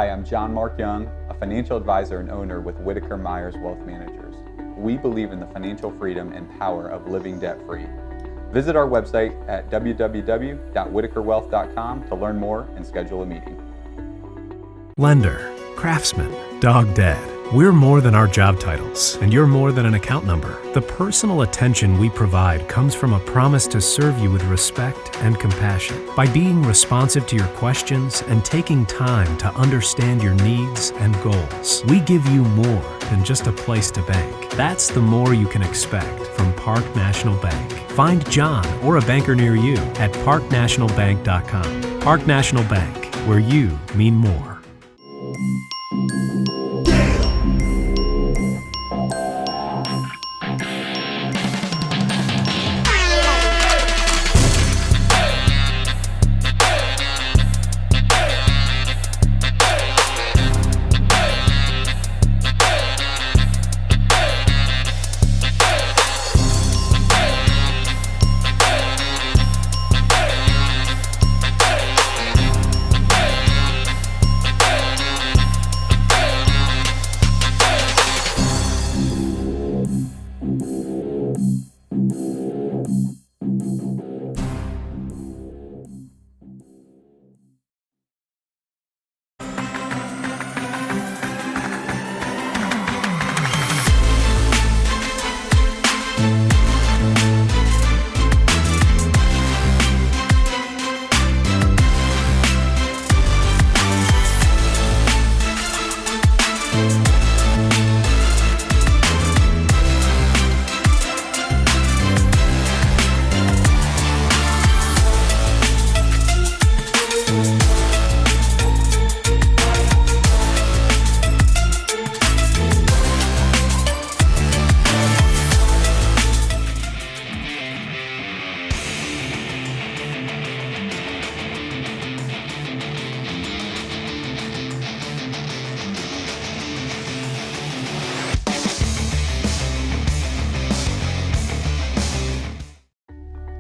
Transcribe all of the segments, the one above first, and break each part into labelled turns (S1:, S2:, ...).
S1: Hi, I'm John Mark Young, a financial advisor and owner with Whitaker Wealth Managers. We believe in the financial freedom and power of living debt-free. Visit our website at www.whitakerwealth.com to learn more and schedule a meeting.
S2: Lender, craftsman, dog dead. We're more than our job titles, and you're more than an account number. The personal attention we provide comes from a promise to serve you with respect and compassion. By being responsive to your questions and taking time to understand your needs and goals, we give you more than just a place to bank. That's the more you can expect from Park National Bank. Find John or a banker near you at parknationalbank.com. Park National Bank, where you mean more.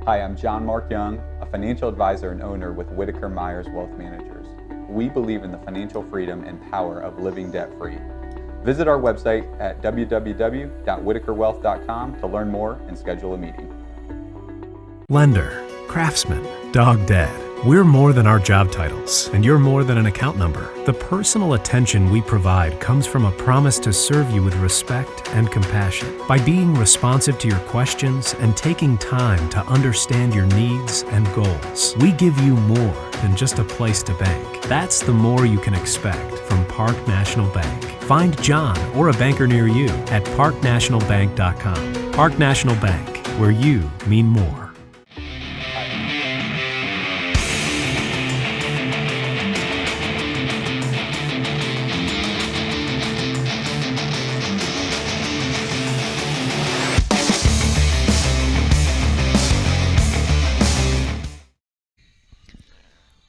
S1: Hi, I'm John Mark Young, a financial advisor and owner with Whitaker Wealth Managers. We believe in the financial freedom and power of living debt-free. Visit our website at www.whitakerwealth.com to learn more and schedule a meeting.
S2: Lender, craftsman, dog dead. We're more than our job titles, and you're more than an account number. The personal attention we provide comes from a promise to serve you with respect and compassion. By being responsive to your questions and taking time to understand your needs and goals, we give you more than just a place to bank. That's the more you can expect from Park National Bank. Find John or a banker near you at parknationalbank.com. Park National Bank, where you mean more.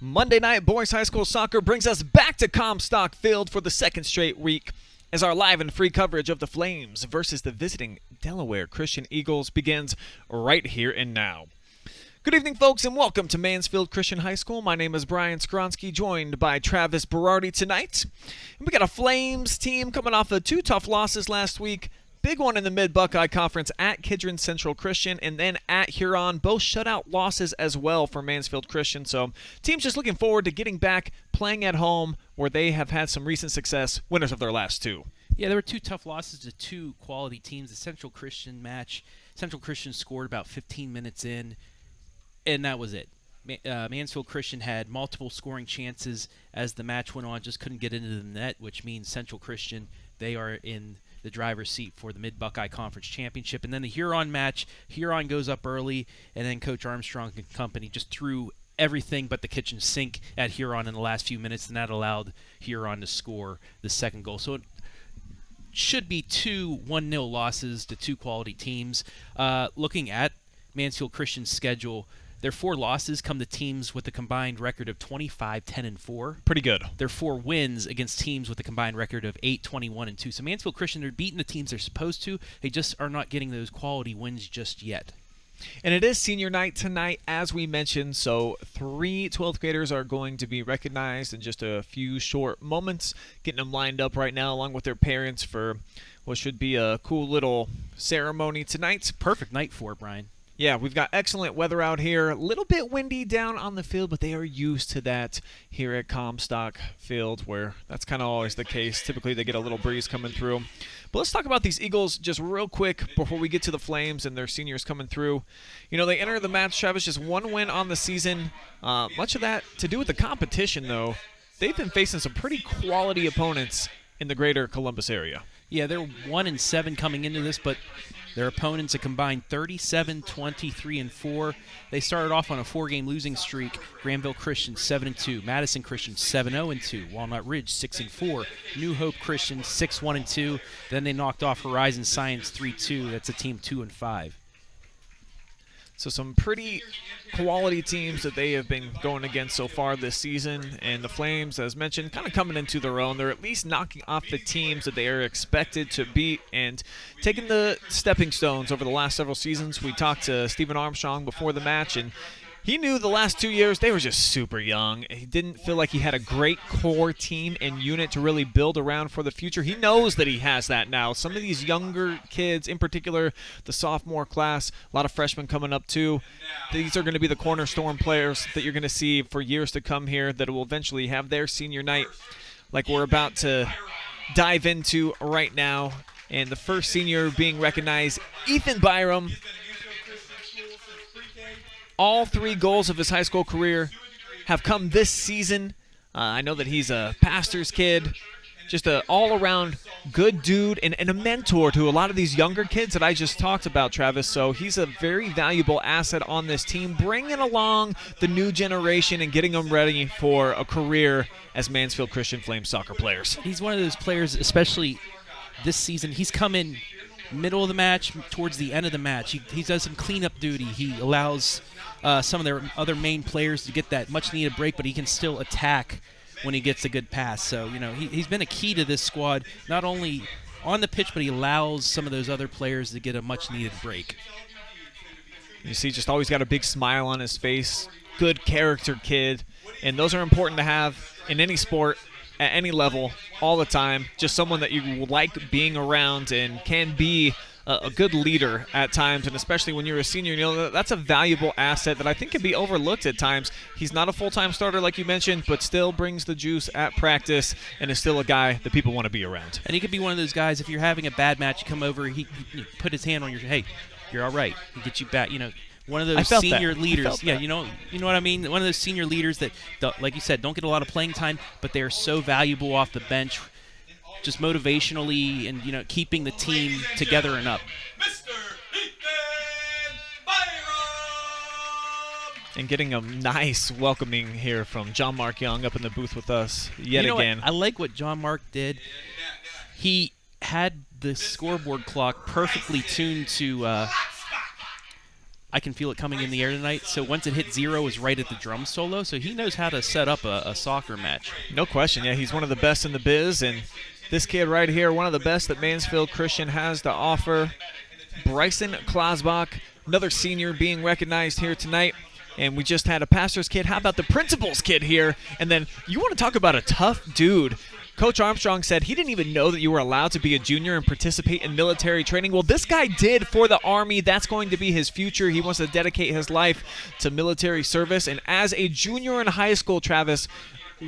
S3: Monday night boys high school soccer brings us back to Comstock Field for the second straight week as our live and free coverage of the Flames versus the visiting Delaware Christian Eagles begins right here and now. Good evening, folks, and welcome to Mansfield Christian High School. My name is Brian Skronsky, joined by Travis Berardi tonight. And we got a Flames team coming off of two tough losses last week. Big one in the Mid-Buckeye Conference at Kidron Central Christian and then at Huron. Both shutout losses as well for Mansfield Christian. So team's just looking forward to getting back playing at home where they have had some recent success, winners of their last two.
S4: Yeah, there were two tough losses to two quality teams. The Central Christian match, Central Christian scored about 15 minutes in, and that was it. Mansfield Christian had multiple scoring chances as the match went on, just couldn't get into the net, which means Central Christian, they are in the driver's seat for the Mid-Buckeye Conference Championship. And then the Huron match, Huron goes up early, and then Coach Armstrong and company just threw everything but the kitchen sink at Huron in the last few minutes, and that allowed Huron to score the second goal. So it should be two 1-0 losses to two quality teams. Looking at Mansfield Christian's schedule, their four losses come to teams with a combined record of 25-10-4.
S3: Pretty good.
S4: Their four wins against teams with a combined record of 8-21-2. So Mansfield Christian, they're beating the teams they're supposed to. They just are not getting those quality wins just yet.
S3: And it is senior night tonight, as we mentioned, so 3 12th graders are going to be recognized in just a few short moments, getting them lined up right now along with their parents for what should be a cool little ceremony tonight.
S4: Perfect night for it, Brian.
S3: Yeah, we've got excellent weather out here. A little bit windy down on the field, but they are used to that here at Comstock Field, where that's kind of always the case. Typically, they get a little breeze coming through. But let's talk about these Eagles just real quick before we get to the Flames and their seniors coming through. You know, they enter the match, Travis, just 1 win on the season. Much of that to do with the competition, though. They've been facing some pretty quality opponents in the greater Columbus area.
S4: Yeah, they're 1-7 coming into this, but their opponents a combined 37, 23, and 4. They started off on a 4-game losing streak. Granville Christian 7-2, Madison Christian 7-0-2, Walnut Ridge 6-4, New Hope Christian 6-1-2. Then they knocked off Horizon Science 3-2. That's a team 2-5.
S3: So some pretty quality teams that they have been going against so far this season. And the Flames, as mentioned, kind of coming into their own. They're at least knocking off the teams that they are expected to beat and taking the stepping stones over the last several seasons. We talked to Stephen Armstrong before the match, and he knew the last 2 years they were just super young. He didn't feel like he had a great core team and unit to really build around for the future. He knows that he has that now. Some of these younger kids, in particular the sophomore class, a lot of freshmen coming up too, these are going to be the cornerstone players that you're going to see for years to come here that will eventually have their senior night like we're about to dive into right now. And the first senior being recognized, Ethan Byram. All 3 goals of his high school career have come this season. I know that he's a pastor's kid, just an all-around good dude and a mentor to a lot of these younger kids that I just talked about, Travis. So he's a very valuable asset on this team, bringing along the new generation and getting them ready for a career as Mansfield Christian Flames soccer players.
S4: He's one of those players, especially this season. He's come in middle of the match, towards the end of the match. He does some cleanup duty. He allows some of their other main players to get that much-needed break, but he can still attack when he gets a good pass. So, you know, he's been a key to this squad, not only on the pitch, but he allows some of those other players to get a much-needed break.
S3: You see, just always got a big smile on his face. Good character kid, and those are important to have in any sport, at any level, all the time. Just someone that you like being around and can be a good leader at times, and especially when you're a senior, you know, that's a valuable asset that I think can be overlooked at times. He's not a full-time starter like you mentioned, but still brings the juice at practice and is still a guy that people want to be around.
S4: And he could be one of those guys, if you're having a bad match, you come over, he put his hand on your, hey, you're all right. He gets you back, you know. One of those senior leaders. Yeah, you know what I mean? One of those senior leaders that, like you said, don't get a lot of playing time, but they're so valuable off the bench, just motivationally and, you know, keeping the team together and up.
S5: Mr. Ethan Byram!
S3: And getting a nice welcoming here from John Mark Young up in the booth with us yet again.
S4: I like what John Mark did. He had the scoreboard clock perfectly tuned to I Can Feel It Coming in the Air Tonight. So once it hit 0, it was right at the drum solo. So he knows how to set up a soccer match.
S3: No question. Yeah, he's one of the best in the biz. And this kid right here, one of the best that Mansfield Christian has to offer. Bryson Klasbach, another senior being recognized here tonight. And we just had a pastor's kid. How about the principal's kid here? And then you want to talk about a tough dude. Coach Armstrong said he didn't even know that you were allowed to be a junior and participate in military training. Well, this guy did for the Army. That's going to be his future. He wants to dedicate his life to military service. And as a junior in high school, Travis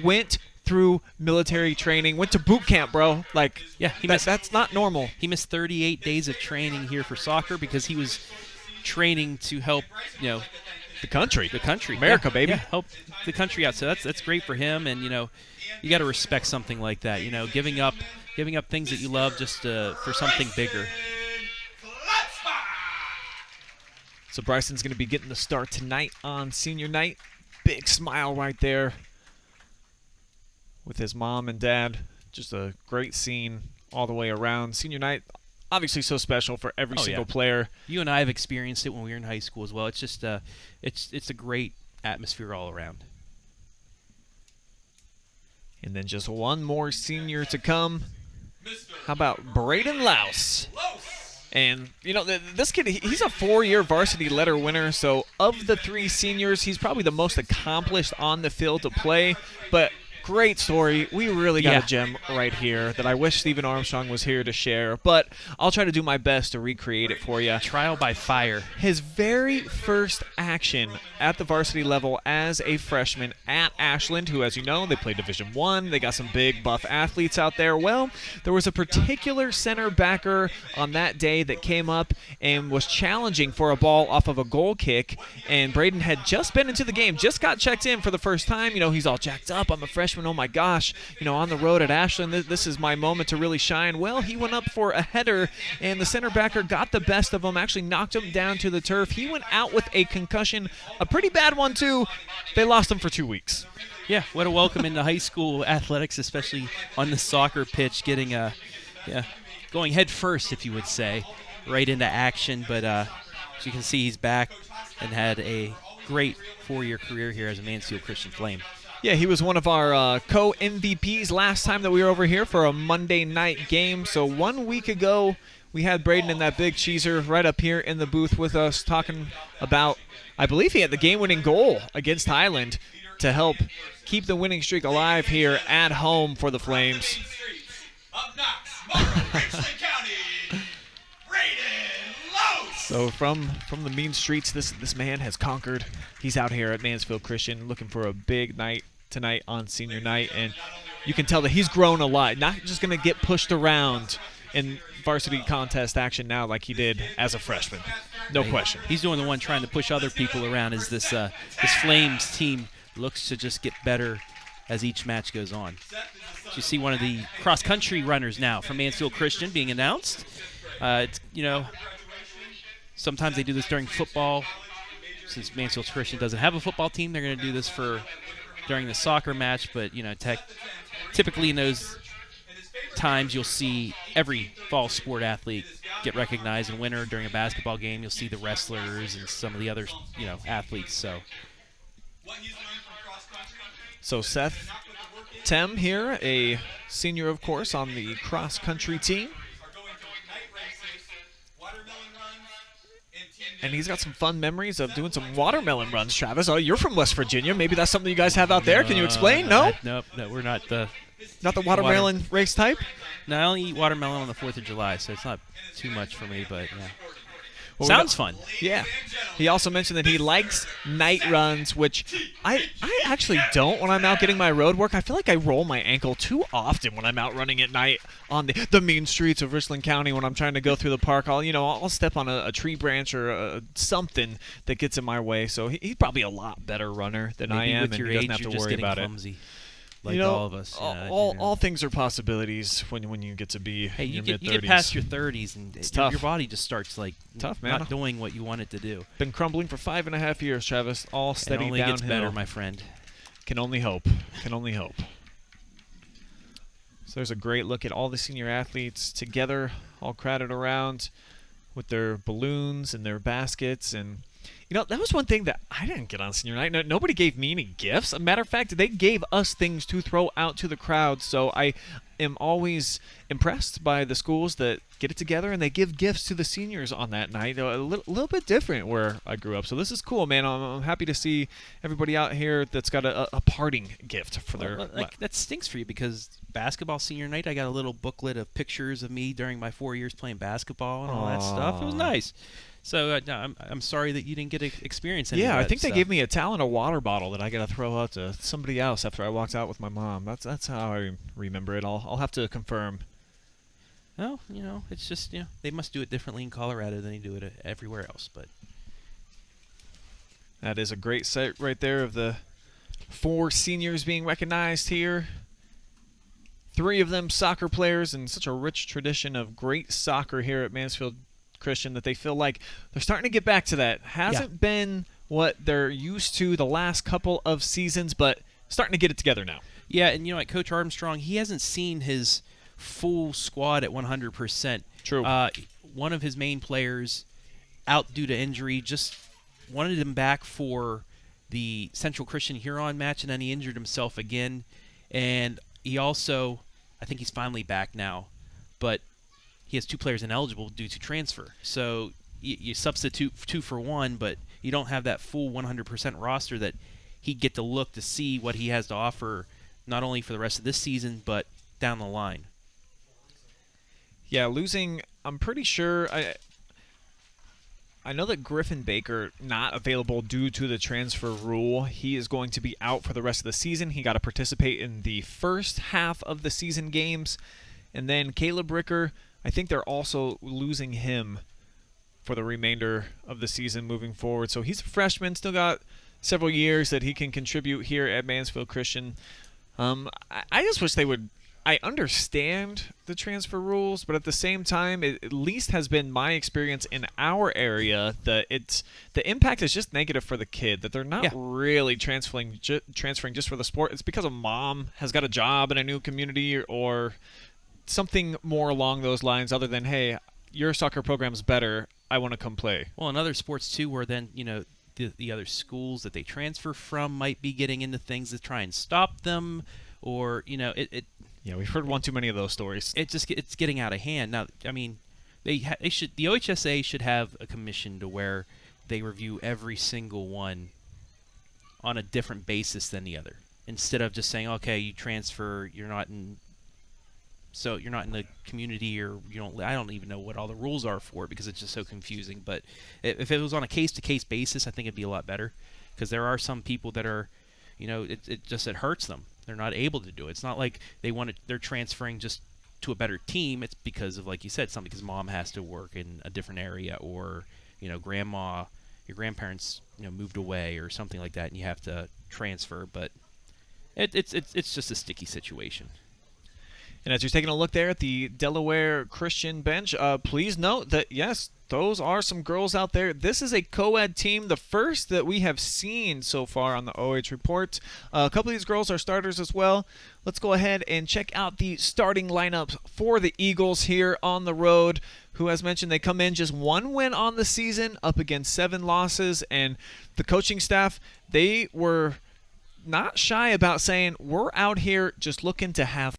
S3: went through military training, went to boot camp, bro. Like,
S4: yeah,
S3: that's not normal.
S4: He missed 38 days of training here for soccer because he was training to help, you know,
S3: the country,
S4: America,
S3: yeah, baby,
S4: help the country out. So that's great for him, and you know, you got to respect something like that. You know, giving up things that you love just for something bigger.
S3: So Bryson's going to be getting the start tonight on senior night. Big smile right there with his mom and dad. Just a great scene all the way around. Senior night, obviously so special for every single player.
S4: You and I have experienced it when we were in high school as well. It's just it's a great atmosphere all around.
S3: And then just one more senior to come. How about Braden Louse? And, this kid, he's a 4-year varsity letter winner. So of the 3 seniors, he's probably the most accomplished on the field to play. But great story. We really got a gem right here that I wish Stephen Armstrong was here to share. But I'll try to do my best to recreate it for you.
S4: Trial by fire.
S3: His very first action at the varsity level as a freshman at Ashland, who, as you know, they play Division I. They got some big buff athletes out there. Well, there was a particular center backer on that day that came up and was challenging for a ball off of a goal kick. And Braden had just been into the game, just got checked in for the first time. He's all jacked up. I'm a freshman. Oh my gosh, on the road at Ashland, this is my moment to really shine. Well, he went up for a header, and the center backer got the best of him, actually knocked him down to the turf. He went out with a concussion, a pretty bad one too. They lost him for 2 weeks.
S4: Yeah, what a welcome into high school athletics, especially on the soccer pitch, getting going head first, if you would say, right into action. But as you can see, he's back and had a great 4-year career here as a Mansfield Christian Flame.
S3: Yeah, he was one of our co-MVPs last time that we were over here for a Monday night game. So 1 week ago, we had Braden in that big cheeser right up here in the booth with us talking about, I believe he had the game-winning goal against Highland to help keep the winning streak alive here at home for the Flames.
S5: Up next, Richland County, Braden Lowe.
S3: So from the mean streets, this man has conquered. He's out here at Mansfield Christian looking for a big night tonight on senior night, and you can tell that he's grown a lot. Not just going to get pushed around in varsity contest action now like he did as a freshman. No question.
S4: He's doing the one trying to push other people around as this Flames team looks to just get better as each match goes on. So you see one of the cross-country runners now from Mansfield Christian being announced. Sometimes they do this during football. Since Mansfield Christian doesn't have a football team, they're going to do this during the soccer match. But, typically in those times you'll see every fall sport athlete get recognized and winner. During a basketball game, you'll see the wrestlers and some of the other, athletes.
S3: So Seth Tem here, a senior, of course, on the cross-country team. And he's got some fun memories of doing some watermelon runs, Travis. Oh, you're from West Virginia. Maybe that's something you guys have out there. Can you explain? No?
S4: No, we're not the...
S3: Not the watermelon race type?
S4: No, I only eat watermelon on the 4th of July, so it's not too much for me, but yeah.
S3: Well,
S4: sounds fun.
S3: Yeah. He also mentioned that he likes night runs, which I actually don't when I'm out getting my road work. I feel like I roll my ankle too often when I'm out running at night on the mean streets of Richland County when I'm trying to go through the park. I'll step on a tree branch or something that gets in my way. So he's probably a lot better runner than I am,
S4: with your
S3: and he doesn't
S4: age,
S3: have
S4: you're
S3: to
S4: just
S3: worry
S4: getting
S3: about
S4: clumsy,
S3: it.
S4: like all of us.
S3: All things are possibilities when you get to be
S4: Hey,
S3: in
S4: you
S3: your
S4: get
S3: mid-30s.
S4: past your 30s, and
S3: tough.
S4: your body just starts
S3: Tough, man.
S4: not doing what you want it to do.
S3: Been crumbling for 5.5 years, Travis. All steady
S4: It only
S3: downhill.
S4: gets better, my friend.
S3: Can only hope. Can only hope. So there's a great look at all the senior athletes together, all crowded around with their balloons and their baskets. And, that was one thing that I didn't get on senior night. Nobody gave me any gifts. As a matter of fact, they gave us things to throw out to the crowd. So I am always impressed by the schools that get it together and they give gifts to the seniors on that night. A little bit different where I grew up. So this is cool, man. I'm happy to see everybody out here that's got a parting gift for their...
S4: that stinks for you because basketball senior night, I got a little booklet of pictures of me during my 4 years playing basketball and all that stuff. It was nice. So I'm sorry that you didn't get to experience any of that
S3: I think
S4: stuff.
S3: they gave me a towel and a water bottle that I got to throw out to somebody else after I walked out with my mom. That's how I remember it. I'll have to confirm.
S4: Well, it's just, they must do it differently in Colorado than they do it everywhere else. But
S3: that is a great sight right there of the 4 seniors being recognized here. 3 of them soccer players, and such a rich tradition of great soccer here at Mansfield Christian that they feel like they're starting to get back to that. Hasn't been what they're used to the last couple of seasons, but starting to get it together now.
S4: Yeah, and Coach Armstrong, he hasn't seen his full squad at 100%.
S3: True.
S4: One of his main players out due to injury, just wanted him back for the Central Christian Huron match, and then he injured himself again. And he also, I think he's finally back now, but he has 2 players ineligible due to transfer. So you substitute 2 for 1, but you don't have that full 100% roster that he'd get to look to see what he has to offer, not only for the rest of this season, but down the line.
S3: Yeah, losing, I'm pretty sure, I know that Griffin Baker not available due to the transfer rule. He is going to be out for the rest of the season. He got to participate in the first half of the season games. And then Caleb Ricker, I think they're also losing him for the remainder of the season moving forward. So he's a freshman, still got several years that he can contribute here at Mansfield Christian. I just wish they would. I understand the transfer rules, but at the same time, it at least has been my experience in our area that the impact is just negative for the kid, that they're not really transferring just for the sport. It's because a mom has got a job in a new community or something more along those lines other than, hey, your soccer program's better, I want to come play.
S4: Well, in other sports too, where then, the other schools that they transfer from might be getting into things to try and stop them, or,
S3: Yeah, we've heard one too many of those stories.
S4: It's getting out of hand. Now, I mean, the OHSA should have a commission to where they review every single one on a different basis than the other, instead of just saying, okay, you transfer, you're not in the community, or I don't even know what all the rules are for it because it's just so confusing. But if it was on a case-to-case basis, I think it'd be a lot better, because there are some people that are, it hurts them. They're not able to do it. It's not like they're transferring just to a better team. It's because of, like you said, something because mom has to work in a different area, or your grandparents moved away or something like that, and you have to transfer. But it's just a sticky situation.
S3: And as you're taking a look there at the Delaware Christian bench, please note that, yes, those are some girls out there. This is a co-ed team, the first that we have seen so far on the OH report. A couple of these girls are starters as well. Let's go ahead and check out the starting lineups for the Eagles here on the road, who, as mentioned, they come in just 1 win on the season up against 7 losses. And the coaching staff, they were not shy about saying, we're out here just looking to have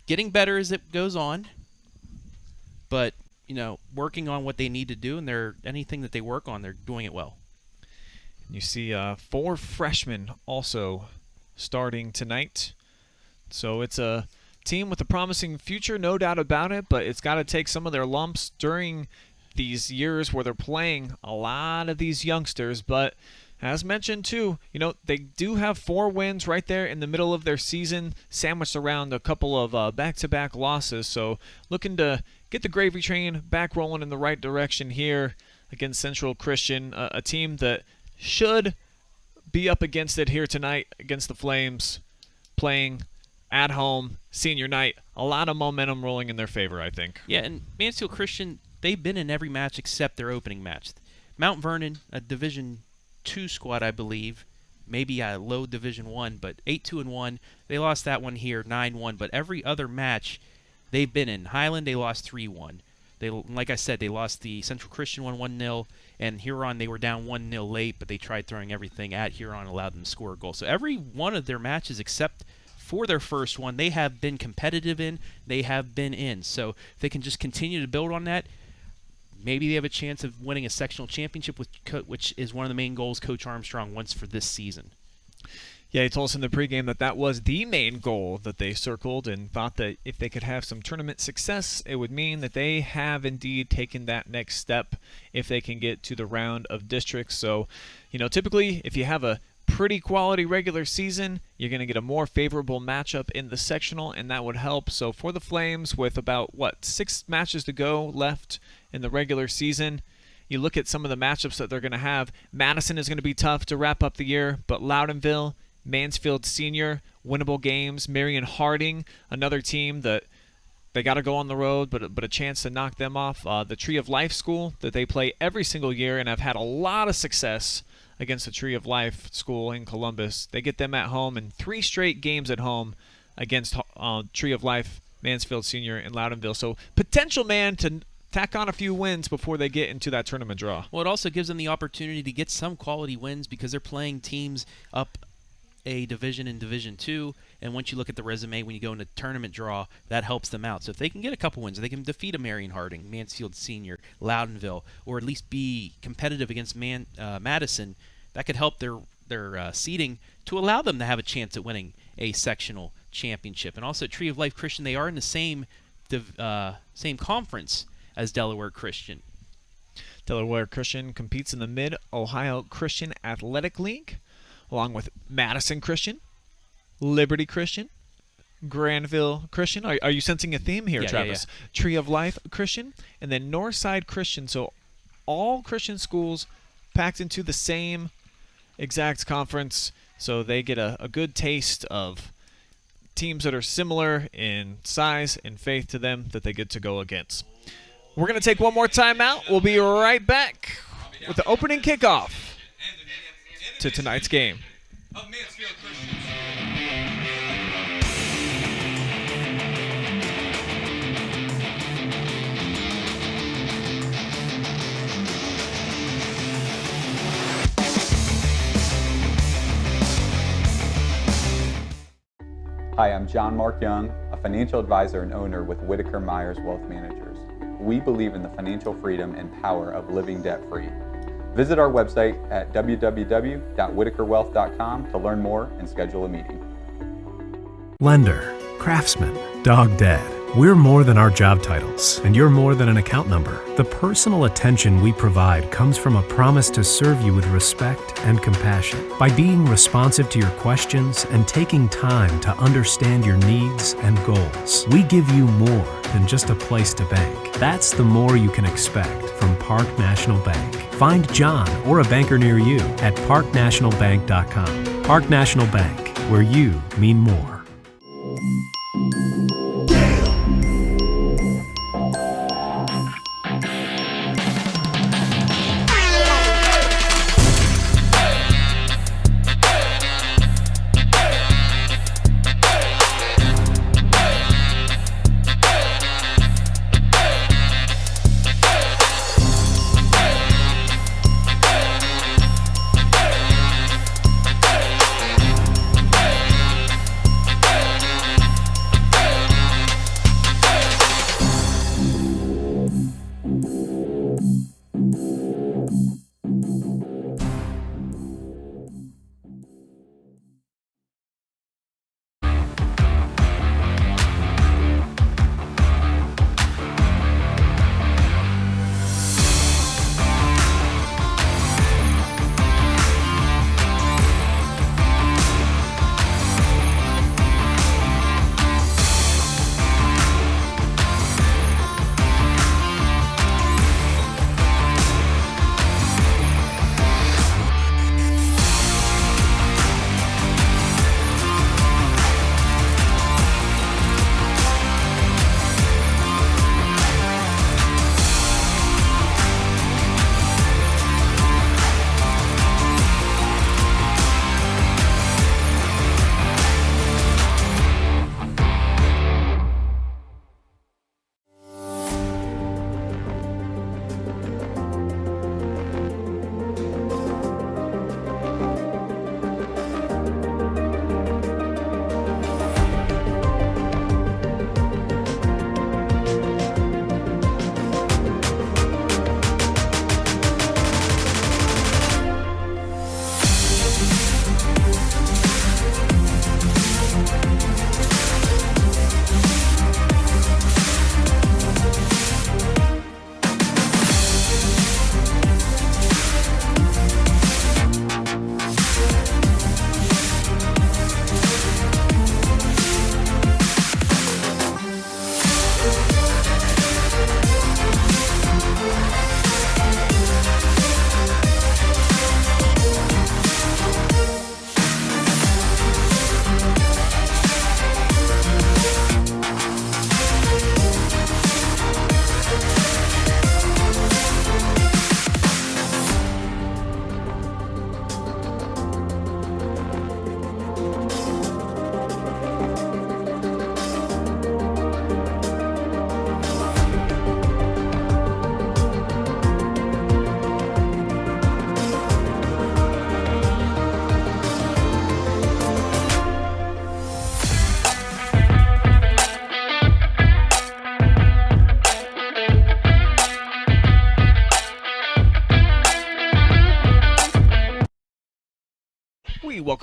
S4: getting better as it goes on, but working on what they need to do, and anything that they work on, they're doing it well.
S3: You see 4 freshmen also starting tonight. So it's a team with a promising future, no doubt about it, but it's got to take some of their lumps during these years where they're playing a lot of these youngsters. But as mentioned too, they do have 4 wins right there in the middle of their season, sandwiched around a couple of back-to-back losses. So looking to get the gravy train back rolling in the right direction here against Central Christian, a team that should be up against it here tonight against the Flames, playing at home, senior night, a lot of momentum rolling in their favor, I think.
S4: Yeah, and Mansfield Christian, they've been in every match except their opening match. Mount Vernon, a Division II squad, I believe, maybe a low Division I, but 8-2-1. They lost that one here, 9-1. But every other match they've been in. Highland, they lost 3-1. Like I said, they lost the Central Christian one 1-0, and Huron, they were down 1-0 late, but they tried throwing everything at Huron, allowed them to score a goal. So every one of their matches, except for their first one, they have been competitive in, they have been in. So if they can just continue to build on that, maybe they have a chance of winning a sectional championship, which is one of the main goals Coach Armstrong wants for this season.
S3: Yeah, he told us in the pregame that was the main goal that they circled, and thought that if they could have some tournament success, it would mean that they have indeed taken that next step if they can get to the round of districts. So, typically if you have a pretty quality regular season, you're going to get a more favorable matchup in the sectional, and that would help. So for the Flames, with about 6 matches to go left in the regular season, you look at some of the matchups that they're going to have. Madison is going to be tough to wrap up the year, but Loudonville, Mansfield Senior, winnable games. Marion Harding, another team that they got to go on the road, but a chance to knock them off. The Tree of Life School that they play every single year and have had a lot of success against the Tree of Life School in Columbus. They get them at home, and 3 straight games at home against Tree of Life, Mansfield Senior, and Loudonville. So potential man to tack on a few wins before they get into that tournament draw.
S4: Well, it also gives them the opportunity to get some quality wins because they're playing teams up a division in Division II, and once you look at the resume when you go into tournament draw, that helps them out. So if they can get a couple wins, they can defeat a Marion Harding, Mansfield Senior, Loudonville, or at least be competitive against Madison, that could help their seeding to allow them to have a chance at winning a sectional championship. And also Tree of Life Christian, they are in the same conference as Delaware Christian.
S3: Delaware Christian competes in the Mid-Ohio Christian Athletic League, along with Madison Christian, Liberty Christian, Granville Christian. Are you sensing a theme here, Travis?
S4: Yeah.
S3: Tree of Life Christian, and then Northside Christian. So all Christian schools packed into the same exact conference, so they get a good taste of teams that are similar in size and faith to them that they get to go against. We're going to take one more time out. We'll be right back with the opening kickoff to tonight's game.
S5: Of Mansfield Christian.
S1: Hi, I'm John Mark Young, a financial advisor and owner with Whitaker Wealth Managers. We believe in the financial freedom and power of living debt-free. Visit our website at www.whitakerwealth.com to learn more and schedule a meeting.
S2: Lender, craftsman, dog dead. We're more than our job titles, and you're more than an account number. The personal attention we provide comes from a promise to serve you with respect and compassion. By being responsive to your questions and taking time to understand your needs and goals, we give you more than just a place to bank. That's the more you can expect from Park National Bank. Find John or a banker near you at parknationalbank.com. Park National Bank, where you mean more.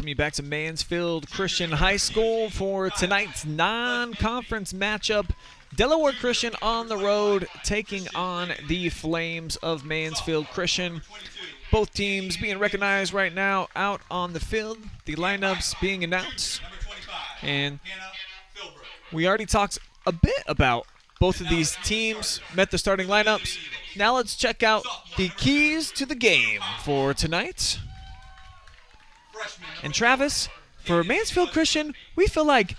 S3: welcome you back to Mansfield Christian High School for tonight's non-conference matchup. Delaware Christian on the road taking on the Flames of Mansfield Christian. Both teams being recognized right now out on the field. The lineups being announced. And we already talked a bit about both of these teams, met the starting lineups. Now let's check out the keys to the game for tonight. And Travis, for Mansfield Christian, we feel like,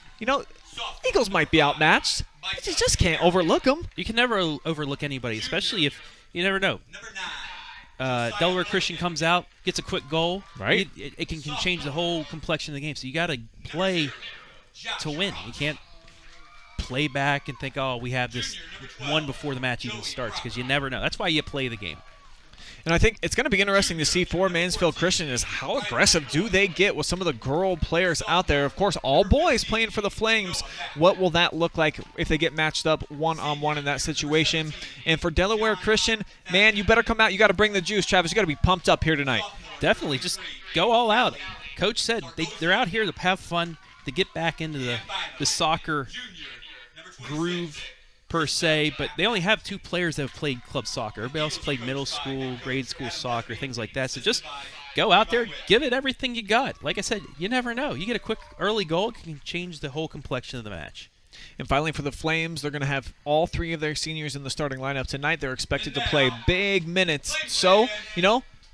S3: Eagles might be outmatched. You just can't overlook them.
S4: You can never overlook anybody, especially if you never know. Delaware Christian comes out, gets a quick goal.
S3: Right.
S4: It can change the whole complexion of the game. So you got to play to win. You can't play back and think, oh, we have this one before the match even starts, because you never know. That's why you play the game.
S3: And I think it's going to be interesting to see for Mansfield Christian is how aggressive do they get with some of the girl players out there. Of course, all boys playing for the Flames. What will that look like if they get matched up one-on-one in that situation? And for Delaware Christian, man, you better come out. You got to bring the juice, Travis. You got to be pumped up here tonight.
S4: Definitely. Just go all out. Coach said they're out here to have fun, to get back into the soccer groove per se, but they only have 2 players that have played club soccer. Everybody else played middle school, grade school soccer, things like that. So just go out there, give it everything you got. Like I said, you never know. You get a quick early goal, it can change the whole complexion of the match.
S3: And finally, for the Flames, they're going to have all 3 of their seniors in the starting lineup tonight. They're expected to play big minutes. So,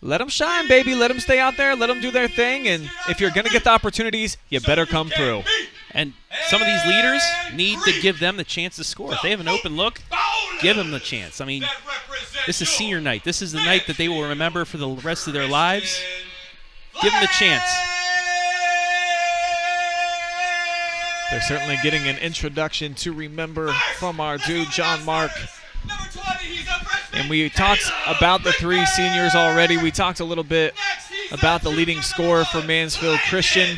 S3: let them shine, baby. Let them stay out there. Let them do their thing. And if you're going to get the opportunities, you better come through.
S4: And some of these leaders need to give them the chance to score. If they have an open look, give them the chance. I mean, this is senior night. This is the night that they will remember for the rest of their lives. Give them the chance.
S3: They're certainly getting an introduction to remember from our dude, John Mark. And we talked about the 3 seniors already. We talked a little bit about the leading scorer for Mansfield Christian.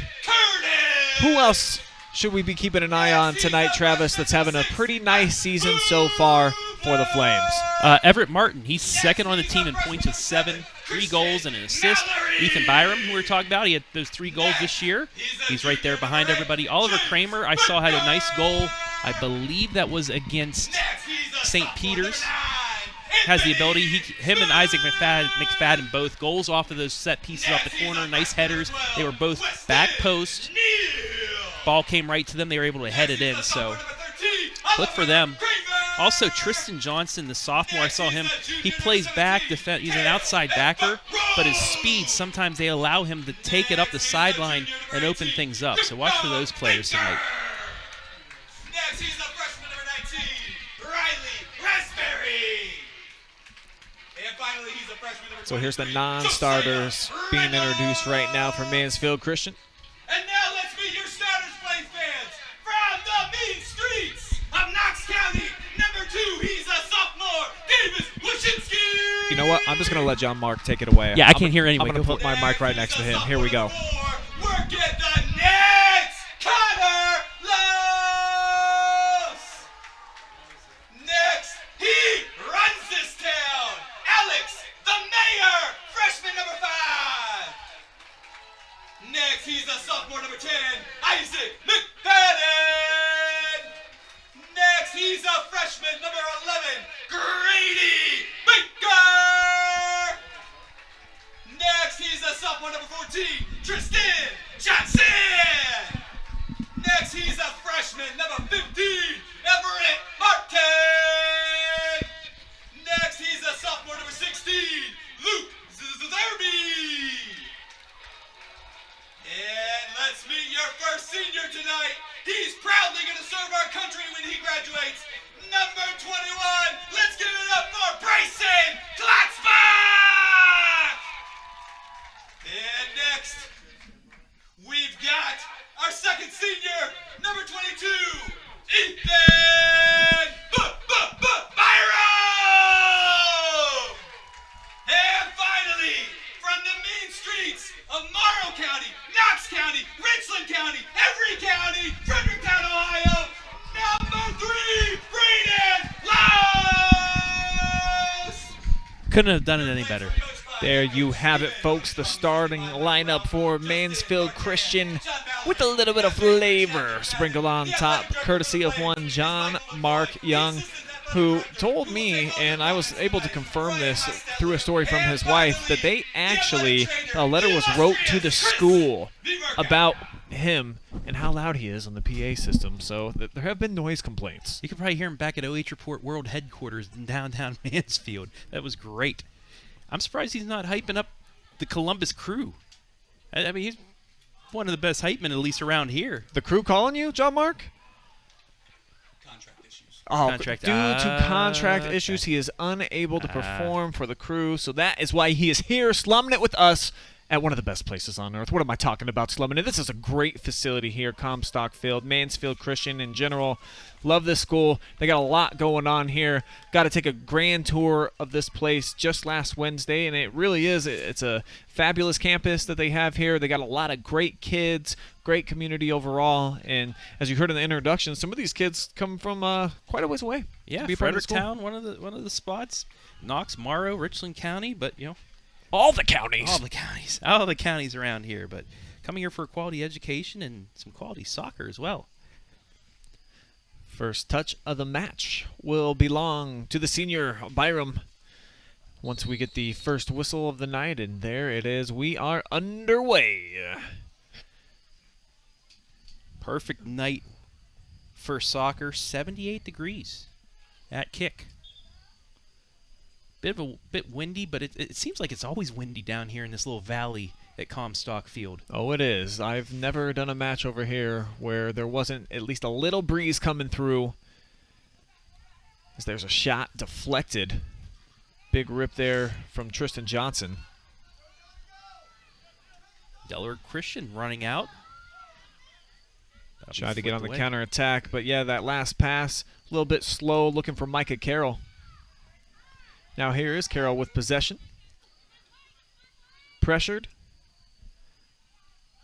S3: Who else should we be keeping an eye on tonight, Travis, that's having a pretty nice season so far for the Flames?
S4: Everett Martin, he's second on the team in points with 7, 3 goals and an assist. Ethan Byram, who we were talking about, he had those 3 goals this year. He's right there behind everybody. Oliver Kramer, I saw, had a nice goal. I believe that was against St. Peter's. Has the ability. Him and Isaac McFadden both goals off of those set pieces off the corner. Nice headers. They were both back post. Ball came right to them. They were able to head it in. So look for them. Also, Tristan Johnson, the sophomore, I saw him. He plays back. He's an outside backer, but his speed, sometimes they allow him to take it up the sideline and open things up. So watch for those players tonight.
S5: Next, he's the freshman number 19, Riley Raspberry. And finally, he's a freshman number 22.
S3: So here's the non-starters being introduced right now for Mansfield Christian.
S5: And now let's meet your starters, Flames fans. From the mean streets of Knox County, number 2, he's a sophomore, Davis Wyszynski.
S3: You know what? I'm just going to let John Mark take it away.
S4: Yeah, I can't hear anyway.
S3: I'm going to put my mic right next to him. Here we go.
S5: Work at the Nets, Connor Lowe's. Next, he runs this town, Alex, the mayor, freshman number 5. Next, he's a sophomore number 10, Isaac McFadden. Next, he's a freshman number 11, Grady Whitaker. Next, he's a sophomore number 14, Tristan Johnson. Next, he's a freshman number 15, Everett Martin. Next, he's a sophomore number 16, Luke Zerby. And let's meet your first senior tonight. He's proudly going to serve our country when he graduates. Number 21, let's give it up for Bryson Klotzbach. And next, we've got our second senior, number 22, Ethan Byram. And finally, from the main streets of Morrow County, Knox County, Richland County, Every County, Fredericktown, Ohio, number 3, Braden Laws.
S4: Couldn't have done it any better.
S3: There you have it, folks. The starting lineup for Mansfield Christian with a little bit of flavor sprinkled on top, courtesy of one John Mark Young, who told me, and I was able to confirm this through a story from his wife, that they actually, a letter was wrote to the school about him and how loud he is on the PA system. So there have been noise complaints.
S4: You could probably hear him back at OH Report World Headquarters in downtown Mansfield. That was great. I'm surprised he's not hyping up the Columbus Crew. I mean, he's one of the best hype men, at least around here.
S3: The Crew calling you, John Mark?
S5: Contract issues.
S3: Oh,
S4: Contract-
S3: due to contract
S4: okay.
S3: issues, he is unable to perform for the Crew, so that is why he is here slumming it with us at one of the best places on earth. What am I talking about, slumming it? This is a great facility here, Comstock Field, Mansfield Christian in general. Love this school. They got a lot going on here. Got to take a grand tour of this place just last Wednesday, and it really is. It's a fabulous campus that they have here. They got a lot of great kids, great community overall, and as you heard in the introduction, some of these kids come from quite a ways away.
S4: Yeah,
S3: to be part of the school.
S4: Fredericktown, one of the spots. Knox, Morrow, Richland County, but
S3: All the counties.
S4: all the counties around here. But coming here for a quality education and some quality soccer as well.
S3: First touch of the match will belong to the senior Byram. Once we get the first whistle of the night, and there it is, we are underway.
S4: Perfect night for soccer. 78 degrees at kick. Bit windy, but it seems like it's always windy down here in this little valley at Comstock Field.
S3: Oh, it is. I've never done a match over here where there wasn't at least a little breeze coming through. As there's a shot deflected. Big rip there from Tristan Johnson.
S4: Delaware Christian running out. That'll be
S3: Tried to get on the
S4: flicked away.
S3: counterattack, but yeah, that last pass, a little bit slow, looking for Micah Carroll. Now here is Carroll with possession. Pressured.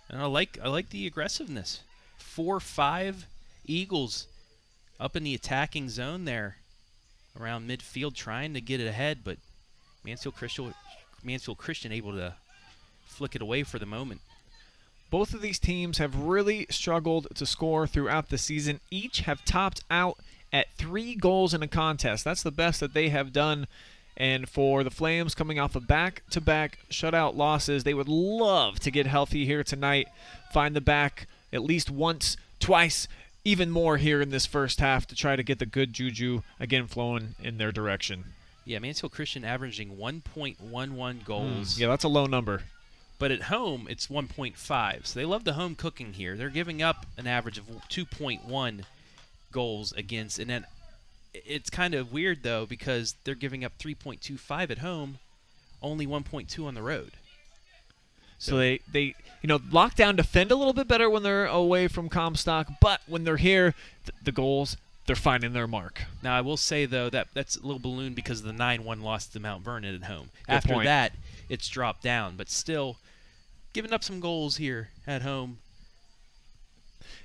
S4: And I like the aggressiveness. 4-5 Eagles up in the attacking zone there around midfield trying to get it ahead, but Mansfield Christian able to flick it away for the moment.
S3: Both of these teams have really struggled to score throughout the season. Each have topped out at 3 goals in a contest. That's the best that they have done. And for the Flames coming off of back-to-back shutout losses, they would love to get healthy here tonight, find the back at least once, twice, even more here in this first half to try to get the good juju again flowing in their direction.
S4: Yeah, Mansfield Christian averaging 1.11 goals.
S3: Yeah, that's a low number.
S4: But at home, it's 1.5. So they love the home cooking here. They're giving up an average of 2.1 goals against, and then it's kind of weird, though, because they're giving up 3.25 at home, only 1.2 on the road.
S3: So they lock down, defend a little bit better when they're away from Comstock, but when they're here, the goals, they're finding their mark.
S4: Now, I will say, though, that's a little balloon because of the 9-1 loss to Mount Vernon at home.
S3: Good
S4: After
S3: point.
S4: that, it's dropped down, but still giving up some goals here at home.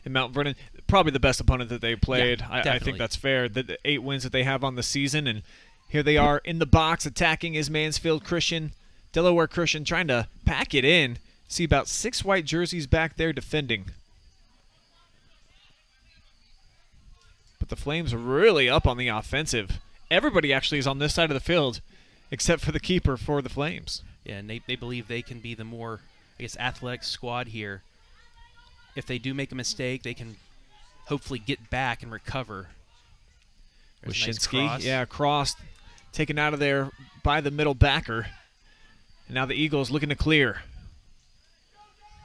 S3: And Mount Vernon, probably the best opponent that they played.
S4: Yeah,
S3: I
S4: definitely.
S3: think that's fair. The 8 wins that they have on the season, and here they are in the box attacking is Mansfield Christian. Delaware Christian trying to pack it in. See about 6 white jerseys back there defending. But the Flames are really up on the offensive. Everybody actually is on this side of the field except for the keeper for the Flames.
S4: Yeah, and they believe they can be the more, athletic squad here. If they do make a mistake, they can hopefully get back and recover. There's a nice cross.
S3: Crossed, taken out of there by the middle backer. And now the Eagles looking to clear.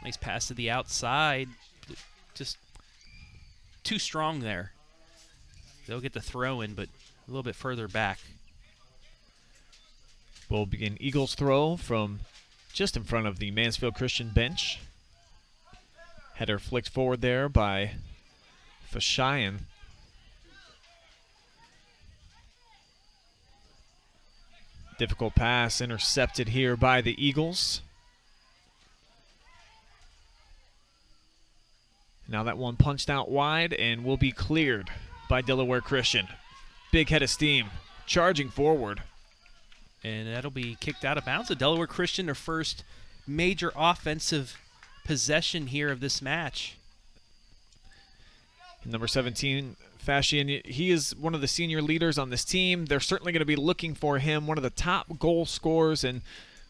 S4: Nice pass to the outside. Just too strong there. They'll get the throw in, but a little bit further back.
S3: We'll begin Eagles throw from just in front of the Mansfield Christian bench. Header flicked forward there by Fashayan. Difficult pass intercepted here by the Eagles. Now that one punched out wide and will be cleared by Delaware Christian. Big head of steam, charging forward.
S4: And that'll be kicked out of bounds. So Delaware Christian, their first major offensive possession here of this match.
S3: Number 17, Fashion, he is one of the senior leaders on this team. They're certainly going to be looking for him, one of the top goal scorers, and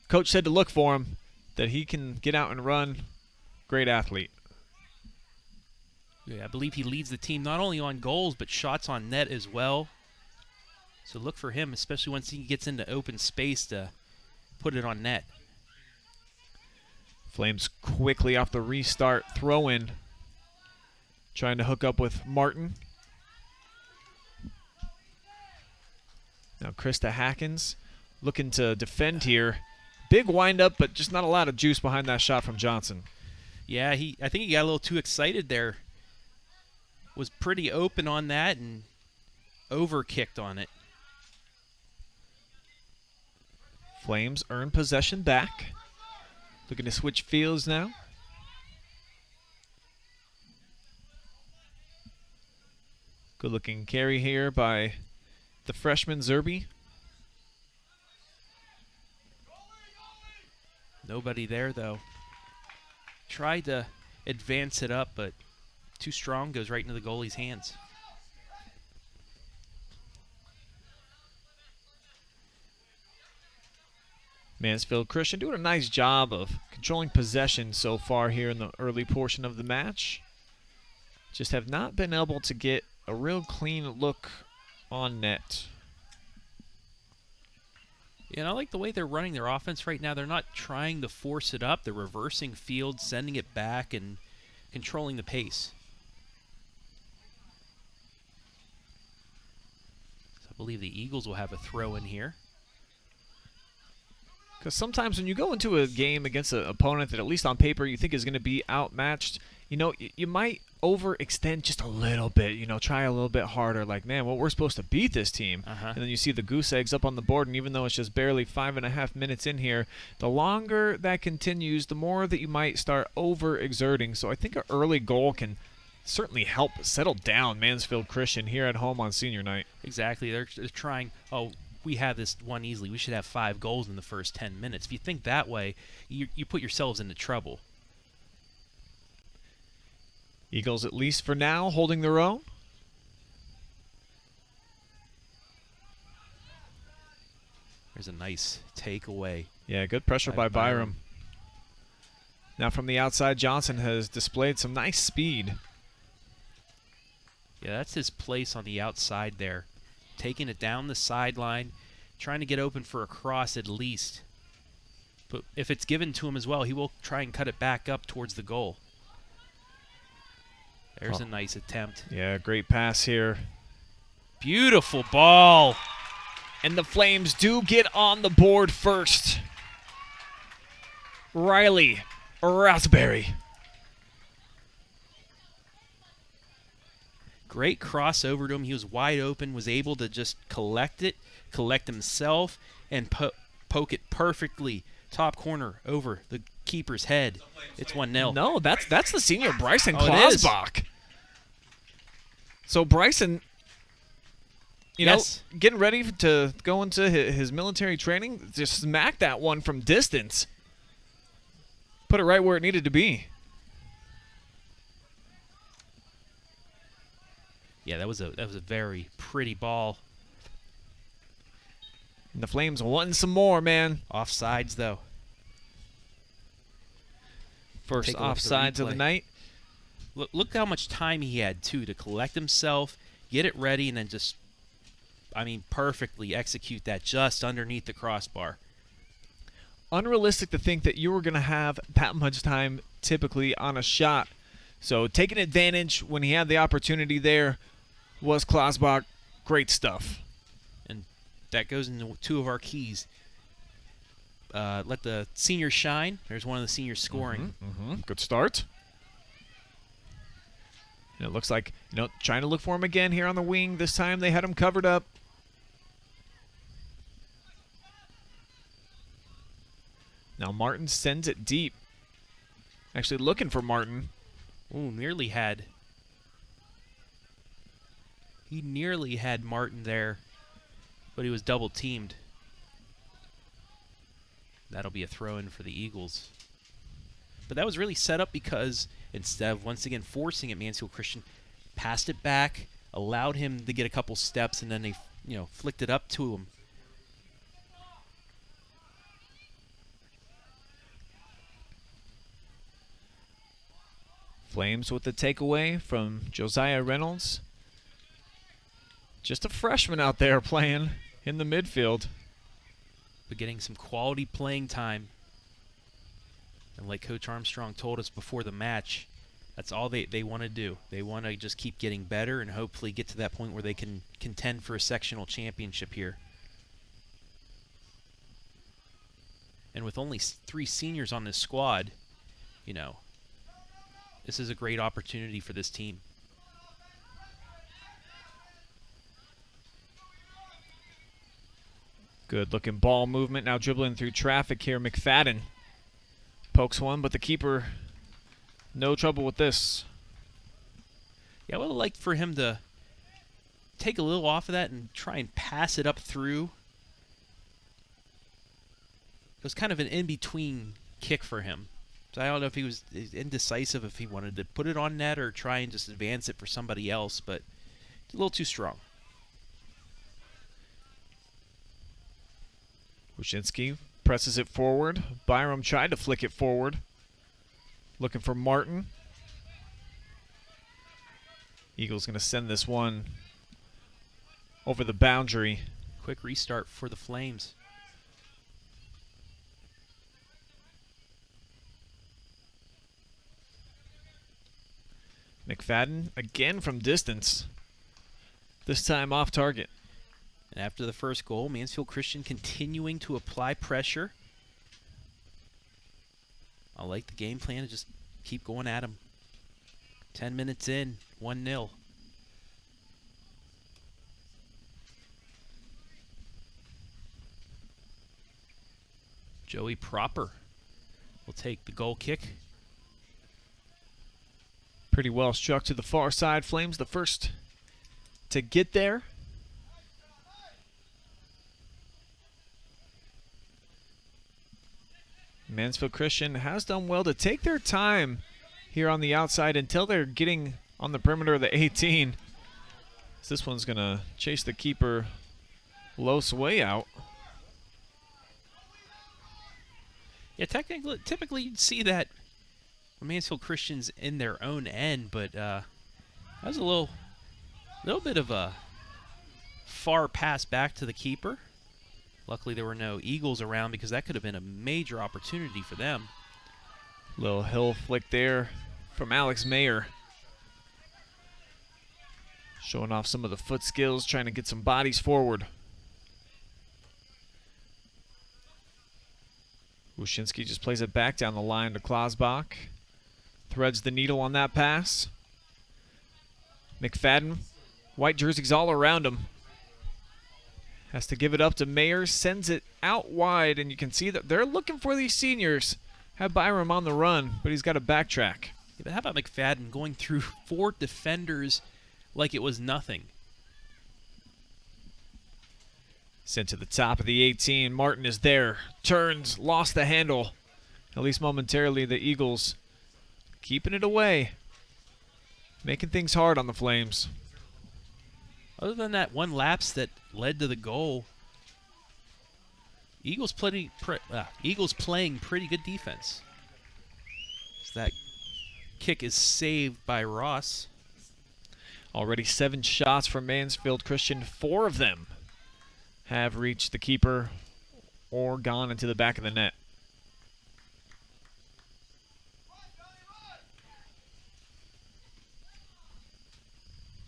S3: Coach said to look for him, that he can get out and run. Great athlete.
S4: Yeah, I believe he leads the team not only on goals, but shots on net as well. So look for him, especially once he gets into open space, to put it on net.
S3: Flames quickly off the restart throw-in, trying to hook up with Martin. Now Krista Hackins looking to defend here. Big wind-up, but just not a lot of juice behind that shot from Johnson.
S4: Yeah, I think he got a little too excited there. Was pretty open on that and over-kicked on it.
S3: Flames earn possession back. Looking to switch fields now. Good looking carry here by the freshman Zerby.
S4: Nobody there though. Tried to advance it up, but too strong, goes right into the goalie's hands.
S3: Mansfield Christian doing a nice job of controlling possession so far here in the early portion of the match. Just have not been able to get a real clean look on net.
S4: Yeah, and I like the way they're running their offense right now. They're not trying to force it up. They're reversing field, sending it back, and controlling the pace. So I believe the Eagles will have a throw in here.
S3: Because sometimes when you go into a game against an opponent that at least on paper you think is going to be outmatched, you know, you might overextend just a little bit, you know, try a little bit harder, like, man, well, we're supposed to beat this team. And then you see the goose eggs up on the board, and even though it's just barely 5.5 minutes in here, the longer that continues, the more that you might start overexerting. So I think an early goal can certainly help settle down Mansfield Christian here at home on senior night.
S4: Exactly. They're trying, we have this one easily. We should have 5 goals in the first 10 minutes. If you think that way, you put yourselves into trouble.
S3: Eagles, at least for now, holding their own.
S4: There's a nice takeaway.
S3: Yeah, good pressure by Byram. Now from the outside, Johnson has displayed some nice speed.
S4: Yeah, that's his place on the outside there. Taking it down the sideline, trying to get open for a cross at least. But if it's given to him as well, he will try and cut it back up towards the goal. There's a nice attempt.
S3: Yeah, great pass here.
S4: Beautiful ball.
S3: And the Flames do get on the board first. Riley Raspberry.
S4: Great crossover to him. He was wide open, was able to just collect himself, and poke it perfectly. Top corner over the keeper's head. It's 1-0.
S3: No, that's the senior Bryson
S4: It is.
S3: Klausbach. So Bryson, you know, getting ready to go into his military training, just smacked that one from distance. Put it right where it needed to be.
S4: Yeah, that was a very pretty ball.
S3: And the Flames wanting some more, man.
S4: Offsides, though.
S3: First offsides of the night.
S4: Look how much time he had, too, to collect himself, get it ready, and then just, perfectly execute that just underneath the crossbar.
S3: Unrealistic to think that you were going to have that much time typically on a shot. So taking advantage when he had the opportunity there was Klausbach. Great stuff.
S4: And that goes into 2 of our keys. Let the seniors shine. There's one of the seniors scoring.
S3: Good start. And it looks like, trying to look for him again here on the wing. This time they had him covered up. Now Martin sends it deep. Actually looking for Martin.
S4: Ooh, he nearly had Martin there, but he was double teamed. That'll be a throw-in for the Eagles. But that was really set up because instead of once again forcing it, Mansfield Christian passed it back, allowed him to get a couple steps, and then they, flicked it up to him.
S3: Flames with the takeaway from Josiah Reynolds. Just a freshman out there playing in the midfield.
S4: But getting some quality playing time. And like Coach Armstrong told us before the match, that's all they want to do. They want to just keep getting better and hopefully get to that point where they can contend for a sectional championship here. And with only 3 seniors on this squad, this is a great opportunity for this team.
S3: Good looking ball movement. Now dribbling through traffic here. McFadden pokes one, but the keeper, no trouble with this.
S4: Yeah, I would have liked for him to take a little off of that and try and pass it up through. It was kind of an in-between kick for him. So I don't know if he was indecisive, if he wanted to put it on net or try and just advance it for somebody else, but it's a little too strong.
S3: Wushinski presses it forward. Byram tried to flick it forward. Looking for Martin. Eagles going to send this one over the boundary.
S4: Quick restart for the Flames.
S3: McFadden again from distance. This time off target.
S4: And after the first goal, Mansfield Christian continuing to apply pressure. I like the game plan to just keep going at him. 10 minutes in, 1-0. Joey Proper will take the goal kick.
S3: Pretty well struck to the far side. Flames the first to get there. Mansfield Christian has done well to take their time here on the outside until they're getting on the perimeter of the 18. So this one's going to chase the keeper Los way out.
S4: Yeah, typically you'd see that when Mansfield Christian's in their own end, but that was a little bit of a far pass back to the keeper. Luckily, there were no Eagles around because that could have been a major opportunity for them.
S3: Little hill flick there from Alex Mayer. Showing off some of the foot skills, trying to get some bodies forward. Wushinski just plays it back down the line to Klausbach. Threads the needle on that pass. McFadden, white jerseys all around him. Has to give it up to Mayer, sends it out wide, and you can see that they're looking for these seniors. Have Byram on the run, but he's got to backtrack.
S4: Yeah, but how about McFadden going through 4 defenders like it was nothing?
S3: Sent to the top of the 18. Martin is there. Turns, lost the handle. At least momentarily, the Eagles keeping it away. Making things hard on the Flames.
S4: Other than that one lapse that led to the goal, Eagles playing pretty good defense. So that kick is saved by Ross.
S3: Already 7 shots from Mansfield Christian. 4 of them have reached the keeper or gone into the back of the net.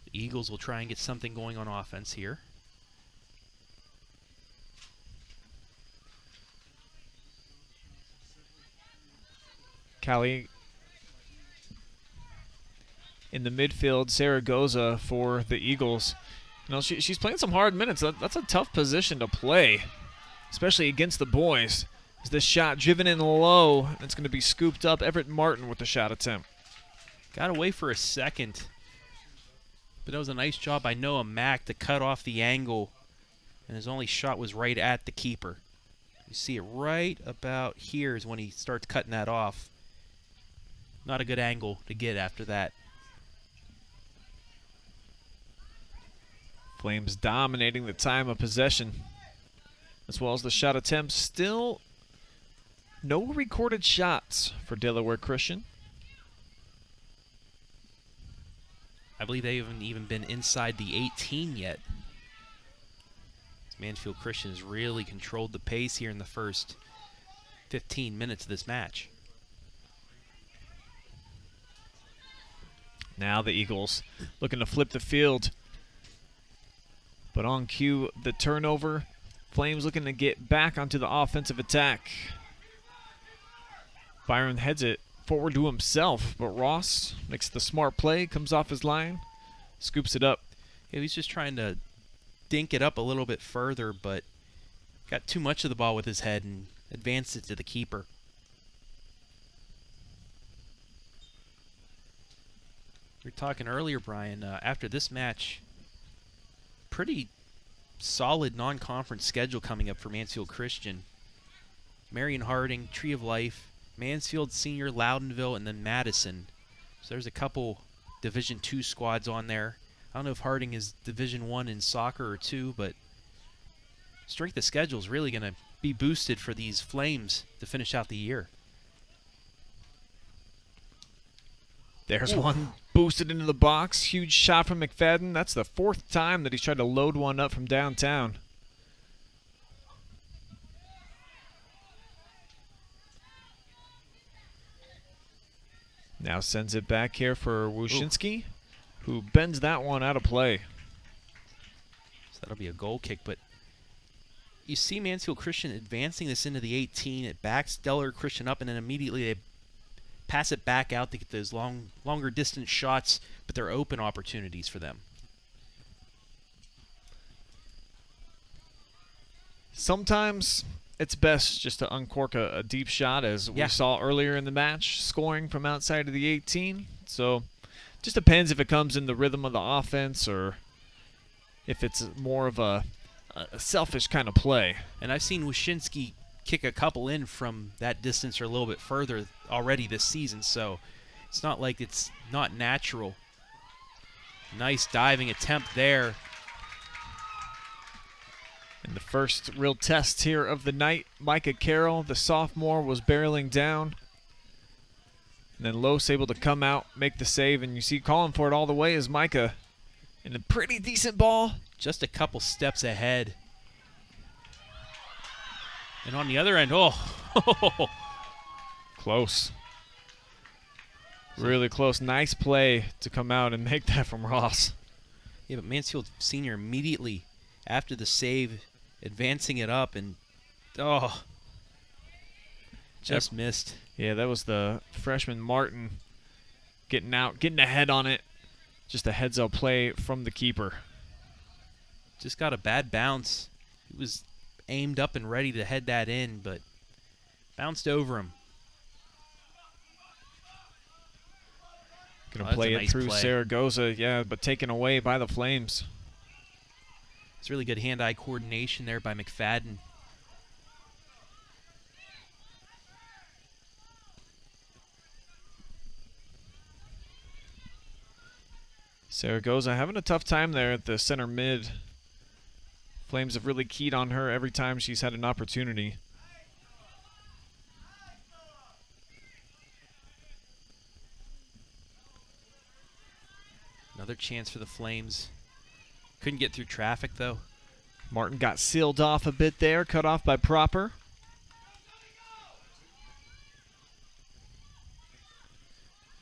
S4: The Eagles will try and get something going on offense here.
S3: Callie in the midfield, Zaragoza for the Eagles. She's playing some hard minutes. That's a tough position to play, especially against the boys. As this shot driven in low, it's going to be scooped up. Everett Martin with the shot attempt.
S4: Got away for a second, but that was a nice job by Noah Mack to cut off the angle, and his only shot was right at the keeper. You see it right about here is when he starts cutting that off. Not a good angle to get after that.
S3: Flames dominating the time of possession, as well as the shot attempts. Still no recorded shots for Delaware Christian.
S4: I believe they haven't even been inside the 18 yet. Mansfield Christian has really controlled the pace here in the first 15 minutes of this match.
S3: Now the Eagles looking to flip the field. But on cue, the turnover. Flames looking to get back onto the offensive attack. Byron heads it forward to himself, but Ross makes the smart play, comes off his line, scoops it up.
S4: Yeah, he's just trying to dink it up a little bit further, but got too much of the ball with his head and advanced it to the keeper. We were talking earlier, Brian, after this match, pretty solid non-conference schedule coming up for Mansfield Christian. Marion Harding, Tree of Life, Mansfield Senior, Loudonville, and then Madison. So there's a couple Division II squads on there. I don't know if Harding is Division I in soccer or II, but strength of schedule is really going to be boosted for these Flames to finish out the year.
S3: There's one boosted into the box. Huge shot from McFadden. That's the fourth time that he's tried to load one up from downtown. Now sends it back here for Wushinski, who bends that one out of play.
S4: So that'll be a goal kick, but you see Mansfield Christian advancing this into the 18. It backs Delaware Christian up, and then immediately they pass it back out to get those longer distance shots, but they're open opportunities for them.
S3: Sometimes it's best just to uncork a deep shot, as we saw earlier in the match, scoring from outside of the 18. So just depends if it comes in the rhythm of the offense or if it's more of a selfish kind of play.
S4: And I've seen Wushinski kick a couple in from that distance or a little bit further already this season, so it's not like it's not natural. Nice diving attempt there.
S3: And the first real test here of the night, Micah Carroll, the sophomore, was barreling down. And then Los able to come out, make the save, and you see calling for it all the way is Micah. And a pretty decent ball.
S4: Just a couple steps ahead. And on the other end,
S3: close. Really close. Nice play to come out and make that from Ross.
S4: Yeah, but Mansfield Senior immediately after the save, advancing it up, and just missed.
S3: Yeah, that was the freshman Martin getting out, getting ahead on it. Just a heads-up play from the keeper.
S4: Just got a bad bounce. He was aimed up and ready to head that in, but bounced over him.
S3: Gonna play it through Zaragoza, but taken away by the Flames.
S4: It's really good hand-eye coordination there by McFadden.
S3: Zaragoza having a tough time there at the center mid. Flames have really keyed on her every time she's had an opportunity.
S4: Another chance for the Flames. Couldn't get through traffic, though.
S3: Martin got sealed off a bit there, cut off by Proper.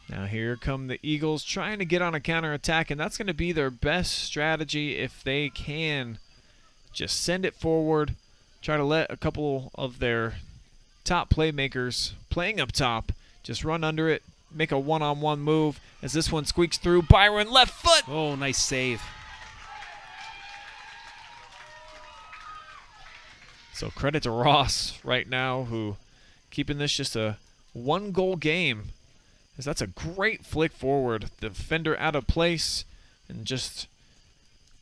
S3: Now here come the Eagles trying to get on a counterattack, and that's going to be their best strategy if they can just send it forward, try to let a couple of their top playmakers playing up top just run under it, make a one-on-one move as this one squeaks through. Byron, left foot!
S4: Oh, nice save.
S3: So credit to Ross right now, who keeping this just a one-goal game. As that's a great flick forward. The defender out of place, and just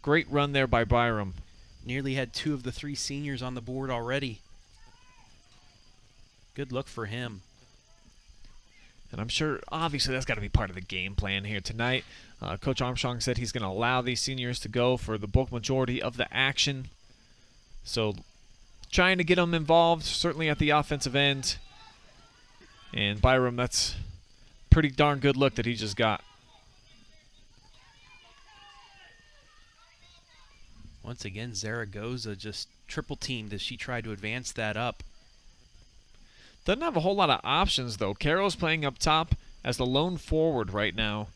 S3: great run there by Byram.
S4: Nearly had 2 of the 3 seniors on the board already. Good look for him.
S3: And I'm sure, obviously, that's got to be part of the game plan here tonight. Coach Armstrong said he's going to allow these seniors to go for the bulk majority of the action. So trying to get them involved, certainly at the offensive end. And Byram, that's pretty darn good look that he just got.
S4: Once again, Zaragoza just triple teamed as she tried to advance that up.
S3: Doesn't have a whole lot of options, though. Carroll's playing up top as the lone forward right now.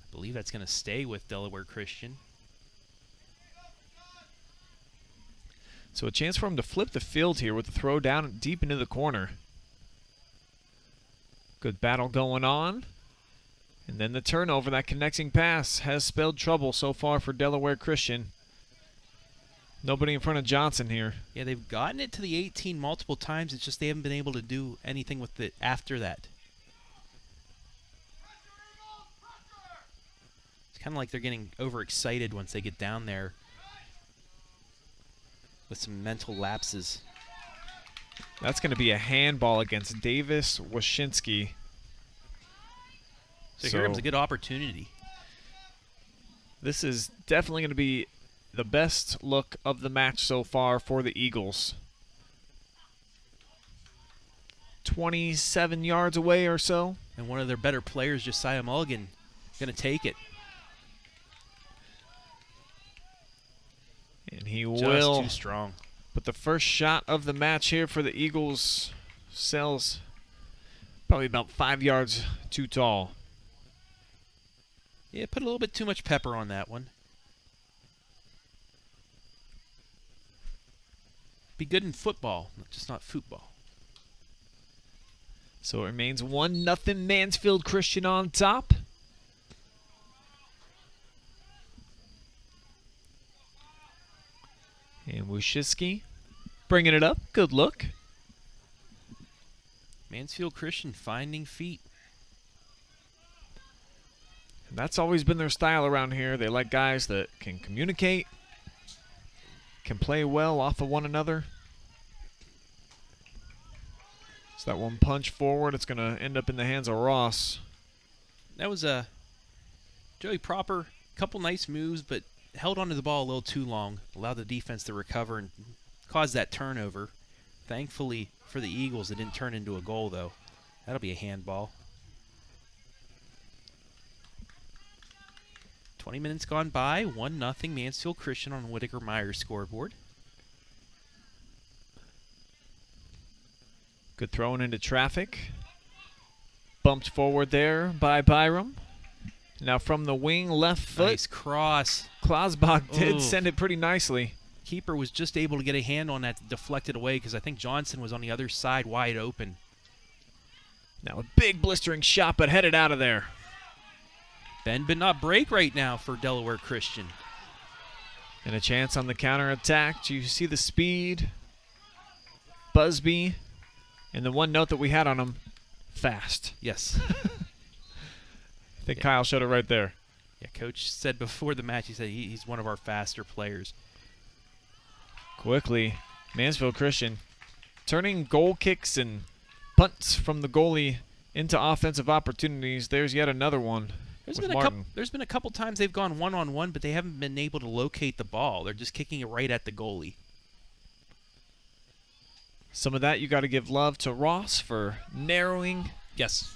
S4: I believe that's going to stay with Delaware Christian.
S3: So a chance for him to flip the field here with the throw down deep into the corner. Good battle going on. And then the turnover, that connecting pass has spelled trouble so far for Delaware Christian. Nobody in front of Johnson here.
S4: Yeah, they've gotten it to the 18 multiple times. It's just they haven't been able to do anything with it after that. It's kind of like they're getting overexcited once they get down there with some mental lapses.
S3: That's going to be a handball against Davis Wyszynski.
S4: So here comes a good opportunity.
S3: This is definitely going to be the best look of the match so far for the Eagles. 27 yards away or so.
S4: And one of their better players, Josiah Mulligan, going to take it.
S3: And he
S4: Just
S3: will.
S4: too strong.
S3: But the first shot of the match here for the Eagles sells probably about 5 yards too tall.
S4: Yeah, put a little bit too much pepper on that one. Be good in football, just not football.
S3: So it remains 1-0 Mansfield Christian on top. And Wyszynski bringing it up. Good look.
S4: Mansfield Christian finding feet.
S3: And that's always been their style around here. They like guys that can communicate, can play well off of one another. So that one punch forward, it's going to end up in the hands of Ross.
S4: That was a Joey Proper, couple nice moves, but held onto the ball a little too long. Allowed the defense to recover and caused that turnover. Thankfully for the Eagles, it didn't turn into a goal, though. That'll be a handball. 20 minutes gone by, 1-0 Mansfield Christian on Whitaker Myers scoreboard.
S3: Good throwing into traffic. Bumped forward there by Byram. Now from the wing, left foot.
S4: Nice cross.
S3: Klausbach did
S4: Oof.
S3: send it pretty nicely.
S4: Keeper was just able to get a hand on that, deflected away, because I think Johnson was on the other side wide open.
S3: Now a big blistering shot, but headed out of there.
S4: Bend but not break right now for Delaware Christian.
S3: And a chance on the counterattack. Do you see the speed? Busby. And the one note that we had on him, fast.
S4: Yes.
S3: I think Kyle showed it right there.
S4: Yeah, Coach said before the match, he said he's one of our faster players.
S3: Quickly, Mansfield Christian turning goal kicks and punts from the goalie into offensive opportunities. There's yet another one.
S4: There's
S3: with
S4: been a couple times they've gone one-on-one, but they haven't been able to locate the ball. They're just kicking it right at the goalie.
S3: Some of that you got to give love to Ross for narrowing
S4: Yes.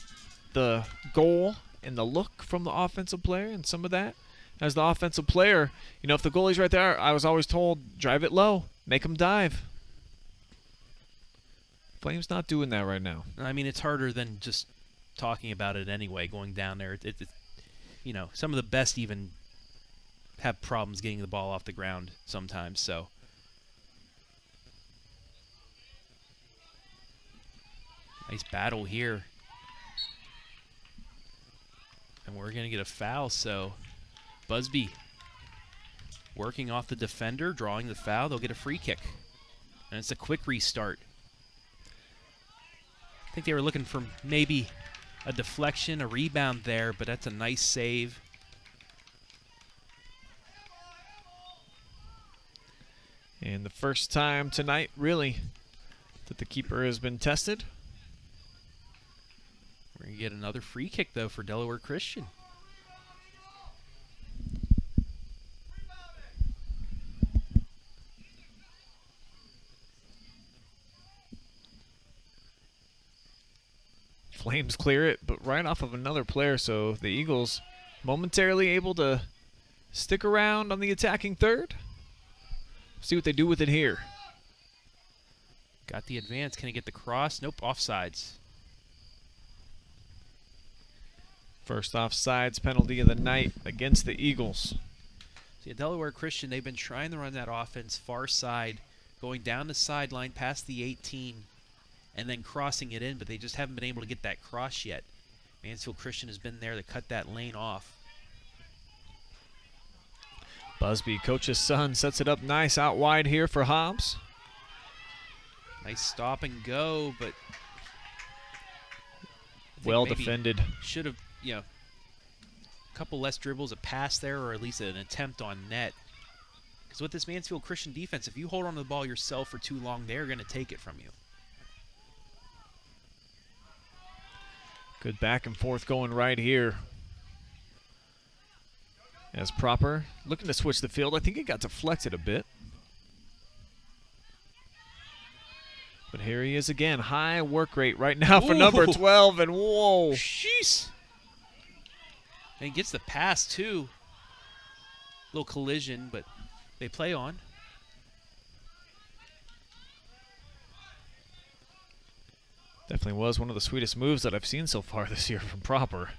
S3: the goal and the look from the offensive player, and some of that as the offensive player. You know, if the goalie's right there, I was always told, drive it low, make him dive. Flames not doing that right now.
S4: I mean, it's harder than just talking about it anyway, going down there. You know, some of the best even have problems getting the ball off the ground sometimes, so. Nice battle here. And we're going to get a foul, so Busby working off the defender, drawing the foul. They'll get a free kick. And it's a quick restart. I think they were looking for maybe a deflection, a rebound there, but that's a nice save.
S3: And the first time tonight, really, that the keeper has been tested.
S4: We're going to get another free kick, though, for Delaware Christian.
S3: Flames clear it, but right off of another player, so the Eagles momentarily able to stick around on the attacking third. See what they do with it here.
S4: Got the advance. Can he get the cross? Nope, offsides.
S3: First offsides penalty of the night against the Eagles.
S4: See, Delaware Christian, they've been trying to run that offense far side, going down the sideline past the 18, and then crossing it in, but they just haven't been able to get that cross yet. Mansfield Christian has been there to cut that lane off.
S3: Busby, coach's son, sets it up nice out wide here for Hobbs.
S4: Nice stop and go, but
S3: well defended.
S4: Should have, a couple less dribbles, a pass there, or at least an attempt on net. Because with this Mansfield Christian defense, if you hold on to the ball yourself for too long, they're going to take it from you.
S3: Good back and forth going right here. As Proper looking to switch the field. I think it got deflected a bit. But here he is again. High work rate right now for number 12. And whoa.
S4: Jeez. And he gets the pass too. Little collision, but they play on.
S3: Definitely was one of the sweetest moves that I've seen so far this year from Proper.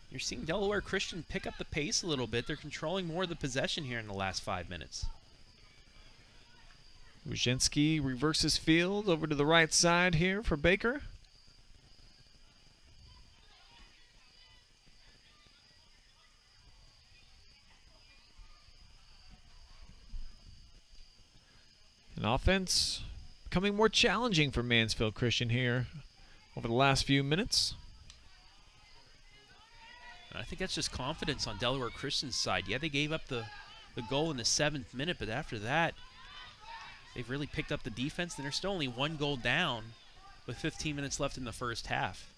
S4: You're seeing Delaware Christian pick up the pace a little bit. They're controlling more of the possession here in the last 5 minutes.
S3: Wojcinski reverses field over to the right side here for Baker. An offense becoming more challenging for Mansfield Christian here over the last few minutes.
S4: I think that's just confidence on Delaware Christian's side. Yeah, they gave up the goal in the 7th minute, but after that, they've really picked up the defense, and they're still only 1 goal down with 15 minutes left in the first half.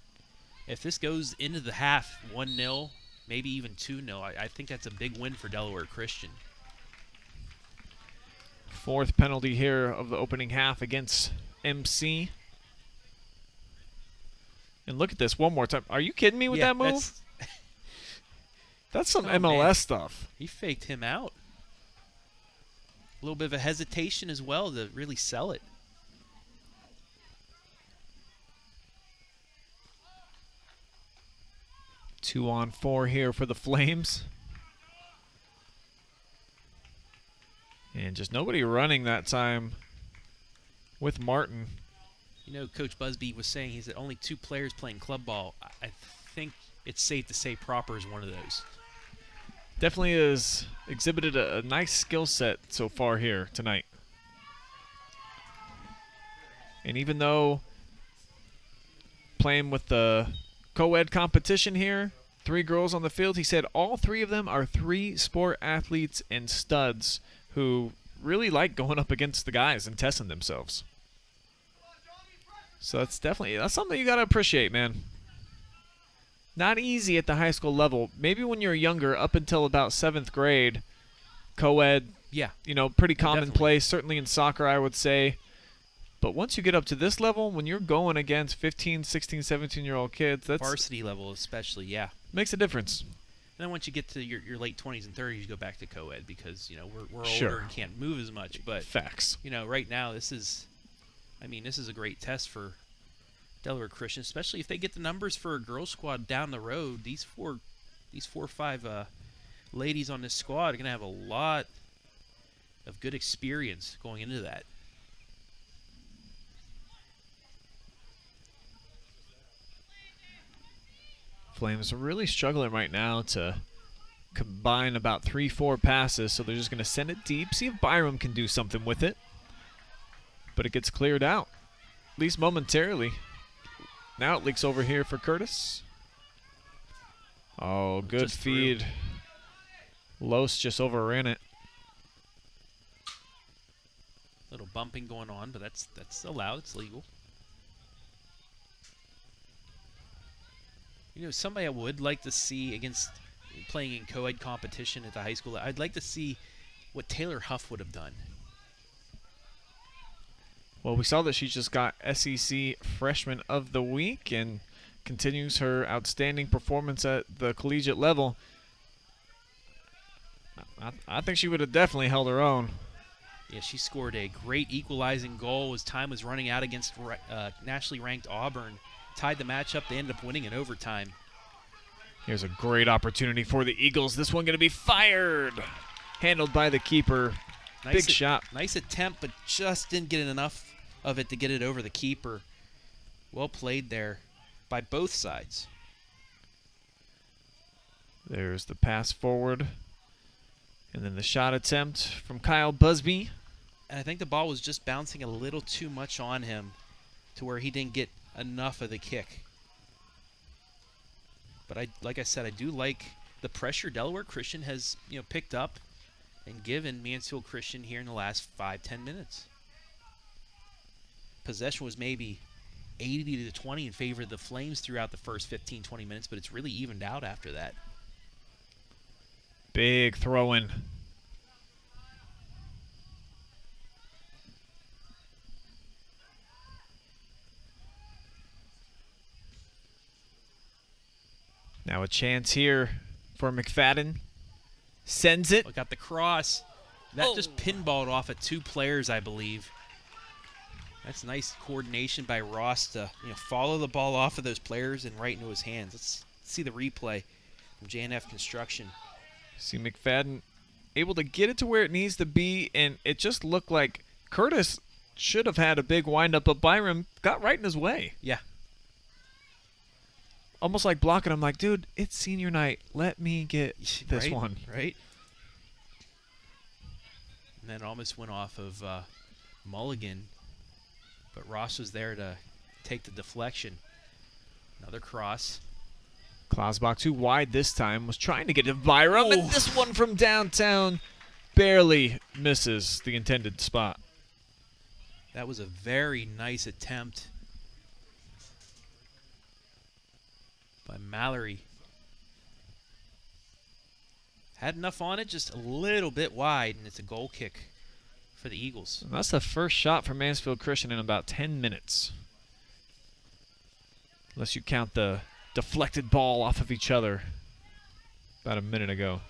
S4: If this goes into the half 1-0, maybe even 2-0, I think that's a big win for Delaware Christian.
S3: 4th penalty here of the opening half against MC. And look at this one more time. Are you kidding me with that move? That's some MLS stuff.
S4: He faked him out. A little bit of a hesitation as well to really sell it.
S3: Two on 4 here for the Flames. And just nobody running that time with Martin.
S4: You know, Coach Busby was saying he's only 2 players playing club ball. I think it's safe to say Proper is one of those.
S3: Definitely has exhibited a nice skill set so far here tonight. And even though playing with the co-ed competition here, 3 girls on the field, he said all 3 of them are 3 sport athletes and studs who really like going up against the guys and testing themselves. So that's something you got to appreciate, man. Not easy at the high school level. Maybe when you're younger, up until about 7th grade, co-ed, pretty commonplace, certainly in soccer, I would say. But once you get up to this level, when you're going against 15, 16, 17-year-old kids, that's
S4: varsity level especially, yeah.
S3: Makes a difference.
S4: And then once you get to your late 20s and 30s, you go back to co-ed because, we're older and can't move as much. But
S3: facts.
S4: Right now, this is a great test for Delaware Christian, especially if they get the numbers for a girls squad down the road. These four or 5 ladies on this squad are going to have a lot of good experience going into that.
S3: Flames are really struggling right now to combine about 3-4 passes, so they're just going to send it deep, see if Byram can do something with it. But it gets cleared out, at least momentarily. Now it leaks over here for Curtis. Oh, good
S4: Just
S3: feed. Los just overran it.
S4: bumping going on, but that's allowed. It's legal. You know, somebody I would like to see against playing in co-ed competition at the high school, I'd like to see what Taylor Huff would have done.
S3: Well, we saw that she just got SEC Freshman of the Week and continues her outstanding performance at the collegiate level. I think she would have definitely held her own.
S4: Yeah, she scored a great equalizing goal as time was running out against nationally ranked Auburn. Tied the match up. They ended up winning in overtime.
S3: Here's a great opportunity for the Eagles. This one going to be fired. Handled by the keeper. Big shot.
S4: Nice attempt, but just didn't get enough of it to get it over the keeper. Well played there by both sides.
S3: There's the pass forward. And then the shot attempt from Kyle Busby.
S4: And I think the ball was just bouncing a little too much on him to where he didn't get enough of the kick. But like I said, I do like the pressure Delaware Christian has picked up and given Mansfield Christian here in the last 5-10 minutes. Possession was maybe 80-20 in favor of the Flames throughout the first 15-20 minutes, but it's really evened out after that.
S3: Big throw-in. Now a chance here for McFadden. Sends it.
S4: Look at the cross. That just pinballed off at two players, I believe. That's nice coordination by Ross to follow the ball off of those players and right into his hands. Let's see the replay from JNF Construction.
S3: See McFadden able to get it to where it needs to be, and it just looked like Curtis should have had a big windup, but Byram got right in his way.
S4: Yeah.
S3: Almost like blocking him, like, dude, it's senior night. Let me get this one.
S4: Right. And then it almost went off of Mulligan, but Ross was there to take the deflection. Another cross.
S3: Klausbach too wide this time. Was trying to get to Byram, and this one from downtown barely misses the intended spot.
S4: That was a very nice attempt by Mallory. Had enough on it, just a little bit wide, and it's a goal kick for the Eagles.
S3: And that's the first shot for Mansfield Christian in about 10 minutes. Unless you count the deflected ball off of each other about a minute ago.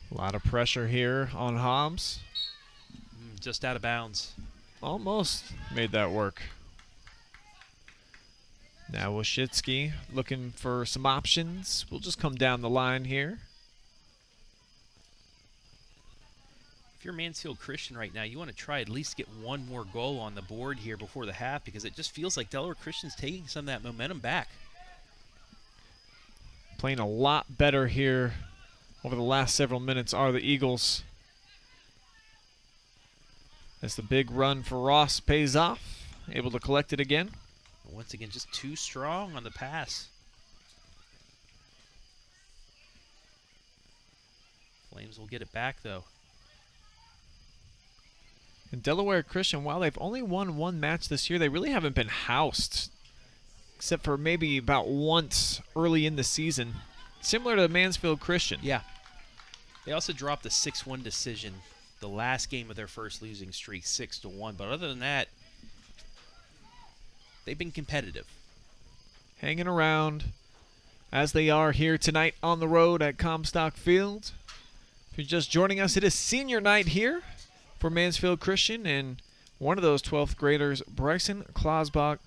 S3: A lot of pressure here on Hobbs.
S4: Just out of bounds.
S3: Almost made that work. Now Washitsky looking for some options. We'll just come down the line here.
S4: If you're Mansfield Christian right now, you want to try at least get one more goal on the board here before the half, because it just feels like Delaware Christian's taking some of that momentum back.
S3: Playing a lot better here over the last several minutes are the Eagles. As the big run for Ross pays off, able to collect it again.
S4: Once again, just too strong on the pass. Flames will get it back, though.
S3: And Delaware Christian, while they've only won one match this year, they really haven't been housed, except for maybe about once early in the season, similar to Mansfield Christian.
S4: Yeah. They also dropped a 6-1 decision the last game of their first losing streak, 6-1. But other than that, they've been competitive.
S3: Hanging around as they are here tonight on the road at Comstock Field. If you're just joining us, it is senior night here for Mansfield Christian, and one of those 12th graders, Bryson Klausbach.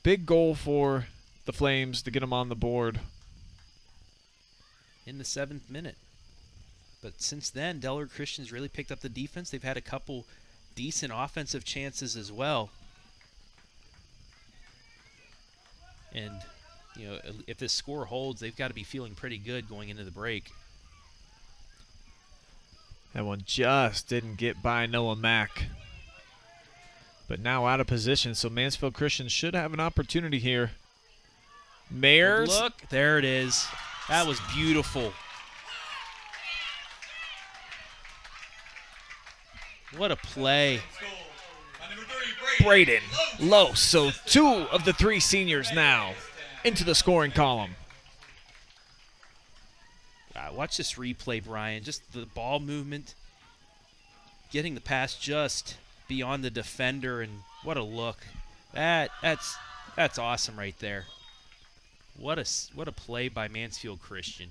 S3: Big goal for the Flames to get them on the board.
S4: In the 7th minute. But since then, Delaware Christian's really picked up the defense. They've had a couple decent offensive chances as well. And, if this score holds, they've got to be feeling pretty good going into the break.
S3: That one just didn't get by Noah Mack. But now out of position, so Mansfield Christian should have an opportunity here Mayers.
S4: Look, there it is. That was beautiful. What a play.
S3: Braden Los. So 2 of the 3 seniors now into the scoring column.
S4: Wow, watch this replay, Brian. Just the ball movement, getting the pass just beyond the defender, and what a look. That's awesome right there. What a play by Mansfield Christian.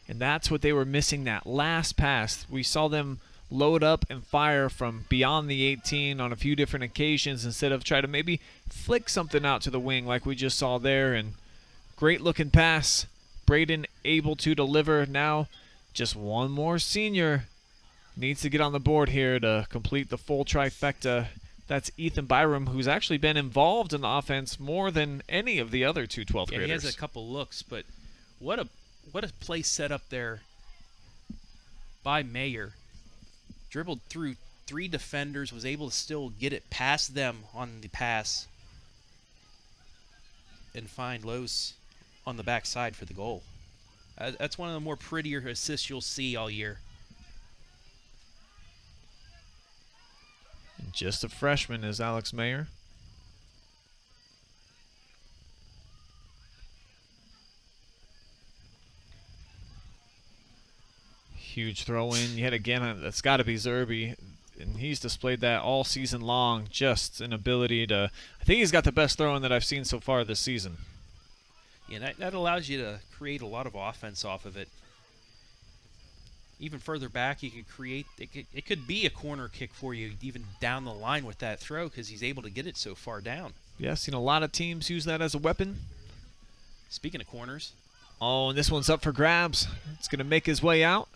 S3: And that's what they were missing, that last pass. We saw them load up and fire from beyond the 18 on a few different occasions instead of try to maybe flick something out to the wing like we just saw there. And great looking pass. Braden able to deliver. Now just one more senior needs to get on the board here to complete the full trifecta. That's Ethan Byram, who's actually been involved in the offense more than any of the other 2 12th graders.
S4: He has a couple looks, but what a play set up there by Mayer. Dribbled through 3 defenders, was able to still get it past them on the pass and find Los on the backside for the goal. That's one of the more prettier assists you'll see all year.
S3: And just a freshman is Alex Mayer. Huge throw in yet again. That's got to be Zerby, and he's displayed that all season long. Just an ability to. I think he's got the best throw in that I've seen so far this season.
S4: Yeah, that allows you to create a lot of offense off of it. Even further back, you could create. It could be a corner kick for you, even down the line with that throw, because he's able to get it so far down.
S3: Yeah, seen a lot of teams use that as a weapon.
S4: Speaking of corners.
S3: Oh, and this one's up for grabs. It's going to make his way out.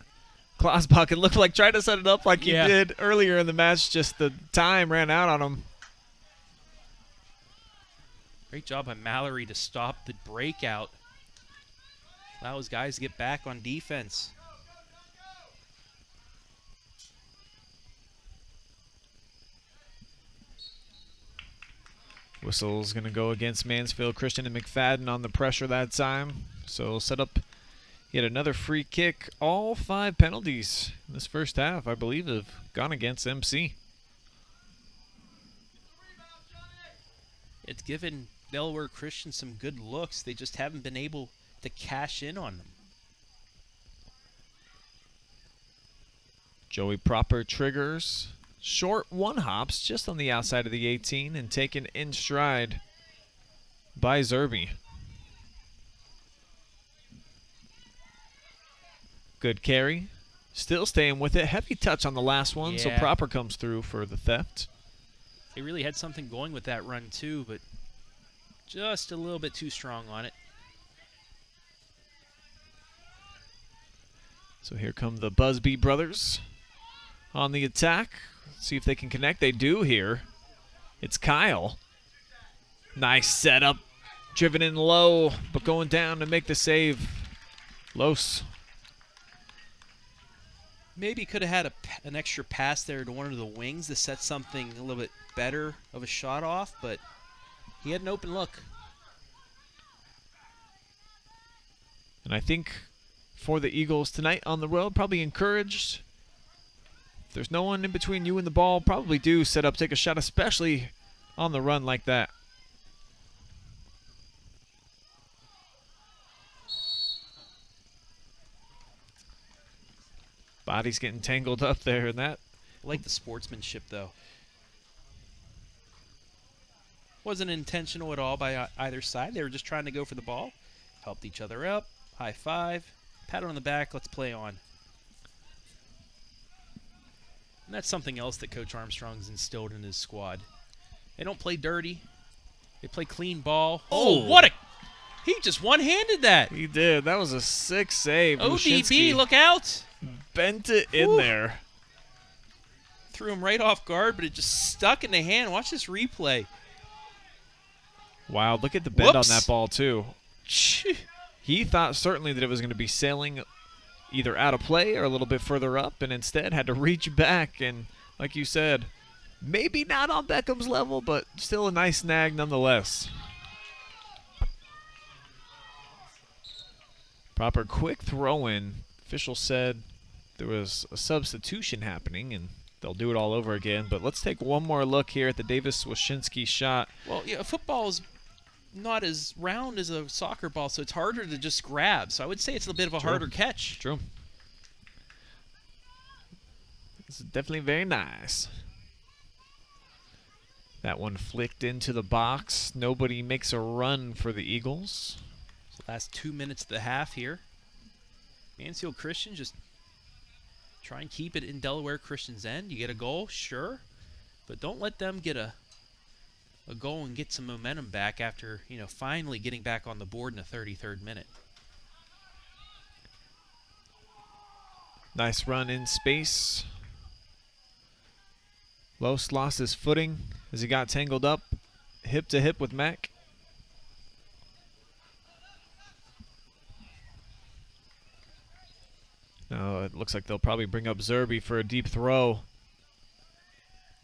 S3: Klausbach, it looked like tried to set it up like he did earlier in the match. Just the time ran out on him.
S4: Great job by Mallory to stop the breakout. Allow his guys to get back on defense.
S3: Whistle's going to go against Mansfield Christian and McFadden on the pressure that time. So set up yet another free kick. All 5 penalties in this first half, I believe, have gone against MC.
S4: It's given Delaware Christian some good looks. They just haven't been able to cash in on them.
S3: Joey Proper triggers. Short 1 hops just on the outside of the 18 and taken in stride by Zerby. Good carry. Still staying with it. Heavy touch on the last one, so Proper comes through for the theft.
S4: They really had something going with that run too, but just a little bit too strong on it.
S3: So here come the Busby brothers on the attack. Let's see if they can connect. They do here. It's Kyle. Nice setup. Driven in low, but going down to make the save. Los.
S4: Maybe could have had an extra pass there to one of the wings to set something a little bit better of a shot off, but he had an open look.
S3: And I think for the Eagles tonight on the road, probably encouraged. If there's no one in between you and the ball, probably do set up, take a shot, especially on the run like that. Body's getting tangled up there, and that.
S4: I like the sportsmanship, though. Wasn't intentional at all by either side. They were just trying to go for the ball. Helped each other up. High five. Pat on the back. Let's play on. And that's something else that Coach Armstrong's instilled in his squad. They don't play dirty. They play clean ball. Oh, what a... He just one-handed that.
S3: He did. That was a sick save.
S4: ODB, look out.
S3: Bent it in there.
S4: Threw him right off guard, but it just stuck in the hand. Watch this replay.
S3: Wow, look at the bend on that ball, too. He thought certainly that it was going to be sailing either out of play or a little bit further up, and instead had to reach back. And like you said, maybe not on Beckham's level, but still a nice snag nonetheless. Proper quick throw-in. Official said there was a substitution happening, and they'll do it all over again. But let's take one more look here at the Davis-Wyszynski shot.
S4: Well, yeah, football is not as round as a soccer ball, so it's harder to just grab. So I would say it's a bit of a harder catch.
S3: True. This is definitely very nice. That one flicked into the box. Nobody makes a run for the Eagles.
S4: Last 2 minutes of the half here. Mansfield Christian just try and keep it in Delaware Christian's end. You get a goal, sure, but don't let them get a goal and get some momentum back after, finally getting back on the board in the 33rd minute.
S3: Nice run in space. Los lost his footing as he got tangled up hip to hip with Mack. Now it looks like they'll probably bring up Zerby for a deep throw.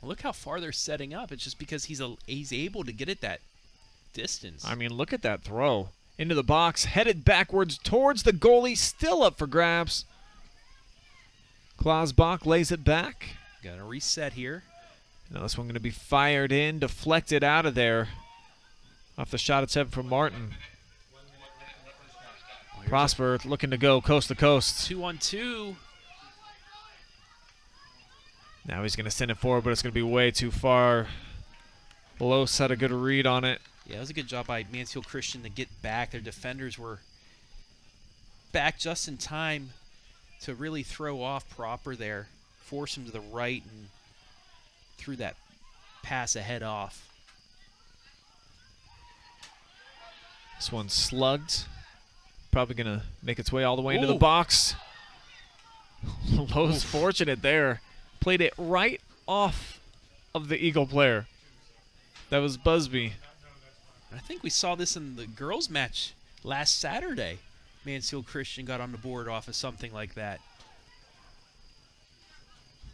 S4: Well, look how far they're setting up. It's just because he's able to get it that distance.
S3: I mean, look at that throw. Into the box, headed backwards towards the goalie, still up for grabs. Klausbach lays it back.
S4: Got to reset here.
S3: Now this one going to be fired in, deflected out of there. Off the shot attempt from Martin. Prosper looking to go coast to coast.
S4: 2-on-2.
S3: Now he's going to send it forward, but it's going to be way too far. Los had a good read on it.
S4: Yeah, it was a good job by Mansfield Christian to get back. Their defenders were back just in time to really throw off Proper there, force him to the right, and threw that pass ahead off.
S3: This one's slugged. Probably going to make its way all the way into the
S4: Ooh.
S3: box. Lowe's fortunate there. Played it right off of the Eagle player. That was Busby.
S4: I think we saw this in the girls' match last Saturday. Mansfield Christian got on the board off of something like that.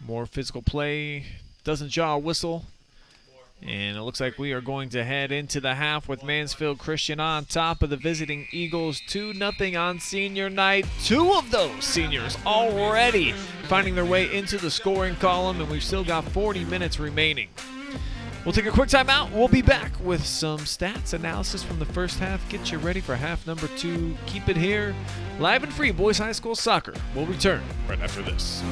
S3: More physical play. Doesn't jaw a whistle. And it looks like we are going to head into the half with Mansfield Christian on top of the visiting Eagles. 2-0 on senior night. Two of those seniors already finding their way into the scoring column, and we've still got 40 minutes remaining. We'll take a quick time out. We'll be back with some stats analysis from the first half. Get you ready for half number 2. Keep it here. Live and free Boys High School Soccer. We'll return right after this.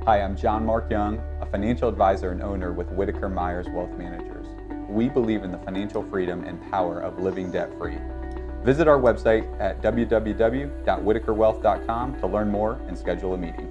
S1: Hi, I'm John Mark Young, a financial advisor and owner with Whitaker Myers Wealth Managers. We believe in the financial freedom and power of living debt-free. Visit our website at www.whitakerwealth.com to learn more and schedule a meeting.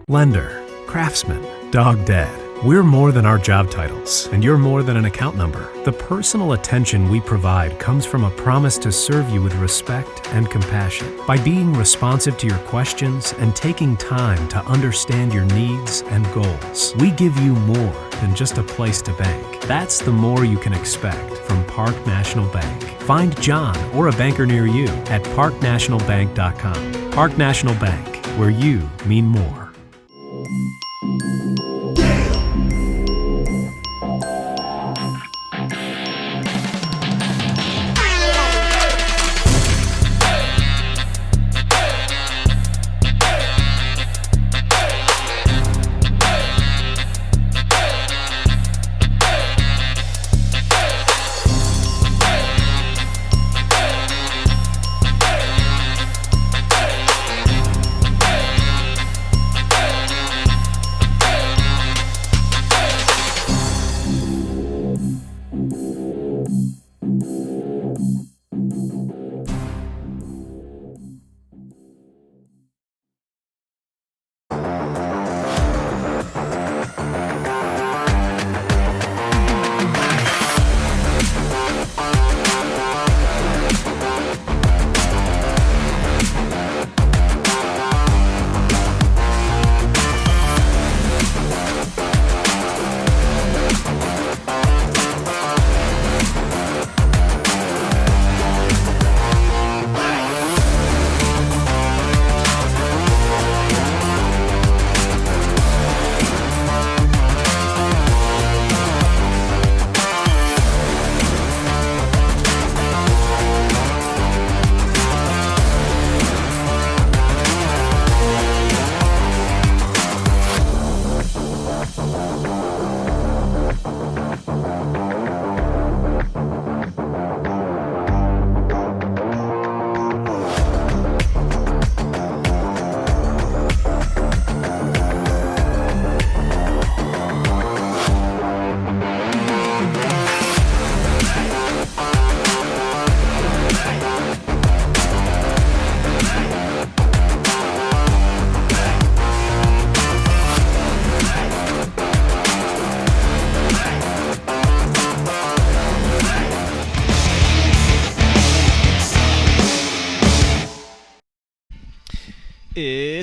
S2: Lender, craftsman, dog dead. We're more than our job titles, and you're more than an account number. The personal attention we provide comes from a promise to serve you with respect and compassion. By being responsive to your questions and taking time to understand your needs and goals, we give you more than just a place to bank. That's the more you can expect from Park National Bank. Find John or a banker near you at parknationalbank.com. Park National Bank, where you mean more.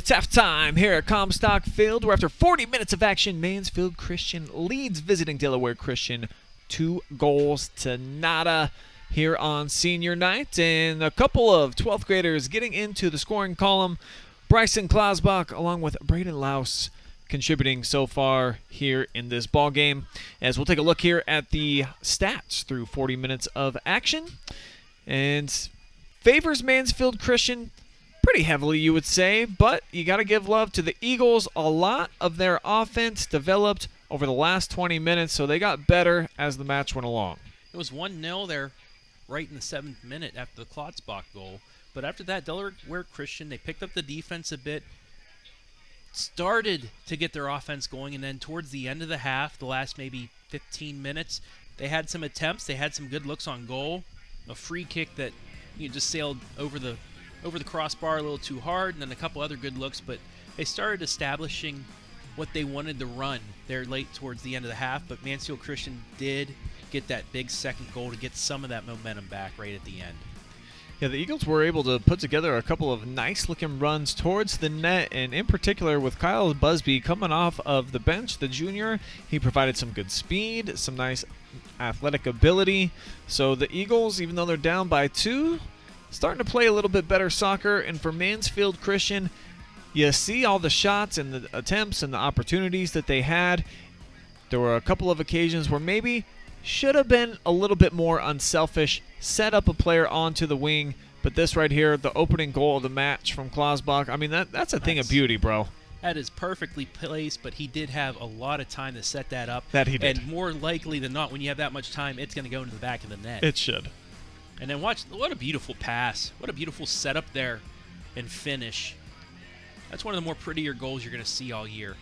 S3: It's halftime here at Comstock Field, where after 40 minutes of action, Mansfield Christian leads visiting Delaware Christian 2-0 here on senior night. And a couple of 12th graders getting into the scoring column. Bryson Klasbach along with Braden Laus contributing so far here in this ball game. As we'll take a look here at the stats through 40 minutes of action. And favors Mansfield Christian pretty heavily, you would say, but you got to give love to the Eagles. A lot of their offense developed over the last 20 minutes, so they got better as the match went along.
S4: It was 1-0 there right in the 7th minute after the Klotzbach goal. But after that, Delaware Christian, they picked up the defense a bit, started to get their offense going, and then towards the end of the half, the last maybe 15 minutes, they had some attempts. They had some good looks on goal. A free kick that just sailed over the crossbar a little too hard, and then a couple other good looks, but they started establishing what they wanted to run there late towards the end of the half. But Mansfield Christian did get that big second goal to get some of that momentum back right at the end.
S3: Yeah, the Eagles were able to put together a couple of nice-looking runs towards the net, and in particular with Kyle Busby coming off of the bench, the junior. He provided some good speed, some nice athletic ability. So the Eagles, even though they're down by 2, starting to play a little bit better soccer. And for Mansfield Christian, you see all the shots and the attempts and the opportunities that they had. There were a couple of occasions where maybe should have been a little bit more unselfish, set up a player onto the wing. But this right here, the opening goal of the match from Klasbach, I mean, that's a thing of beauty, bro.
S4: That is perfectly placed, but he did have a lot of time to set that up.
S3: That he did.
S4: And more likely than not, when you have that much time, it's going to go into the back of the net.
S3: It should.
S4: And then watch, what a beautiful pass. What a beautiful setup there and finish. That's one of the more prettier goals you're going to see all year.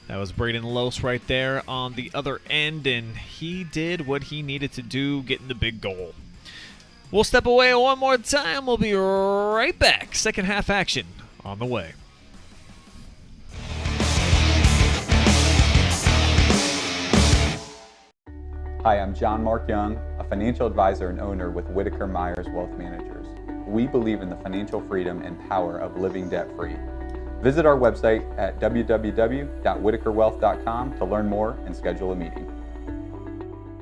S3: That was Braden Laus right there on the other end, and he did what he needed to do, getting the big goal. We'll step away one more time. We'll be right back. Second half action on the way.
S1: Hi, I'm John Mark Young, a financial advisor and owner with Whitaker Myers Wealth Managers. We believe in the financial freedom and power of living debt-free. Visit our website at www.whitakerwealth.com to learn more and schedule a meeting.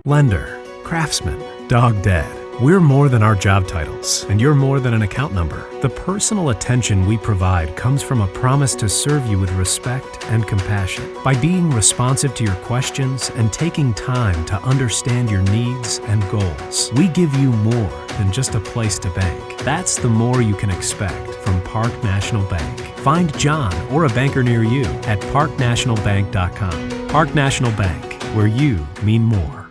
S2: Lender, craftsman, dog dead. We're more than our job titles, and you're more than an account number. The personal attention we provide comes from a promise to serve you with respect and compassion. By being responsive to your questions and taking time to understand your needs and goals, we give you more than just a place to bank. That's the more you can expect from Park National Bank. Find John or a banker near you at parknationalbank.com. Park National Bank, where you mean more.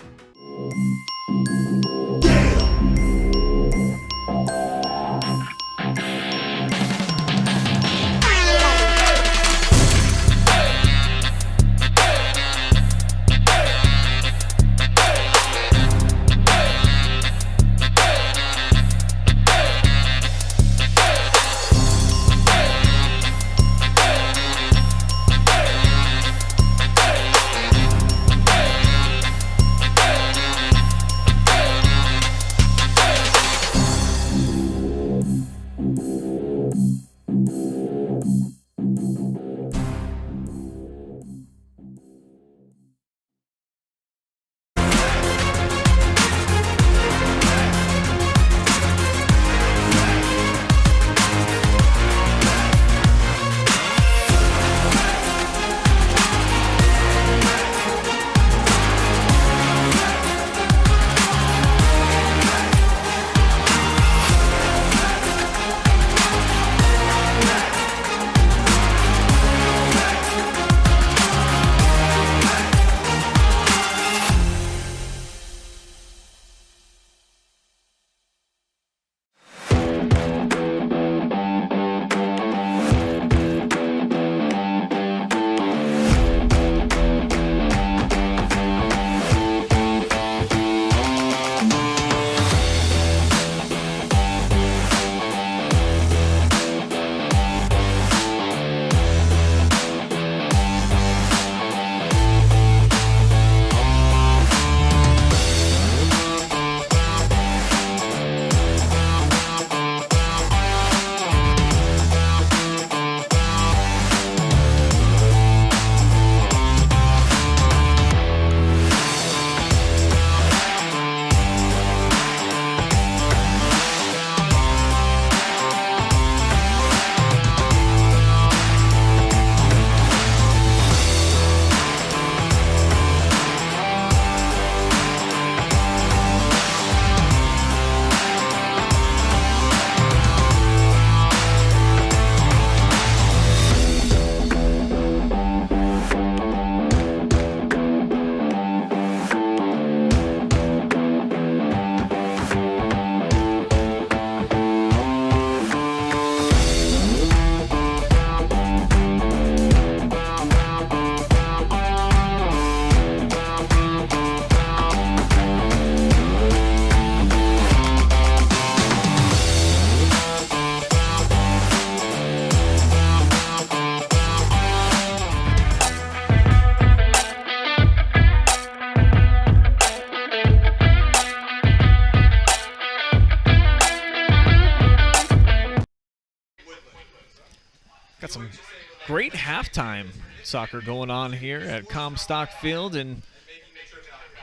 S3: halftime soccer going on here at Comstock Field, and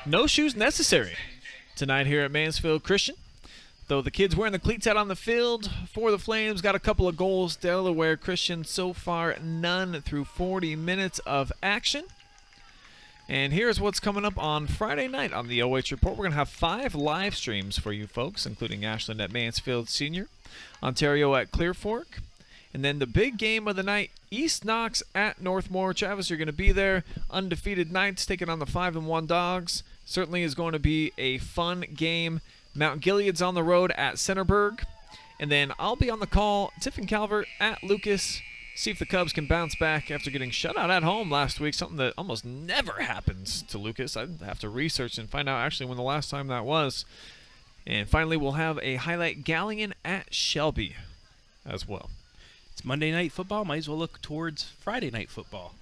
S3: no shoes necessary tonight here at Mansfield Christian. Though the kids wearing the cleats out on the field for the Flames, got a couple of goals. Delaware Christian so far none through 40 minutes of action. And here's what's coming up on Friday night on the OH Report. We're going to have 5 live streams for you folks, including Ashland at Mansfield Senior, Ontario at Clear Fork, and then the big game of the night, East Knox at Northmore. Travis, you're going to be there. Undefeated Knights taking on the 5-1 Dogs. Certainly is going to be a fun game. Mount Gilead's on the road at Centerburg. And then I'll be on the call, Tiffin Calvert at Lucas. See if the Cubs can bounce back after getting shut out at home last week, something that almost never happens to Lucas. I'd have to research and find out actually when the last time that was. And finally, we'll have a highlight Galleon at Shelby as well.
S4: It's Monday Night Football. Might as well look towards Friday Night Football.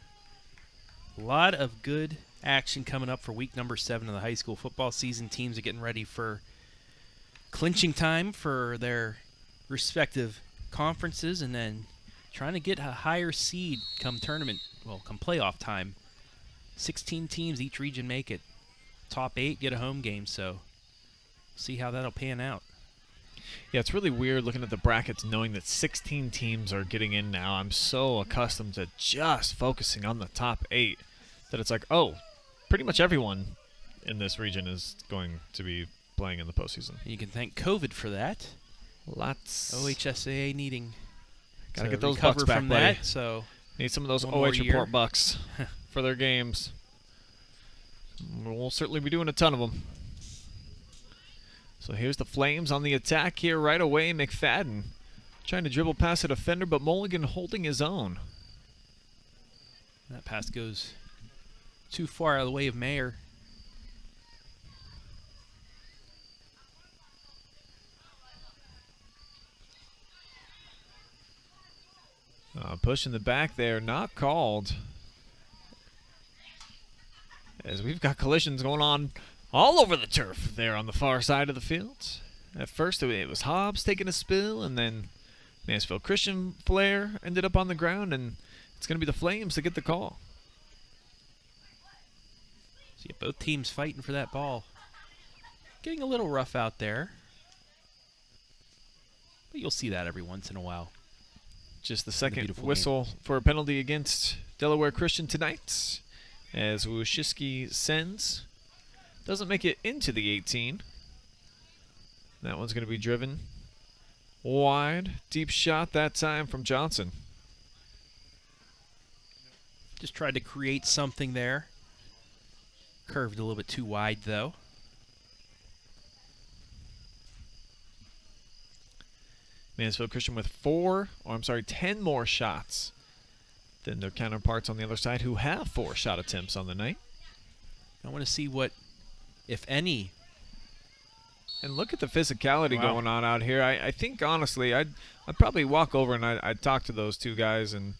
S4: A lot of good action coming up for week number 7 of the high school football season. Teams are getting ready for clinching time for their respective conferences, and then trying to get a higher seed come tournament, come playoff time. 16 teams, each region make it. Top 8 get a home game, so see how that'll pan out.
S3: Yeah, it's really weird looking at the brackets knowing that 16 teams are getting in now. I'm so accustomed to just focusing on the top 8 that it's like, oh, pretty much everyone in this region is going to be playing in the postseason.
S4: You can thank COVID for that.
S3: Lots.
S4: OHSAA needing
S3: gotta
S4: to
S3: get those
S4: recover
S3: bucks back,
S4: from
S3: buddy.
S4: that. So
S3: need some of those
S4: one more
S3: OH
S4: year.
S3: Report bucks for their games. We'll certainly be doing a ton of them. So here's the Flames on the attack here right away. McFadden trying to dribble past a defender, but Mulligan holding his own.
S4: That pass goes too far out of the way of Mayer.
S3: Pushing the back there, not called. As we've got collisions going on all over the turf there on the far side of the field. At first it was Hobbs taking a spill, and then Mansfield Christian flare ended up on the ground, and it's going to be the Flames to get the call.
S4: So you have both teams fighting for that ball. Getting a little rough out there. But you'll see that every once in a while.
S3: Just the second
S4: beautiful
S3: whistle for a penalty against Delaware Christian tonight, as Wushiski sends. Doesn't make it into the 18. That one's going to be driven wide. Deep shot that time from Johnson.
S4: Just tried to create something there. Curved a little bit too wide, though.
S3: Mansfield Christian with 10 more shots than their counterparts on the other side, who have 4 shot attempts on the night.
S4: I want to see what, if any.
S3: And look at the physicality
S4: Wow.
S3: going on out here. I think, honestly, I'd probably walk over and I'd talk to those two guys. And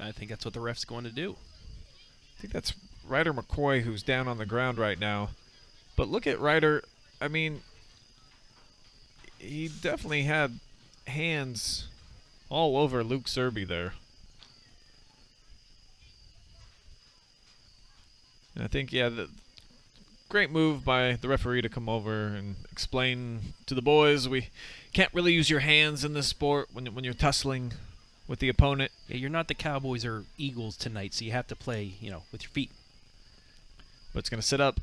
S4: I think that's what the ref's going to do.
S3: I think that's Ryder McCoy, who's down on the ground right now. But look at Ryder. I mean, he definitely had hands all over Luke Serby there. And I think, yeah, the great move by the referee to come over and explain to the boys, we can't really use your hands in this sport when you're tussling with the opponent.
S4: Yeah, you're not the Cowboys or Eagles tonight, so you have to play, with your feet.
S3: But it's going to set up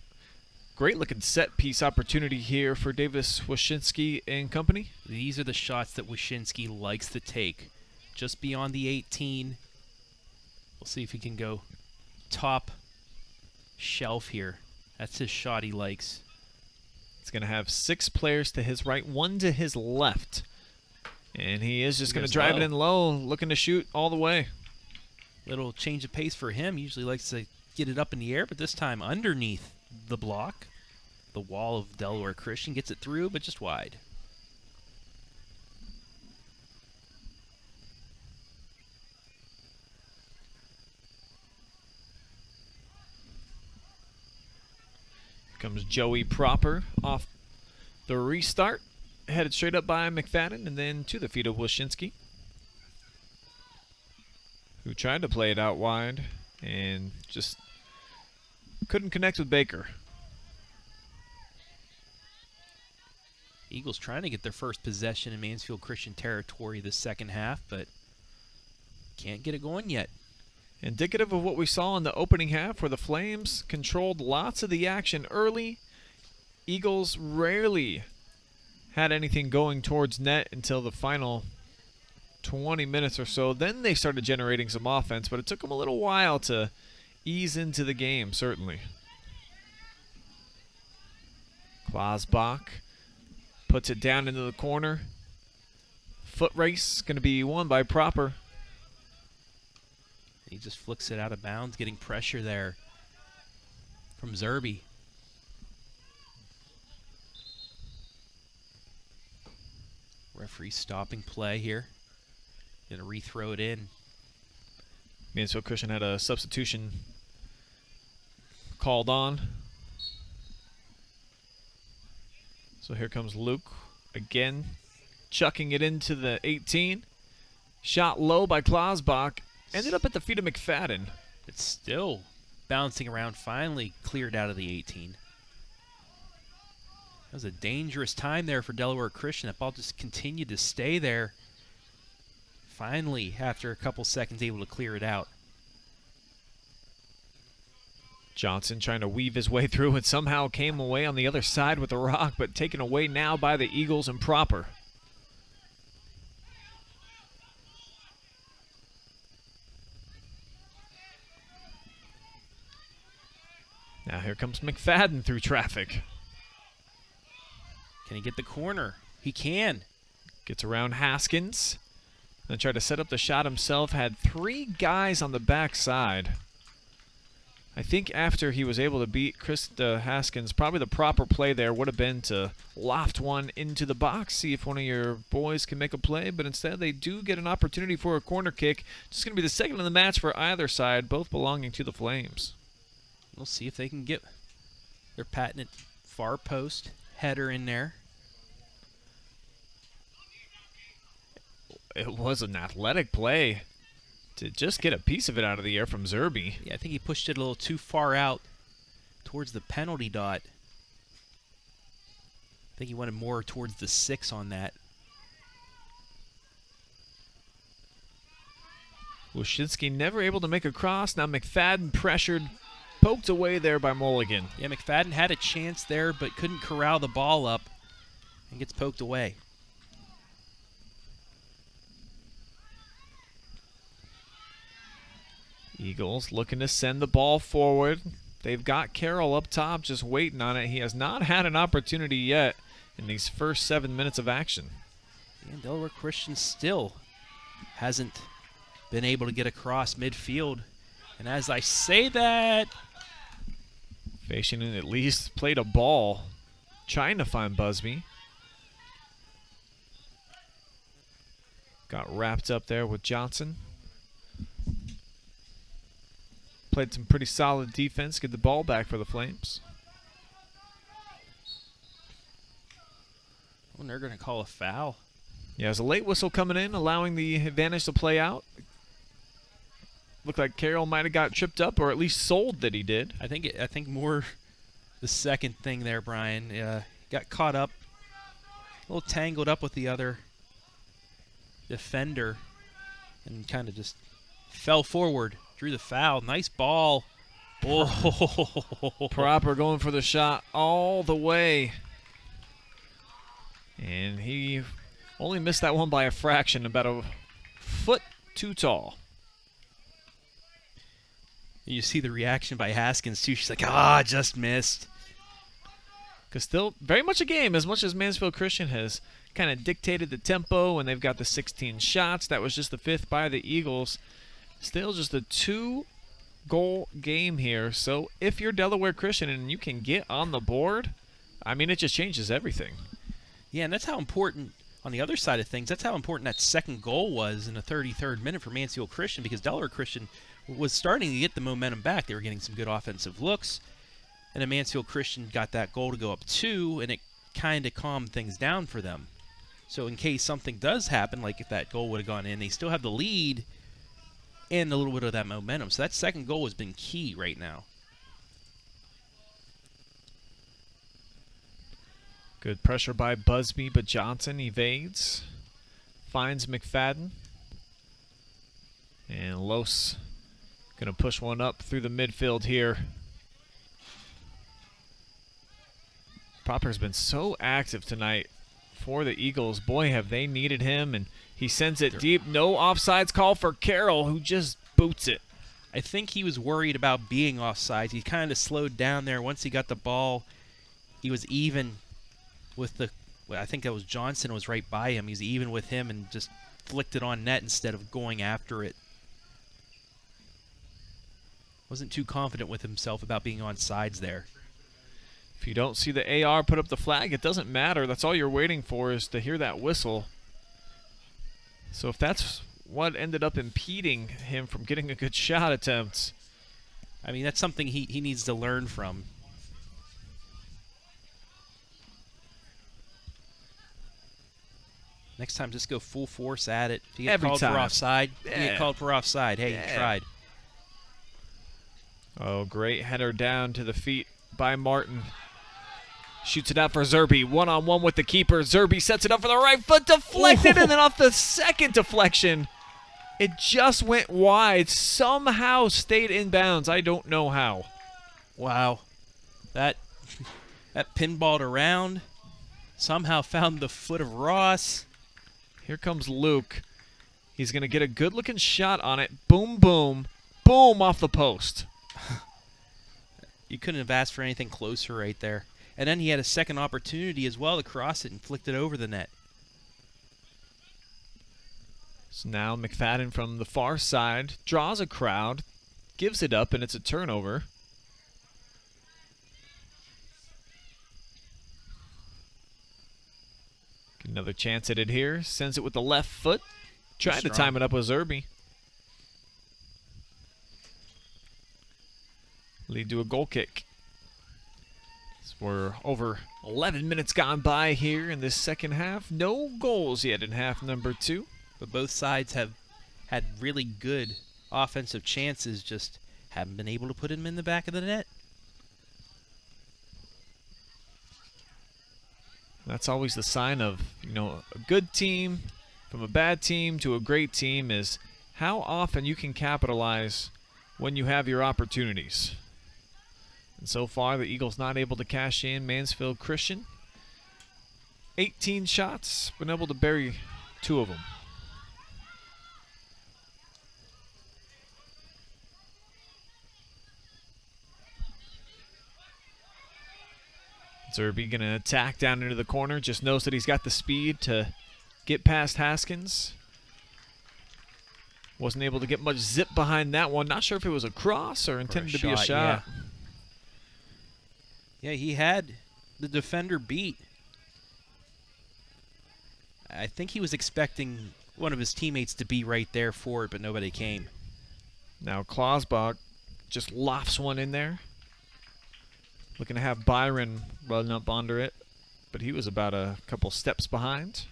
S3: great looking set piece opportunity here for Davis Wyszynski and company.
S4: These are the shots that Wyszynski likes to take. Just beyond the 18. We'll see if he can go top shelf here. That's his shot he likes.
S3: It's going to have 6 players to his right, 1 to his left. And he is just going to drive it in low, looking to shoot all the way.
S4: Little change of pace for him. Usually likes to get it up in the air, but this time underneath the block. The wall of Delaware Christian gets it through, but just wide.
S3: Comes Joey Proper off the restart. Headed straight up by McFadden and then to the feet of Wyszynski, who tried to play it out wide and just couldn't connect with Baker.
S4: Eagles trying to get their first possession in Mansfield Christian territory this second half, but can't get it going yet.
S3: Indicative of what we saw in the opening half, where the Flames controlled lots of the action early. Eagles rarely had anything going towards net until the final 20 minutes or so. Then they started generating some offense, but it took them a little while to ease into the game, certainly. Klausbach puts it down into the corner. Foot race going to be won by Proper.
S4: He just flicks it out of bounds, getting pressure there from Zerbe. Referee stopping play here. Gonna rethrow it in.
S3: Mansfield Christian had a substitution called on. So here comes Luke again, chucking it into the 18. Shot low by Klausbach. Ended up at the feet of McFadden.
S4: It's still bouncing around, finally cleared out of the 18. That was a dangerous time there for Delaware Christian. That ball just continued to stay there. Finally, after a couple seconds, able to clear it out.
S3: Johnson trying to weave his way through and somehow came away on the other side with the rock, but taken away now by the Eagles and Proper. Now here comes McFadden through traffic.
S4: Can he get the corner? He can.
S3: Gets around Haskins. Then tried to set up the shot himself. Had three guys on the backside. I think after he was able to beat Chris Haskins, probably the proper play there would have been to loft one into the box, see if one of your boys can make a play. But instead they do get an opportunity for a corner kick. Just going to be the second in the match for either side, both belonging to the Flames.
S4: We'll see if they can get their patented far post header in there.
S3: It was an athletic play to just get a piece of it out of the air from Zerbe.
S4: Yeah, I think he pushed it a little too far out towards the penalty dot. I think he wanted more towards the 6 on that.
S3: Woshinski never able to make a cross. Now McFadden pressured, poked away there by Mulligan.
S4: Yeah, McFadden had a chance there but couldn't corral the ball up and gets poked away.
S3: Eagles looking to send the ball forward. They've got Carroll up top just waiting on it. He has not had an opportunity yet in these first 7 minutes of action.
S4: And Delaware Christian still hasn't been able to get across midfield. And as I say that,
S3: Facian at least played a ball, trying to find Busby. Got wrapped up there with Johnson. Played some pretty solid defense, get the ball back for the Flames.
S4: and they're going to call a foul.
S3: Yeah, there's a late whistle coming in, allowing the advantage to play out. Looked like Carroll might have got tripped up, or at least sold that he did.
S4: I think more the second thing there, Brian. Got caught up, a little tangled up with the other defender, and kind of just fell forward, drew the foul. Nice ball. Oh,
S3: Proper going for the shot all the way. And he only missed that one by a fraction, about a foot too tall.
S4: You see the reaction by Haskins, too. She's like, just missed.
S3: Because still very much a game, as much as Mansfield Christian has kind of dictated the tempo, and they've got the 16 shots. That was just the 5th by the Eagles. Still just a 2-goal game here. So if you're Delaware Christian and you can get on the board, I mean, it just changes everything.
S4: Yeah, and that's how important, on the other side of things, that's how important that second goal was in the 33rd minute for Mansfield Christian, because Delaware Christian was starting to get the momentum back. They were getting some good offensive looks, and then Mansfield Christian got that goal to go up 2, and it kind of calmed things down for them. So in case something does happen, like if that goal would have gone in, they still have the lead, and a little bit of that momentum. So that second goal has been key right now.
S3: Good pressure by Busby, but Johnson evades. Finds McFadden. And Los going to push one up through the midfield here. Popper's been so active tonight for the Eagles. Boy, have they needed him, and he sends it deep. No offsides call for Carroll, who just boots it.
S4: I think he was worried about being offsides. He kind of slowed down there. Once he got the ball, he was even with I think that was Johnson was right by him. He's even with him and just flicked it on net instead of going after it. Wasn't too confident with himself about being on sides there.
S3: If you don't see the AR put up the flag, it doesn't matter. That's all you're waiting for, is to hear that whistle. So if that's what ended up impeding him from getting a good shot attempt,
S4: I mean, that's something he needs to learn from. Next time, just go full force at it. If you get
S3: Every
S4: called
S3: time.
S4: for offside, you
S3: Yeah.
S4: get called for offside. Hey,
S3: Yeah.
S4: you tried.
S3: oh, great header down to the feet by Martin. Shoots it out for Zerby. One-on-one with the keeper. Zerby sets it up for the right foot. Deflected, and then off the second deflection, it just went wide. Somehow stayed in bounds. I don't know how.
S4: Wow. That pinballed around. Somehow found the foot of Ross.
S3: Here comes Luke. He's going to get a good-looking shot on it. Boom, boom, boom off the post.
S4: You couldn't have asked for anything closer right there. And then he had a second opportunity as well to cross it and flicked it over the net.
S3: So now McFadden from the far side draws a crowd, gives it up, and it's a turnover. Get another chance at it here. Sends it with the left foot. Tried to time it up with Zerby. Lead to a goal kick. So we're over 11 minutes gone by here in this second half. No goals yet in half number 2.
S4: But both sides have had really good offensive chances, just haven't been able to put them in the back of the net.
S3: That's always the sign of, a good team from a bad team to a great team, is how often you can capitalize when you have your opportunities. And so far, the Eagles not able to cash in. Mansfield Christian, 18 shots, been able to bury 2 of them. Zerby going to attack down into the corner. Just knows that he's got the speed to get past Haskins. Wasn't able to get much zip behind that one. Not sure if it was a cross or intended to be a shot.
S4: Yeah, he had the defender beat. I think he was expecting one of his teammates to be right there for it, but nobody came.
S3: Now Klausbach just lofts one in there. Looking to have Byron run up under it, but he was about a couple steps behind.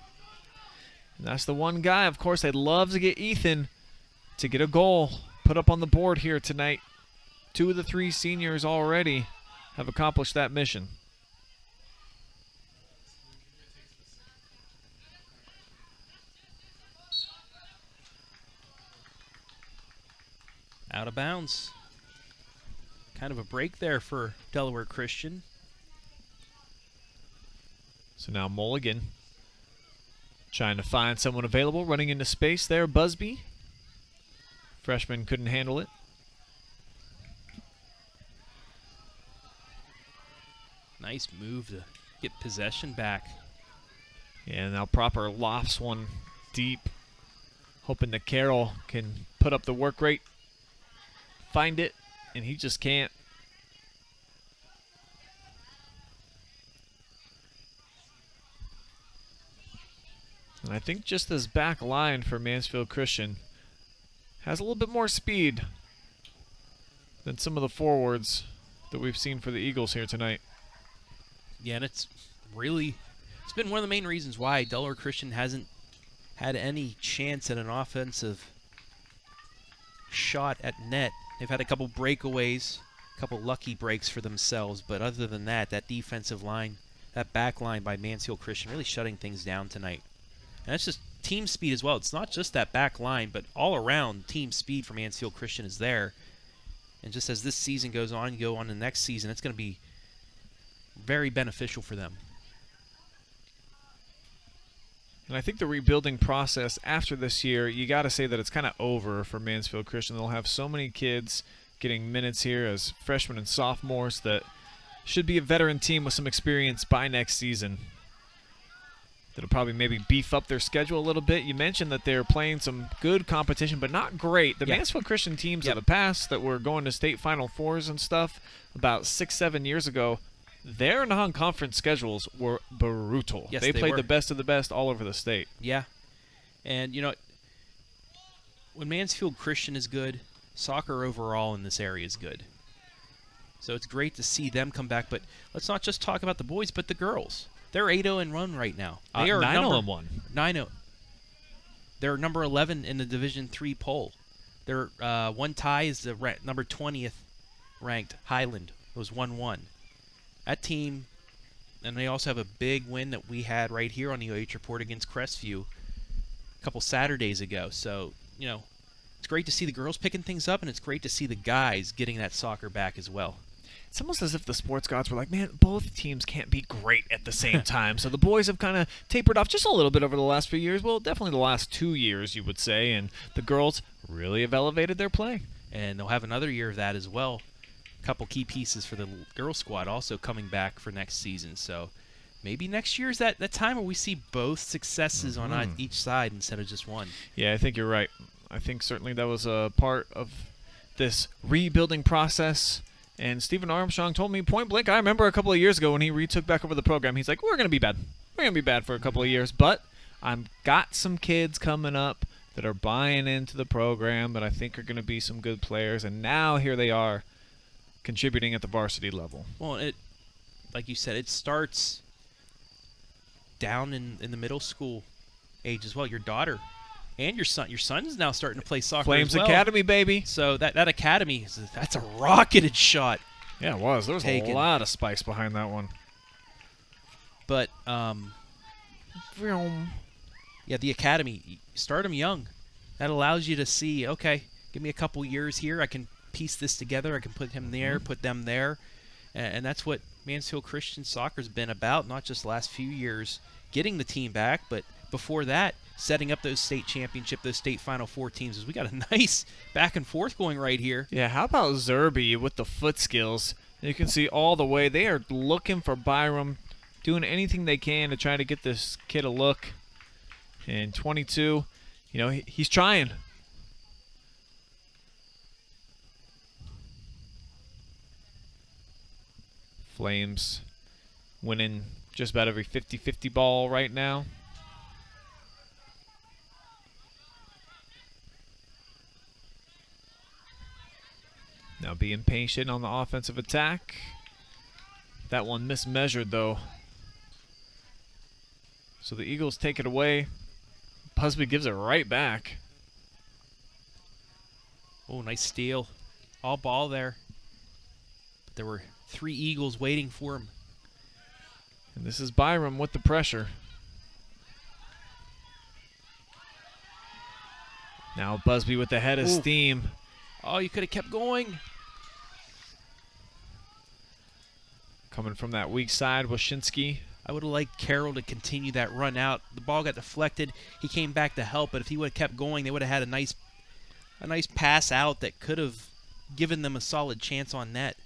S3: And that's the one guy, of course, I'd love to get Ethan to get a goal put up on the board here tonight. 2 of the 3 seniors already have accomplished that mission.
S4: Out of bounds. Kind of a break there for Delaware Christian.
S3: So now Mulligan trying to find someone available, running into space there. Busby. Freshman couldn't handle it.
S4: Nice move to get possession back.
S3: Yeah, now Proper lofts one deep, hoping that Carroll can put up the work rate, find it, and he just can't. And I think just this back line for Mansfield Christian has a little bit more speed than some of the forwards that we've seen for the Eagles here tonight.
S4: Yeah, and it's been one of the main reasons why Delaware Christian hasn't had any chance at an offensive shot at net. They've had a couple breakaways, a couple lucky breaks for themselves, but other than that, that defensive line, that back line by Mansfield Christian really shutting things down tonight. And that's just team speed as well. It's not just that back line, but all around team speed for Mansfield Christian is there. And just as this season goes on, you go on to the next season, it's going to be very beneficial for them.
S3: And I think the rebuilding process after this year, you got to say that it's kind of over for Mansfield Christian. They'll have so many kids getting minutes here as freshmen and sophomores that should be a veteran team with some experience by next season. That'll probably maybe beef up their schedule a little bit. You mentioned that they're playing some good competition, but not great. The Mansfield Christian teams of the past that were going to state Final Fours and stuff about 6-7 years ago, their non-conference schedules were brutal.
S4: Yes,
S3: they played
S4: were.
S3: the best of the best all over the state.
S4: Yeah. And, you know, when Mansfield Christian is good, soccer overall in this area is good. So it's great to see them come back. But let's not just talk about the boys, but the girls. They're 8-0-1 right now. They are
S3: 9-0-1.
S4: 9-0. They're number 11 in the Division III poll. Their one tie is the number 20th ranked Highland. It was 1-1. That team, and they also have a big win that we had right here on the OH Report against Crestview a couple Saturdays ago. So, you know, it's great to see the girls picking things up, and it's great to see the guys getting that soccer back as well.
S3: It's almost as if the sports gods were like, man, both teams can't be great at the same time. So the boys have kind of tapered off just a little bit over the last few years. Well, definitely the last 2 years, you would say. And the girls really have elevated their play.
S4: And they'll have another year of that as well. A couple key pieces for the girls squad also coming back for next season. So maybe next year's that time where we see both successes on each side instead of just one.
S3: Yeah, I think you're right. I think certainly that was a part of this rebuilding process. And Stephen Armstrong told me point blank, I remember a couple of years ago when he retook back over the program, he's like, we're going to be bad. We're going to be bad for a couple of years, but I've got some kids coming up that are buying into the program that I think are going to be some good players. And now here they are contributing at the varsity level.
S4: Well, it, like you said, it starts down in the middle school age as well. Your daughter and your son. Your son's now starting to play soccer
S3: Flames
S4: as well.
S3: Academy, baby.
S4: So that academy, that's a rocketed shot.
S3: Yeah, it was. There was a lot of spikes behind that one.
S4: But, yeah, the academy, start them young. That allows you to see, okay, give me a couple years here. I can piece this together. I can put him there, put them there. And that's what Mansfield Christian soccer's been about, not just the last few years getting the team back, but before that, setting up those state championship, those state Final Four teams. We got a nice back and forth going right here.
S3: Yeah, how about Zerby with the foot skills? You can see all the way. They are looking for Byram, doing anything they can to try to get this kid a look. And 22, you know, he's trying. Flames winning just about every 50-50 ball right now. Now being patient on the offensive attack. That one mismeasured though. So the Eagles take it away. Busby gives it right back.
S4: Oh, nice steal. All ball there. But there were 3 Eagles waiting for him.
S3: And this is Byram with the pressure. Now Busby with the head of steam.
S4: Oh, you could have kept going.
S3: Coming from that weak side, Wyszynski.
S4: I would have liked Carroll to continue that run out. The ball got deflected. He came back to help, but if he would have kept going, they would have had a nice pass out that could have given them a solid chance on net.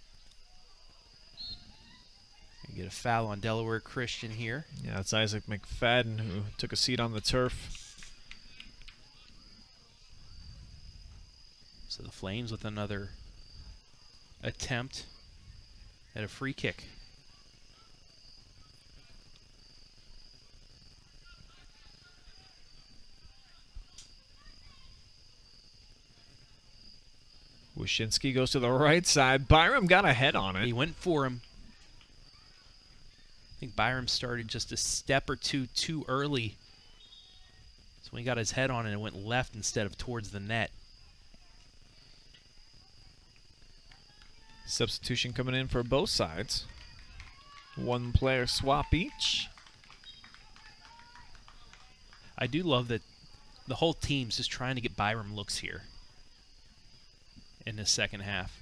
S4: And get a foul on Delaware Christian here.
S3: Yeah, it's Isaac McFadden who took a seat on the turf.
S4: So the Flames with another attempt at a free kick.
S3: Wyszynski goes to the right side. Byram got a head on it.
S4: He went for him. I think Byram started just a step or two too early. So when he got his head on it, it went left instead of towards the net.
S3: Substitution coming in for both sides. 1 player swap each.
S4: I do love that the whole team's just trying to get Byram looks here in the second half.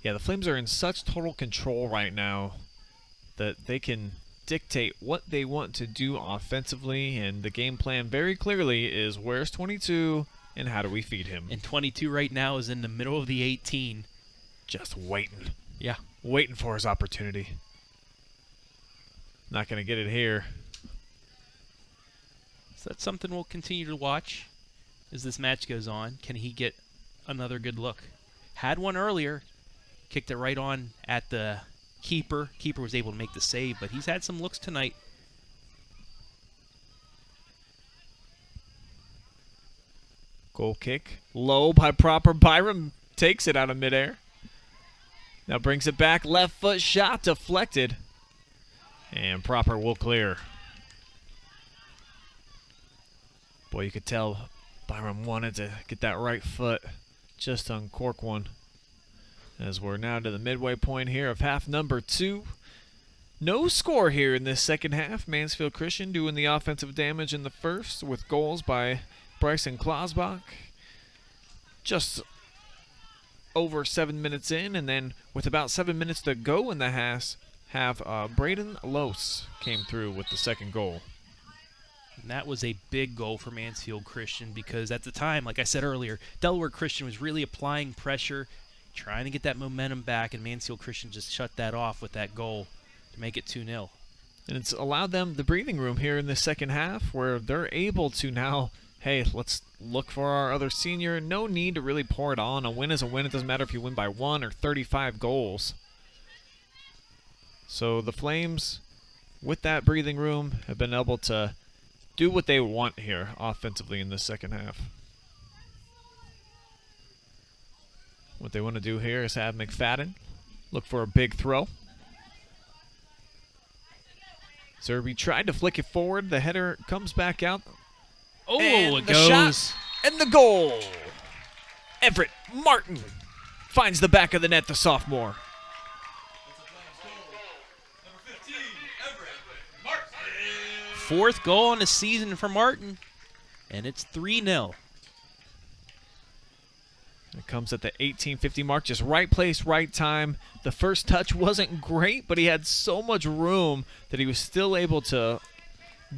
S3: Yeah, the Flames are in such total control right now that they can dictate what they want to do offensively, and the game plan very clearly is where's 22 and how do we feed him.
S4: And 22 right now is in the middle of the 18.
S3: Just waiting.
S4: Yeah.
S3: Waiting for his opportunity. Not going to get it here.
S4: So that's something we'll continue to watch as this match goes on. Can he get another good look? Had one earlier. Kicked it right on at the keeper. Keeper was able to make the save, but he's had some looks tonight.
S3: Goal kick. Low by Proper. Byram takes it out of midair. Now brings it back. Left foot shot deflected. And Proper will clear. Boy, you could tell Byram wanted to get that right foot just to uncork one. As we're now to the midway point here of half number 2. No score here in this second half. Mansfield Christian doing the offensive damage in the first with goals by Bryson Klosbach. Just over 7 minutes in, and then with about 7 minutes to go in the half, Braden Lose came through with the second goal.
S4: And that was a big goal for Mansfield Christian because at the time, like I said earlier, Delaware Christian was really applying pressure, trying to get that momentum back, and Mansfield Christian just shut that off with that goal to make it 2-0.
S3: And it's allowed them the breathing room here in the second half where they're able to now, hey, let's look for our other senior. No need to really pour it on. A win is a win. It doesn't matter if you win by 1 or 35 goals. So the Flames, with that breathing room, have been able to do what they want here offensively in the second half. What they want to do here is have McFadden look for a big throw. Zerby tried to flick it forward. The header comes back out.
S4: Oh,
S3: and
S4: it
S3: the
S4: goes.
S3: Shot and the goal. Everett Martin finds the back of the net, the sophomore.
S5: Number 15, Everett Martin.
S4: 4th goal in the season for Martin, and it's 3-0.
S3: It comes at the 18:50 mark, just right place, right time. The first touch wasn't great, but he had so much room that he was still able to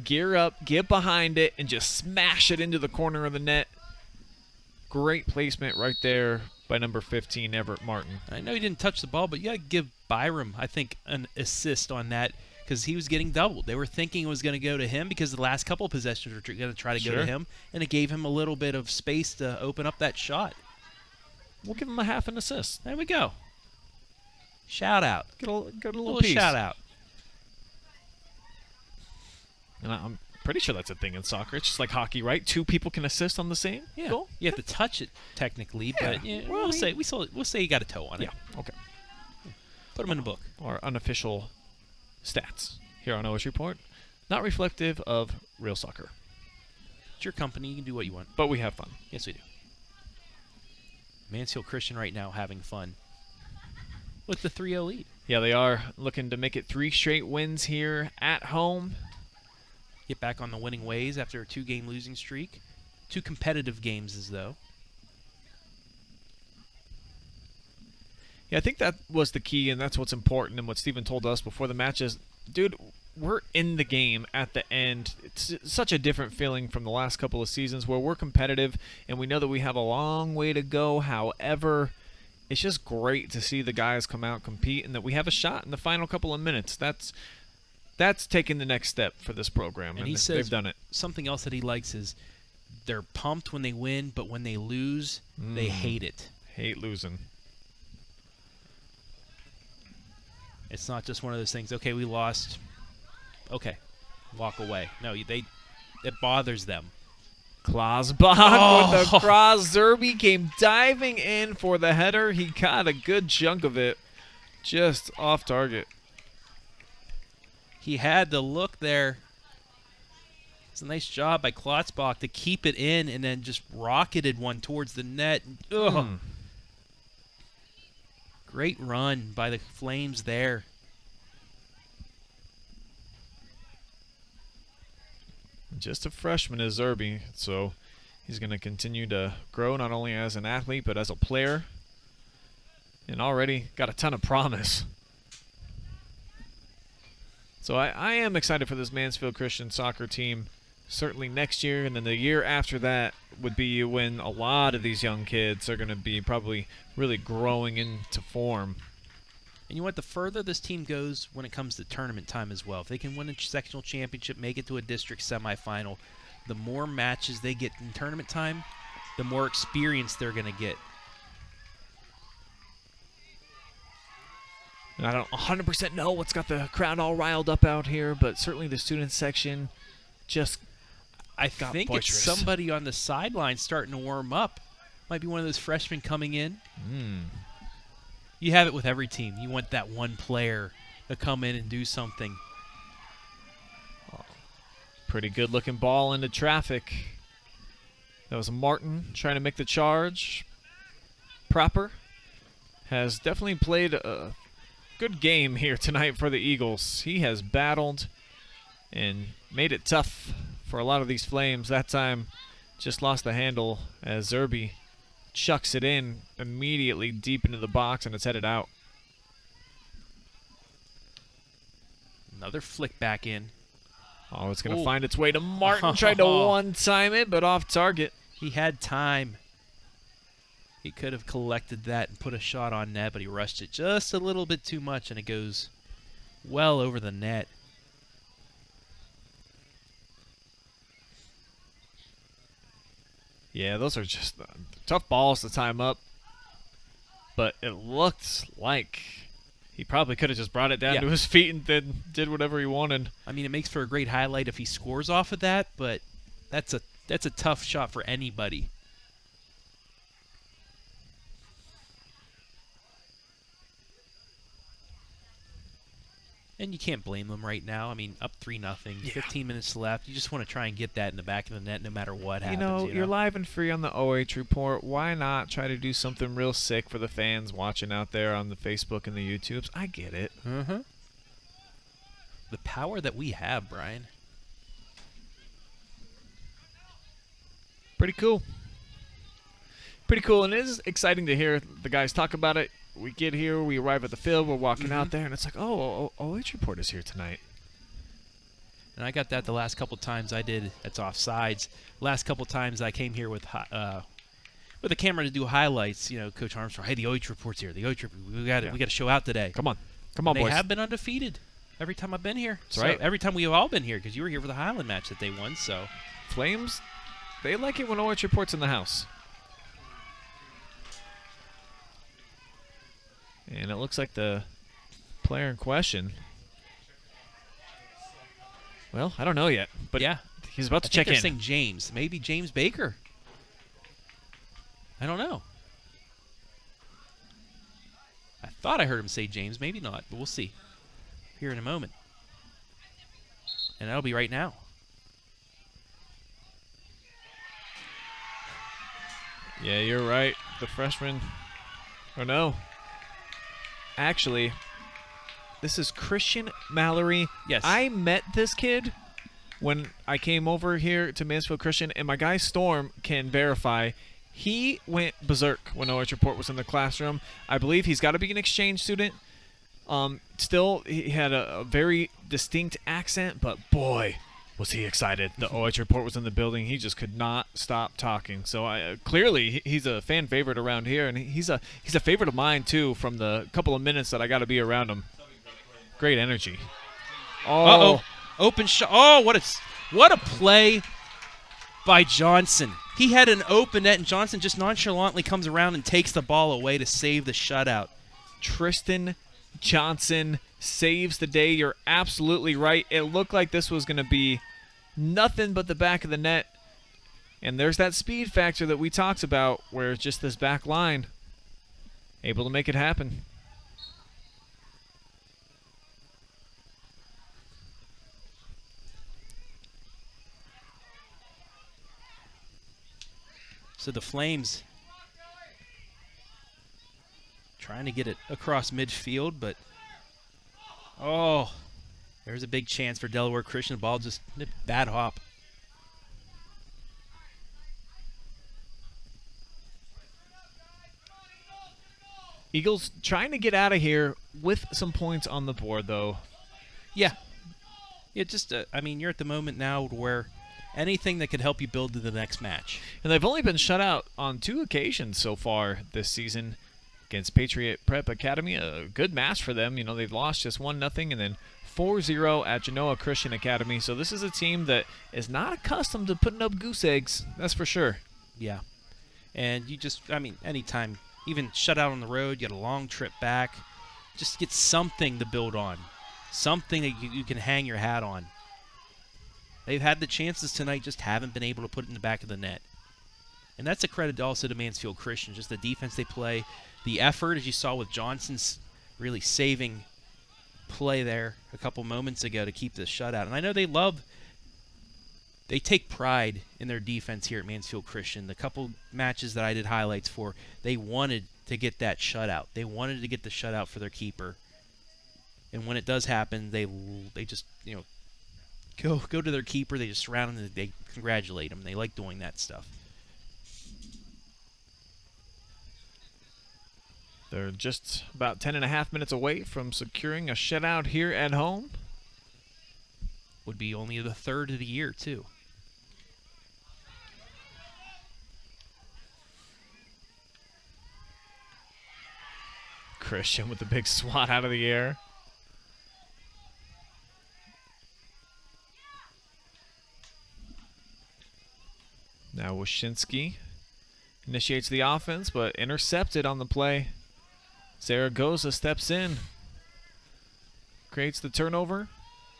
S3: gear up, get behind it, and just smash it into the corner of the net. Great placement right there by number 15, Everett Martin.
S4: I know he didn't touch the ball, but you got to give Byram, I think, an assist on that because he was getting doubled. They were thinking it was going to go to him because the last couple of possessions were going to try to go to him, and it gave him a little bit of space to open up that shot.
S3: We'll give him a half an assist.
S4: There we go. Shout out.
S3: Get a little
S4: Little
S3: piece.
S4: shout out.
S3: And I'm pretty sure that's a thing in soccer. It's just like hockey, right? 2 people can assist on the same goal.
S4: You have to touch it technically, but
S3: Yeah.
S4: we'll say you got a toe on it.
S3: Yeah, okay.
S4: Put them in the book.
S3: Our unofficial stats here on OS Report. Not reflective of real soccer,
S4: It's your company. You can do what you want.
S3: but we have fun.
S4: Yes, we do. Mansfield Christian right now having fun with the 3-0 lead.
S3: Yeah, they are looking to make it 3 straight wins here at home.
S4: Get back on the winning ways after a 2-game losing streak. 2 competitive games as though.
S3: Yeah, I think that was the key, and that's what's important, and what Steven told us before the match is, dude, we're in the game at the end. It's such a different feeling from the last couple of seasons where we're competitive, and we know that we have a long way to go. However, it's just great to see the guys come out and compete, and that we have a shot in the final couple of minutes. That's taking the next step for this program,
S4: And he
S3: they've
S4: says
S3: done it.
S4: something else that he likes is they're pumped when they win, but when they lose, they hate it.
S3: Hate losing.
S4: It's not just one of those things, okay, we lost. Okay, walk away. No, it bothers them.
S3: Klosbach with the cross. Zerby came diving in for the header. He got a good chunk of it just off target.
S4: He had the look there. It's a nice job by Klotzbach to keep it in and then just rocketed one towards the net. Ugh. Great run by the Flames there.
S3: Just a freshman is Zerby, so he's going to continue to grow not only as an athlete but as a player, and already got a ton of promise. So I am excited for this Mansfield Christian soccer team. Certainly next year, and then the year after that would be when a lot of these young kids are going to be probably really growing into form.
S4: And you know what? The further this team goes when it comes to tournament time as well, if they can win a sectional championship, make it to a district semifinal, the more matches they get in tournament time, the more experience they're going to get.
S3: And I don't 100% know what's got the crowd all riled up out here, but certainly the student section just
S4: I think
S3: boisterous.
S4: it's somebody on the sideline starting to warm up. Might be one of those freshmen coming in. You have it with every team. You want that one player to come in and do something.
S3: Pretty good looking ball into traffic. That was Martin trying to make the charge. Proper has definitely played a good game here tonight for the Eagles. He has battled and made it tough for a lot of these Flames. That time just lost the handle as Zerby chucks it in immediately deep into the box, and it's headed out.
S4: Another flick back in.
S3: Oh, it's going to find its way to Martin. Tried to one-time it, but off target.
S4: He had time. He could have collected that and put a shot on net, but he rushed it just a little bit too much, and it goes well over the net.
S3: Yeah, those are just tough balls to time up. But it looked like he probably could have just brought it down to his feet and then did whatever he wanted.
S4: I mean, it makes for a great highlight if he scores off of that, but that's a tough shot for anybody. And you can't blame them right now. I mean, up 3-0, 15 minutes left. You just want to try and get that in the back of the net no matter what happens.
S3: You're live and free on the OH Report. Why not try to do something real sick for the fans watching out there on the Facebook and the YouTubes? I get it.
S4: The power that we have, Brian.
S3: Pretty cool. Pretty cool, and it is exciting to hear the guys talk about it. We get here, we arrive at the field, we're walking out there, and it's like, oh, OH Report is here tonight.
S4: And I got that the last couple times I did. That's offsides. Last couple times I came here with a camera to do highlights. You know, Coach Armstrong, hey, the OH Report's here. The OH Report, we got to show out today.
S3: Come on,
S4: and
S3: boys.
S4: They have been undefeated every time I've been here.
S3: That's right.
S4: Every time we've all been here, because you were here for the Highland match that they won. So
S3: Flames, they like it when OH Report's in the house. And it looks like the player in question, well, I don't know yet, but
S4: yeah,
S3: he's about to
S4: I think
S3: check
S4: they're
S3: in.
S4: saying James, maybe James Baker. I don't know. I thought I heard him say James, maybe not, but we'll see here in a moment. And that'll be right now.
S3: Yeah, you're right. The freshman, or no. Actually, this is Christian Mallory.
S4: Yes.
S3: I met this kid when I came over here to Mansfield Christian, and my guy Storm can verify he went berserk when OH Report was in the classroom. I believe he's got to be an exchange student. Still, he had a very distinct accent, but boy, was he excited. The OH Report was in the building. He just could not stop talking. So clearly he's a fan favorite around here, and he's a favorite of mine too from the couple of minutes that I got to be around him. Great energy.
S4: Oh, open shot. Oh, what a play by Johnson. He had an open net, and Johnson just nonchalantly comes around and takes the ball away to save the shutout.
S3: Tristan Johnson saves the day. You're absolutely right. It looked like this was going to be nothing but the back of the net. And there's that speed factor that we talked about where it's just this back line able to make it happen.
S4: So the Flames trying Trying to get it across midfield, but oh, there's a big chance for Delaware Christian. The ball just bad hop.
S3: Eagles trying to get out of here with some points on the board, though.
S4: Yeah. Yeah, just, I mean, you're at the moment now where anything that could help you build to the next match.
S3: And they've only been shut out on 2 occasions so far this season against Patriot Prep Academy. A good match for them. You know, they've lost just 1-0 and then 4-0 at Genoa Christian Academy. So this is a team that is not accustomed to putting up goose eggs. That's for sure.
S4: Yeah. And you just, I mean, anytime, even shut out on the road, you got a long trip back, just get something to build on. Something that you can hang your hat on. They've had the chances tonight, just haven't been able to put it in the back of the net. And that's a credit also to Mansfield Christian, just the defense they play, the effort, as you saw with Johnson's really saving play there a couple moments ago to keep the shutout. And I know they take pride in their defense here at Mansfield Christian. The couple matches that I did highlights for, they wanted to get that shutout. They wanted to get the shutout for their keeper. And when it does happen, they just, you know, go to their keeper. They just surround him. They congratulate him. They like doing that stuff.
S3: They're just about 10.5 minutes away from securing a shutout here at home.
S4: Would be only the 3rd of the year, too.
S3: Christian with the big swat out of the air. Now Wyszynski initiates the offense, but intercepted on the play. Zaragoza steps in, creates the turnover,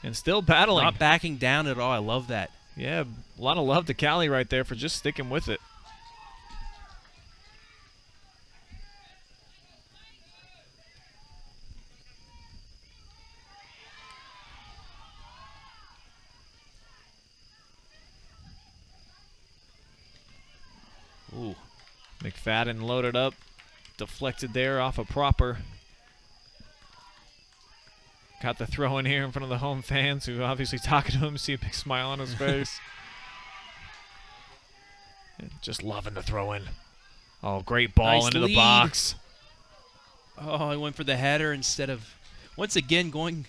S3: and still battling.
S4: Not backing down at all. I love that.
S3: Yeah, a lot of love to Callie right there for just sticking with it.
S4: Ooh.
S3: McFadden loaded up, deflected there off a proper. Got the throw in here in front of the home fans who obviously talking to him, see a big smile on his face. Just loving the throw in. Oh, great ball
S4: Nice
S3: into
S4: lead.
S3: the box.
S4: Oh, I went for the header instead of, once again, going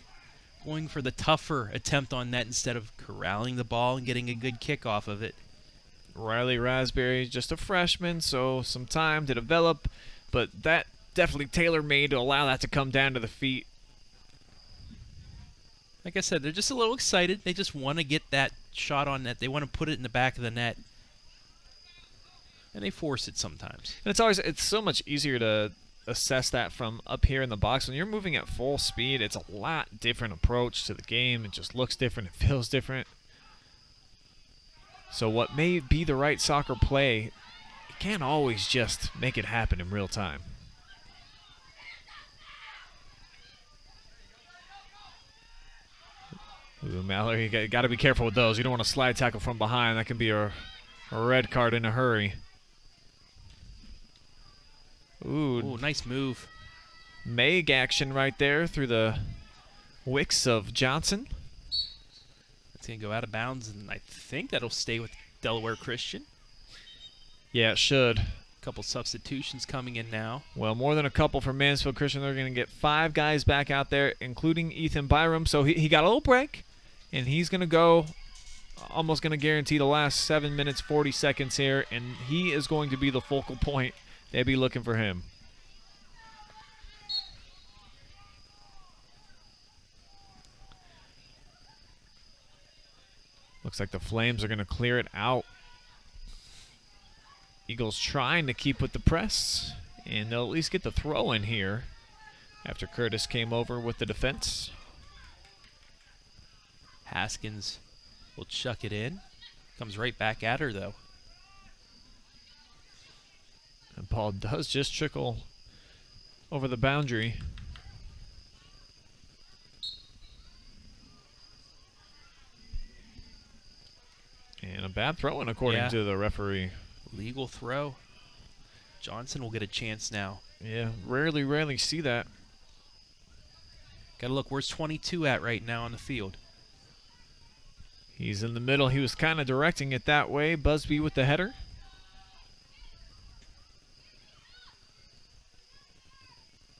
S4: for the tougher attempt on net instead of corralling the ball and getting a good kick off of it.
S3: Riley Raspberry, just a freshman, so some time to develop, but that definitely tailor-made to allow that to come down to the feet.
S4: Like I said, they're just a little excited. They just want to get that shot on net. They want to put it in the back of the net. And they force it sometimes.
S3: And it's so much easier to assess that from up here in the box. When you're moving at full speed, it's a lot different approach to the game. It just looks different. It feels different. So what may be the right soccer play, you can't always just make it happen in real time. Ooh, Mallory, you got to be careful with those. You don't want to slide tackle from behind. That can be a red card in a hurry. Ooh,
S4: nice move.
S3: Meg action right there through the wicks of Johnson.
S4: It's going to go out of bounds, and I think that'll stay with Delaware Christian.
S3: Yeah, it should.
S4: A couple substitutions coming in now.
S3: Well, more than a couple for Mansfield Christian. They're going to get 5 guys back out there, including Ethan Byram. So he got a little break, and he's going to go, almost going to guarantee the last 7 minutes, 40 seconds here, and he is going to be the focal point. They'll be looking for him. Looks like the Flames are going to clear it out. Eagles trying to keep with the press, and they'll at least get the throw in here after Curtis came over with the defense.
S4: Haskins will chuck it in. Comes right back at her, though.
S3: And ball does just trickle over the boundary. And a bad throw-in according to the referee.
S4: Legal throw. Johnson will get a chance now.
S3: Yeah, rarely see that.
S4: Got to look, where's 22 at right now on the field?
S3: He's in the middle. He was kind of directing it that way. Busby with the header.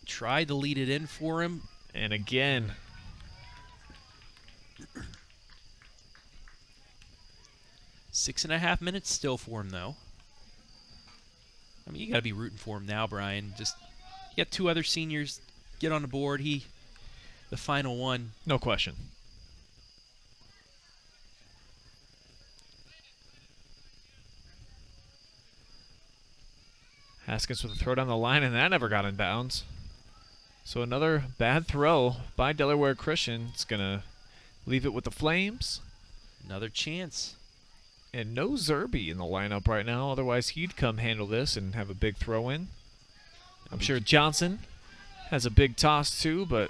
S4: Tried to lead it in for him.
S3: And again.
S4: 6.5 minutes still for him, though. I mean, you got to be rooting for him now, Brian. Just you got 2 other seniors get on the board. The final one.
S3: No question. Haskins with a throw down the line, and that never got in bounds. So another bad throw by Delaware Christian. It's going to leave it with the Flames.
S4: Another chance.
S3: And no Zerby in the lineup right now. Otherwise, he'd come handle this and have a big throw in. I'm sure Johnson has a big toss too, but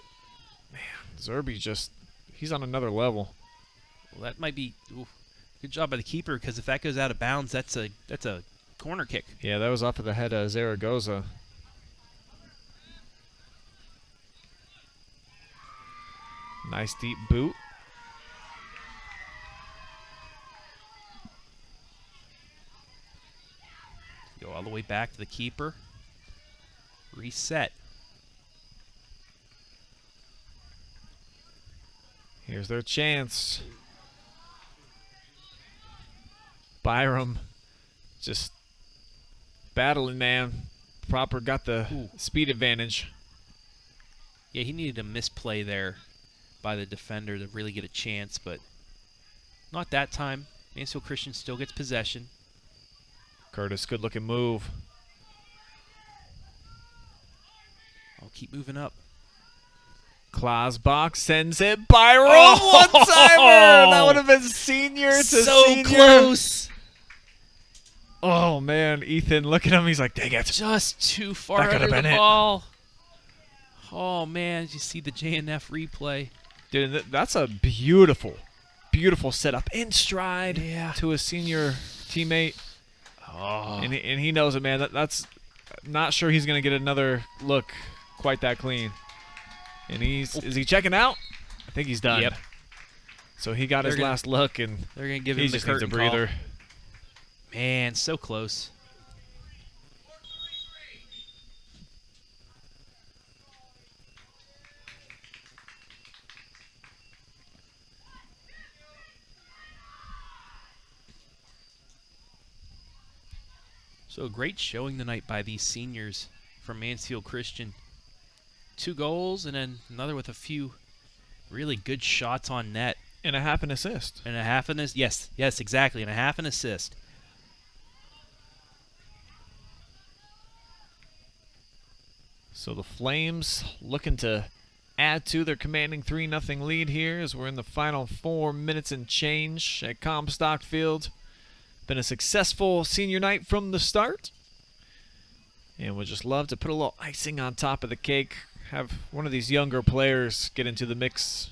S3: man, Zerby he's on another level.
S4: Well, that might be good job by the keeper, because if that goes out of bounds, that's a corner kick.
S3: Yeah, that was off of the head of Zaragoza. Nice deep boot.
S4: Go all the way back to the keeper. Reset.
S3: Here's their chance. Byram just battling, man. Proper got the speed advantage.
S4: Yeah, he needed a misplay there by the defender to really get a chance, but not that time. Mansfield Christian still gets possession.
S3: Curtis, good looking move.
S4: I'll keep moving up.
S3: Klausbach sends it. Byram, one-timer! That would have been senior to
S4: so
S3: senior.
S4: Close.
S3: Oh, man. Ethan, look at him. He's like, dang it.
S4: Just too far
S3: That could
S4: under
S3: have
S4: the
S3: been it.
S4: ball. Oh, man. Did you see the JNF replay?
S3: Dude, that's a beautiful setup in stride to a senior teammate.
S4: Oh.
S3: And he knows it, man. That's not sure he's going to get another look quite that clean. And is he checking out? I think he's done.
S4: Yep.
S3: So he got his last look, and
S4: they're going to give him
S3: he
S4: the
S3: just needs a
S4: curtain call.
S3: breather.
S4: Man, so close. So a great showing tonight by these seniors from Mansfield Christian. 2 goals and then another with a few really good shots on net.
S3: And a half an assist.
S4: And a half an assist. Yes, exactly. And a half an assist.
S3: So the Flames looking to add to their commanding 3-0 lead here as we're in the final 4 minutes and change at Comstock Field. Been a successful senior night from the start. And would just love to put a little icing on top of the cake. Have one of these younger players get into the mix.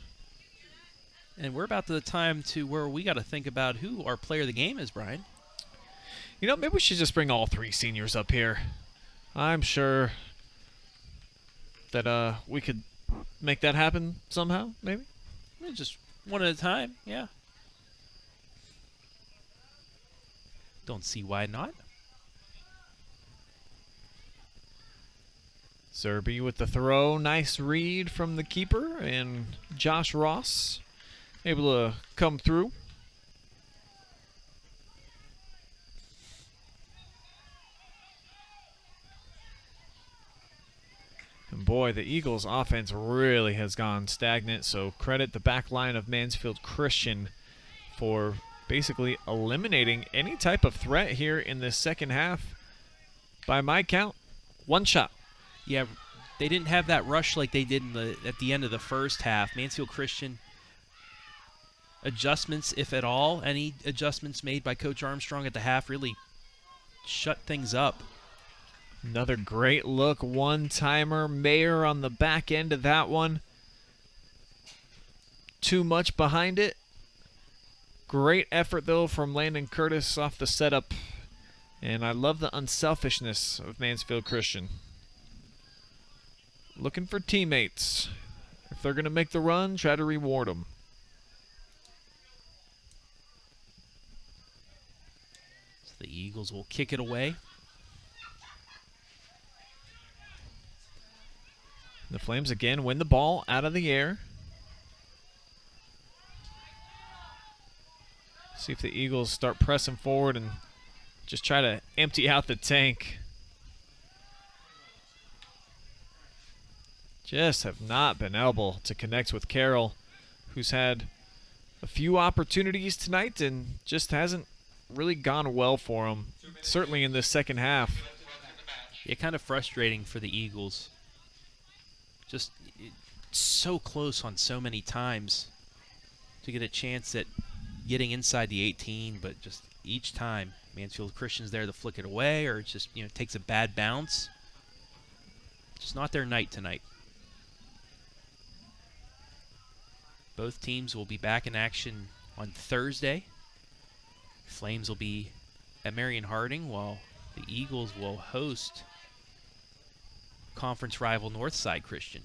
S4: And we're about to the time to where we got to think about who our player of the game is, Brian.
S3: You know, maybe we should just bring all 3 seniors up here. I'm sure that we could make that happen somehow, maybe.
S4: Just one at a time, yeah. Don't see why not.
S3: Zerby with the throw. Nice read from the keeper. And Josh Ross able to come through. And boy, the Eagles' offense really has gone stagnant, so credit the back line of Mansfield Christian for basically eliminating any type of threat here in the second half. By my count, 1 shot.
S4: Yeah, they didn't have that rush like they did at the end of the first half. Mansfield Christian, adjustments, if at all, any adjustments made by Coach Armstrong at the half really shut things up.
S3: Another great look, one-timer. Mayer on the back end of that one. Too much behind it. Great effort, though, from Landon Curtis off the setup. And I love the unselfishness of Mansfield Christian. Looking for teammates. If they're going to make the run, try to reward them.
S4: So the Eagles will kick it away.
S3: The Flames again win the ball out of the air. See if the Eagles start pressing forward and just try to empty out the tank. Just have not been able to connect with Carroll, who's had a few opportunities tonight and just hasn't really gone well for him, certainly in this second half.
S4: Yeah, kind of frustrating for the Eagles. Just so close on so many times to get a chance at getting inside the 18, but just each time Mansfield Christian's there to flick it away, or it just takes a bad bounce. Just not their night tonight. Both teams will be back in action on Thursday. Flames will be at Marion Harding, while the Eagles will host conference rival Northside Christian.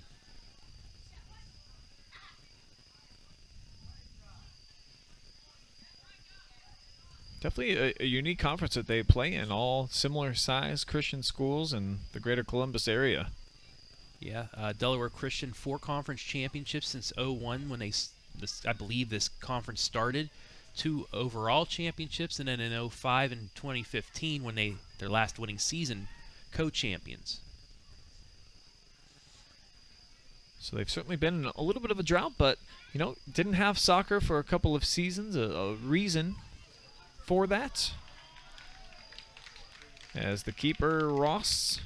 S3: Definitely a unique conference that they play in, all similar size Christian schools in the greater Columbus area.
S4: Yeah, Delaware Christian 4 conference championships since 2001 when I believe this conference started. 2 overall championships, and then in 2005 and 2015 when their last winning season, co-champions.
S3: So they've certainly been in a little bit of a drought, but didn't have soccer for a couple of seasons. A reason for that, as the keeper Ross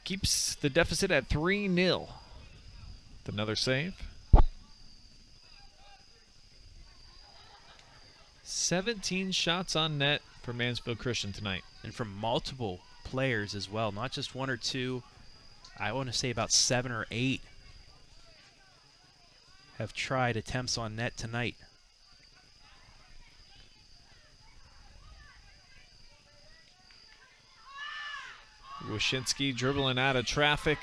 S3: keeps the deficit at 3-0. Another save. 17 shots on net for Mansfield Christian tonight.
S4: And from multiple players as well, not just 1 or 2. I want to say about 7 or 8 have tried attempts on net tonight.
S3: Wyszynski dribbling out of traffic.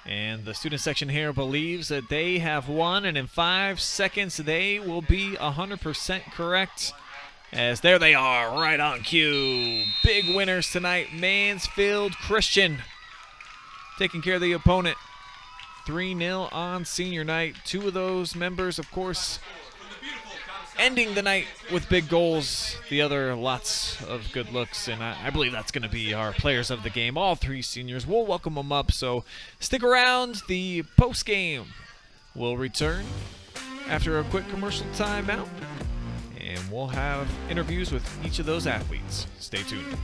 S3: And the student section here believes that they have won, and in 5 seconds they will be 100% correct. As there they are, right on cue. Big winners tonight, Mansfield Christian taking care of the opponent. 3-0 on senior night. 2 of those members, of course, ending the night with big goals. The other, lots of good looks, and I believe that's going to be our players of the game. All 3 seniors. We'll welcome them up, so stick around. The post-game will return after a quick commercial timeout, and we'll have interviews with each of those athletes. Stay tuned.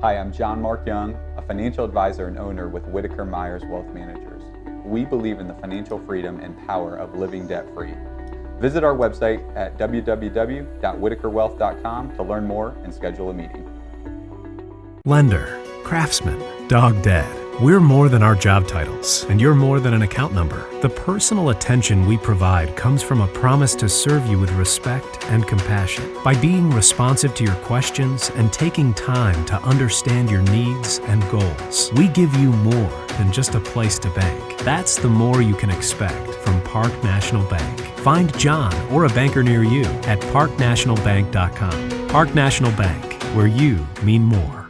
S1: Hi, I'm John Mark Young, a financial advisor and owner with Whitaker Wealth Managers. We believe in the financial freedom and power of living debt-free. Visit our website at www.whitakerwealth.com to learn more and schedule a meeting.
S2: Lender, craftsman, dog dead. We're more than our job titles, and you're more than an account number. The personal attention we provide comes from a promise to serve you with respect and compassion. By being responsive to your questions and taking time to understand your needs and goals, we give you more than just a place to bank. That's the more you can expect from Park National Bank. Find John or a banker near you at parknationalbank.com. Park National Bank, where you mean more.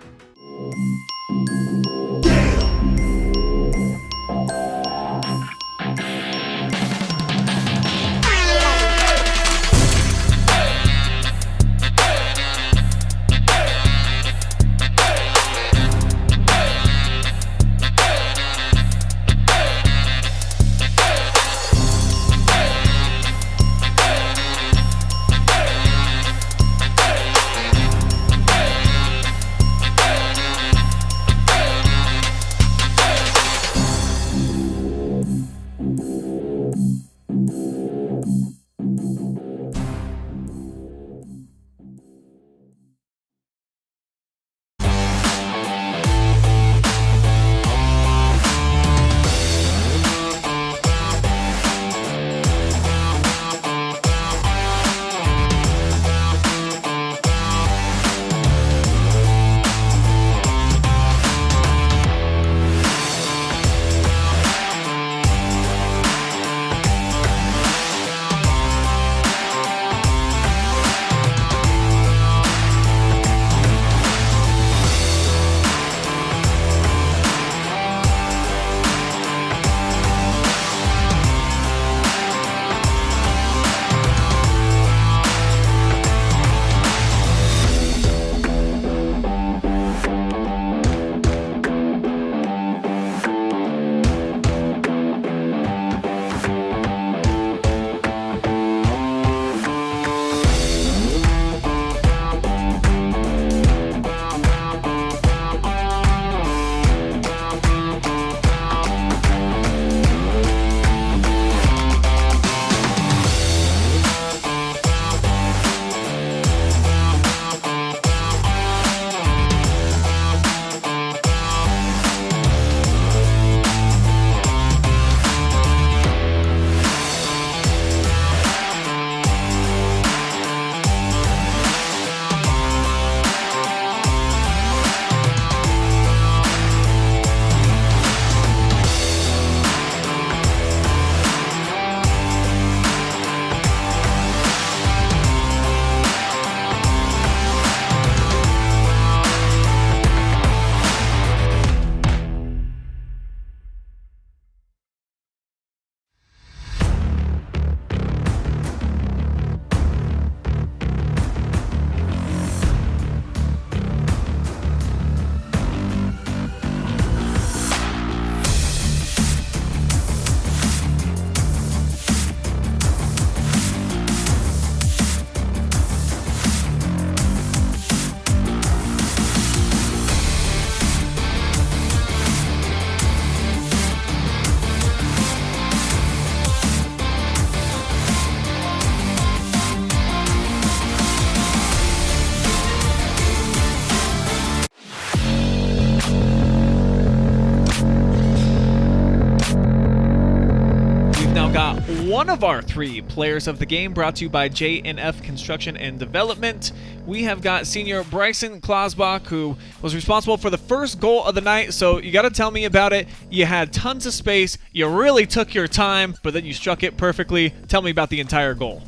S3: one of our 3 players of the game, brought to you by J&F Construction and Development. We have got senior Bryson Klausbach, who was responsible for the first goal of the night, so you got to tell me about it. You had tons of space, you really took your time, but then you struck it perfectly. Tell me about the entire goal.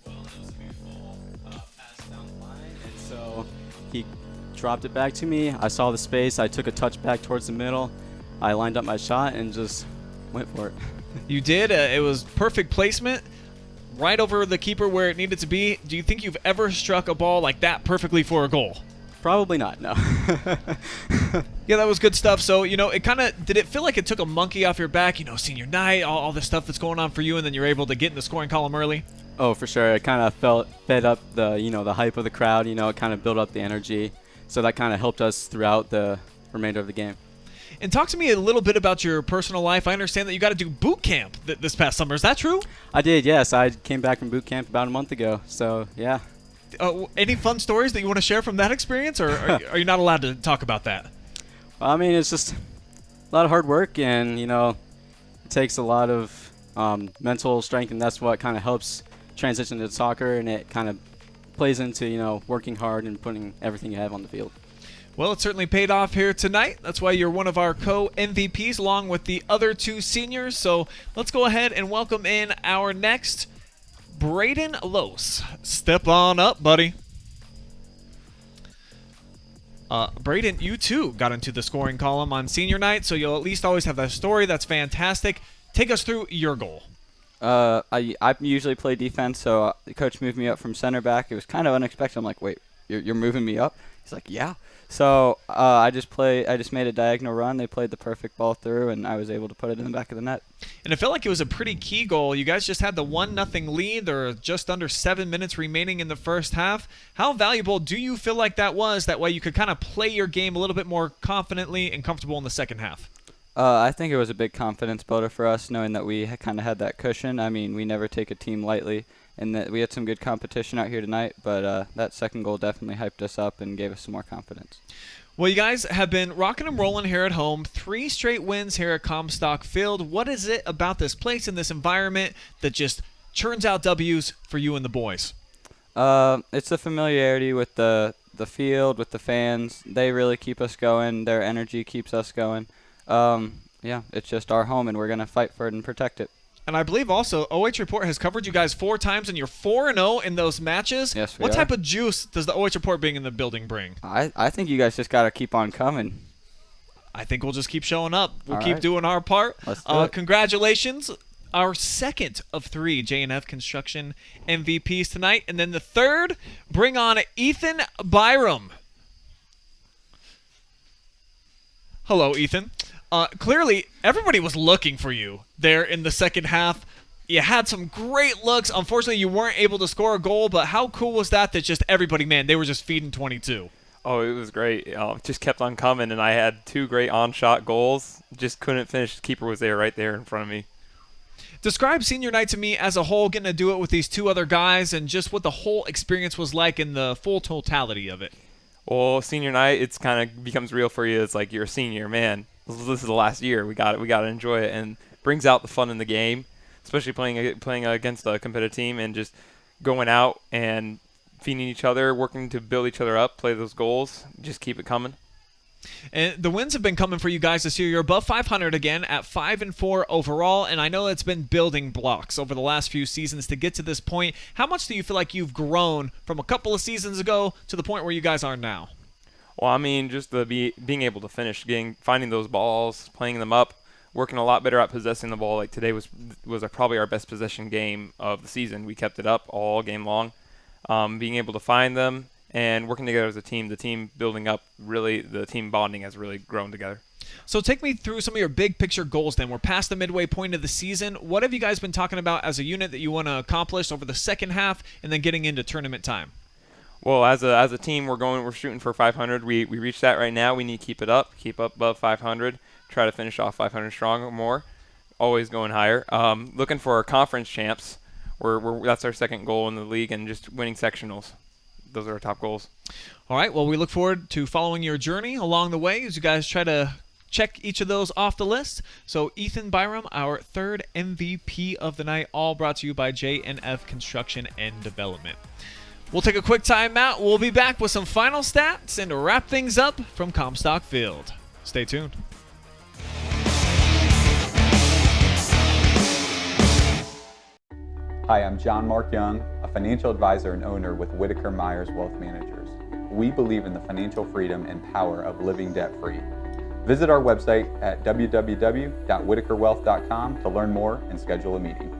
S6: Well, it was a beautiful pass down the line, and so he dropped it back to me. I saw the space, I took a touch back towards the middle, I lined up my shot and just went for it.
S3: You did. It was perfect placement, right over the keeper where it needed to be. Do you think you've ever struck a ball like that perfectly for a goal?
S6: Probably not, no.
S3: Yeah, that was good stuff. So, did it feel like it took a monkey off your back, senior night, all the stuff that's going on for you, and then you're able to get in the scoring column early?
S6: Oh, for sure. It kind of fed up the hype of the crowd, it kind of built up the energy. So that kind of helped us throughout the remainder of the game.
S3: And talk to me a little bit about your personal life. I understand that you got to do boot camp this past summer. Is that true?
S6: I did, yes. I came back from boot camp about a month ago, so yeah.
S3: Any fun stories that you want to share from that experience, or are you not allowed to talk about that?
S6: Well, I mean, it's just a lot of hard work, and, it takes a lot of mental strength, and that's what kind of helps transition to soccer, and it kind of plays into, working hard and putting everything you have on the field.
S3: Well, it certainly paid off here tonight. That's why you're one of our co-MVPs along with the other 2 seniors. So let's go ahead and welcome in our next, Braden Los. Step on up, buddy. Braden, you too got into the scoring column on senior night, so you'll at least always have that story. That's fantastic. Take us through your goal.
S6: I usually play defense, so the coach moved me up from center back. It was kind of unexpected. I'm like, wait, you're moving me up? He's like, yeah. So I just made a diagonal run. They played the perfect ball through, and I was able to put it in the back of the net.
S3: And it felt like it was a pretty key goal. You guys just had the 1-0 lead. There are just under 7 minutes remaining in the first half. How valuable do you feel like that was? That way you could kind of play your game a little bit more confidently and comfortable in the second half.
S6: I think it was a big confidence builder for us, knowing that we kind of had that cushion. I mean, we never take a team lightly, and that we had some good competition out here tonight, but that second goal definitely hyped us up and gave us some more confidence.
S3: Well, you guys have been rocking and rolling here at home. 3 straight wins here at Comstock Field. What is it about this place and this environment that just churns out W's for you and the boys?
S6: It's the familiarity with the field, with the fans. They really keep us going. Their energy keeps us going. Yeah, it's just our home, and we're going to fight for it and protect it.
S3: And I believe also OH Report has covered you guys 4 times, and you're 4-0 in those matches.
S6: Yes, we
S3: What
S6: are.
S3: type of juice does the OH Report being in the building bring?
S6: I think you guys just got to keep on coming.
S3: I think we'll just keep showing up. We'll
S6: All
S3: keep
S6: right.
S3: doing our part.
S6: Let's do it.
S3: Congratulations. Our second of 3 J&F Construction MVPs tonight. And then the third, bring on Ethan Byram. Hello, Ethan. Clearly, everybody was looking for you there in the second half. You had some great looks. Unfortunately, you weren't able to score a goal, but how cool was that just everybody, man, they were just feeding 22?
S7: Oh, it was great. Just kept on coming, and I had 2 great on-shot goals. Just couldn't finish. The keeper was right there in front of me.
S3: Describe senior night to me as a whole, getting to do it with these 2 other guys, and just what the whole experience was like in the full totality of it.
S7: Well, senior night, it's kind of becomes real for you. It's like you're a senior, man. This is the last year. We got to enjoy it, and brings out the fun in the game, especially playing against a competitive team and just going out and feeding each other, working to build each other up, play those goals, just keep it coming.
S3: And the wins have been coming for you guys this year. You're above 500 again at 5-4 overall, and I know it's been building blocks over the last few seasons to get to this point. How much do you feel like you've grown from a couple of seasons ago to the point where you guys are now?
S7: Well, I mean, just being able to finish, finding those balls, playing them up, working a lot better at possessing the ball. Like today was probably our best possession game of the season. We kept it up all game long. Being able to find them and working together as a team, the team building up, really, the team bonding has really grown together.
S3: So take me through some of your big picture goals then. We're past the midway point of the season. What have you guys been talking about as a unit that you want to accomplish over the second half and then getting into tournament time?
S7: Well, as a team, we're shooting for 500. We reached that right now. We need to keep it up, keep up above 500, try to finish off 500 strong or more, always going higher. Looking for our conference champs. That's our second goal in the league, and just winning sectionals. Those are our top goals.
S3: All right, well, we look forward to following your journey along the way as you guys try to check each of those off the list. So Ethan Byram, our third MVP of the night, all brought to you by J&F Construction and Development. We'll take a quick timeout. We'll be back with some final stats and wrap things up from Comstock Field. Stay tuned.
S1: Hi, I'm John Mark Young, a financial advisor and owner with Whitaker Myers Wealth Managers. We believe in the financial freedom and power of living debt-free. Visit our website at www.whitakerwealth.com to learn more and schedule a meeting.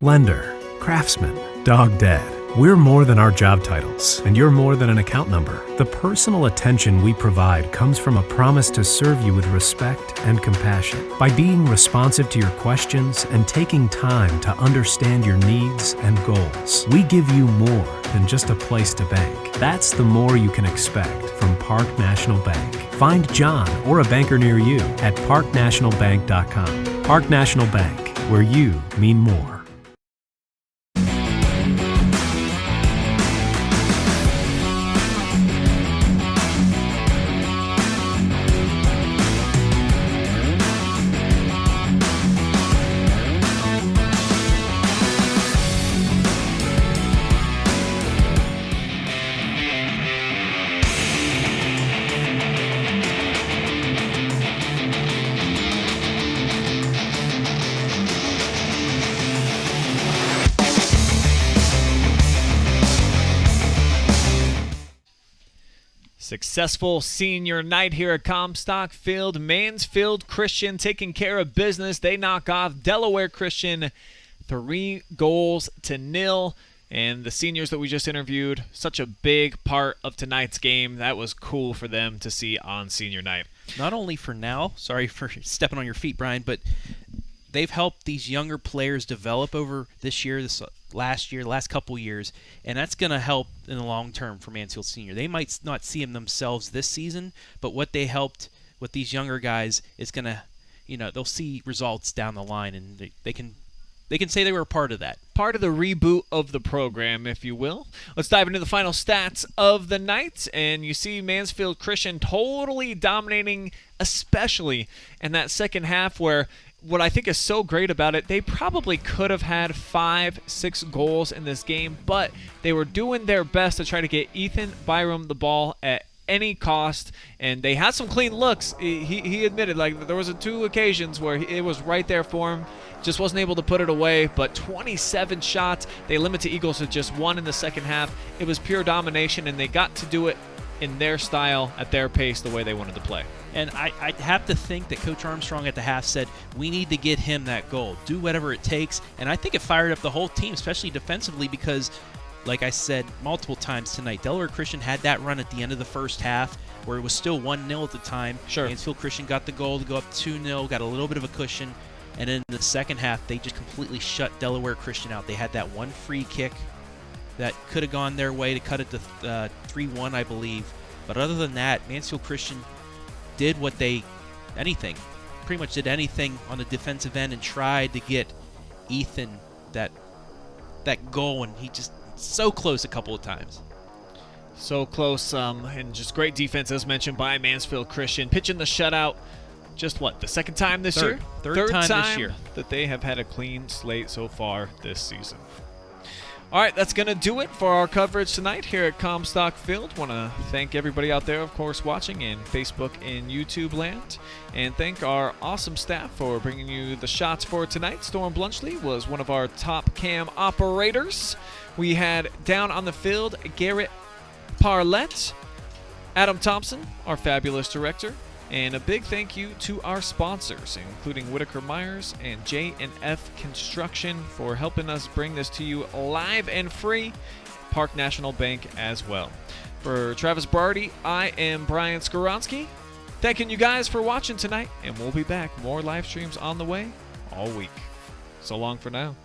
S2: Lender, craftsman, dog dead. We're more than our job titles, and you're more than an account number. The personal attention we provide comes from a promise to serve you with respect and compassion. By being responsive to your questions and taking time to understand your needs and goals, we give you more than just a place to bank. That's the more you can expect from Park National Bank. Find John or a banker near you at parknationalbank.com. Park National Bank, where you mean more.
S3: Successful senior night here at Comstock Field. Mansfield Christian taking care of business. They knock off Delaware Christian 3-0. And the seniors that we just interviewed, such a big part of tonight's game. That was cool for them to see on senior night.
S4: Not only for now, sorry for stepping on your feet, Brian, but they've helped these younger players develop over this year, this last couple years, and that's going to help in the long term for Mansfield Senior. They might not see them themselves this season, but what they helped with these younger guys is going to, they'll see results down the line, and they can say they were a part of that.
S3: Part of the reboot of the program, if you will. Let's dive into the final stats of the night, and you see Mansfield Christian totally dominating, especially in that second half where what I think is so great about it, they probably could have had 5-6 goals in this game, but they were doing their best to try to get Ethan Byram the ball at any cost, and they had some clean looks. He admitted, like, there was 2 occasions where it was right there for him, just wasn't able to put it away, but 27 shots. They limit the Eagles to just 1 in the second half. It was pure domination, and they got to do it in their style, at their pace, the way they wanted to play.
S4: And I have to think that Coach Armstrong at the half said, we need to get him that goal. Do whatever it takes. And I think it fired up the whole team, especially defensively, because, like I said multiple times tonight, Delaware Christian had that run at the end of the first half where it was still 1-0 at the time.
S3: Sure.
S4: Mansfield Christian got the goal to go up 2-0, got a little bit of a cushion. And in the second half, they just completely shut Delaware Christian out. They had that one free kick that could have gone their way to cut it to 3-1, I believe. But other than that, Mansfield Christian did pretty much did anything on the defensive end and tried to get Ethan that goal, and he just so close a couple of times.
S3: So close, and just great defense, as mentioned, by Mansfield Christian. Pitching the shutout, just the second time this year?
S4: Third time this year
S3: that they have had a clean slate so far this season. All right, that's going to do it for our coverage tonight here at Comstock Field. Want to thank everybody out there, of course, watching in Facebook and YouTube land. And thank our awesome staff for bringing you the shots for tonight. Storm Blunchley was one of our top cam operators. We had down on the field Garrett Parlett, Adam Thompson, our fabulous director, and a big thank you to our sponsors, including Whitaker Myers and J&F Construction, for helping us bring this to you live and free. Park National Bank as well. For Travis Barty, I am Brian Skoronsky. Thanking you guys for watching tonight, and we'll be back. More live streams on the way all week. So long for now.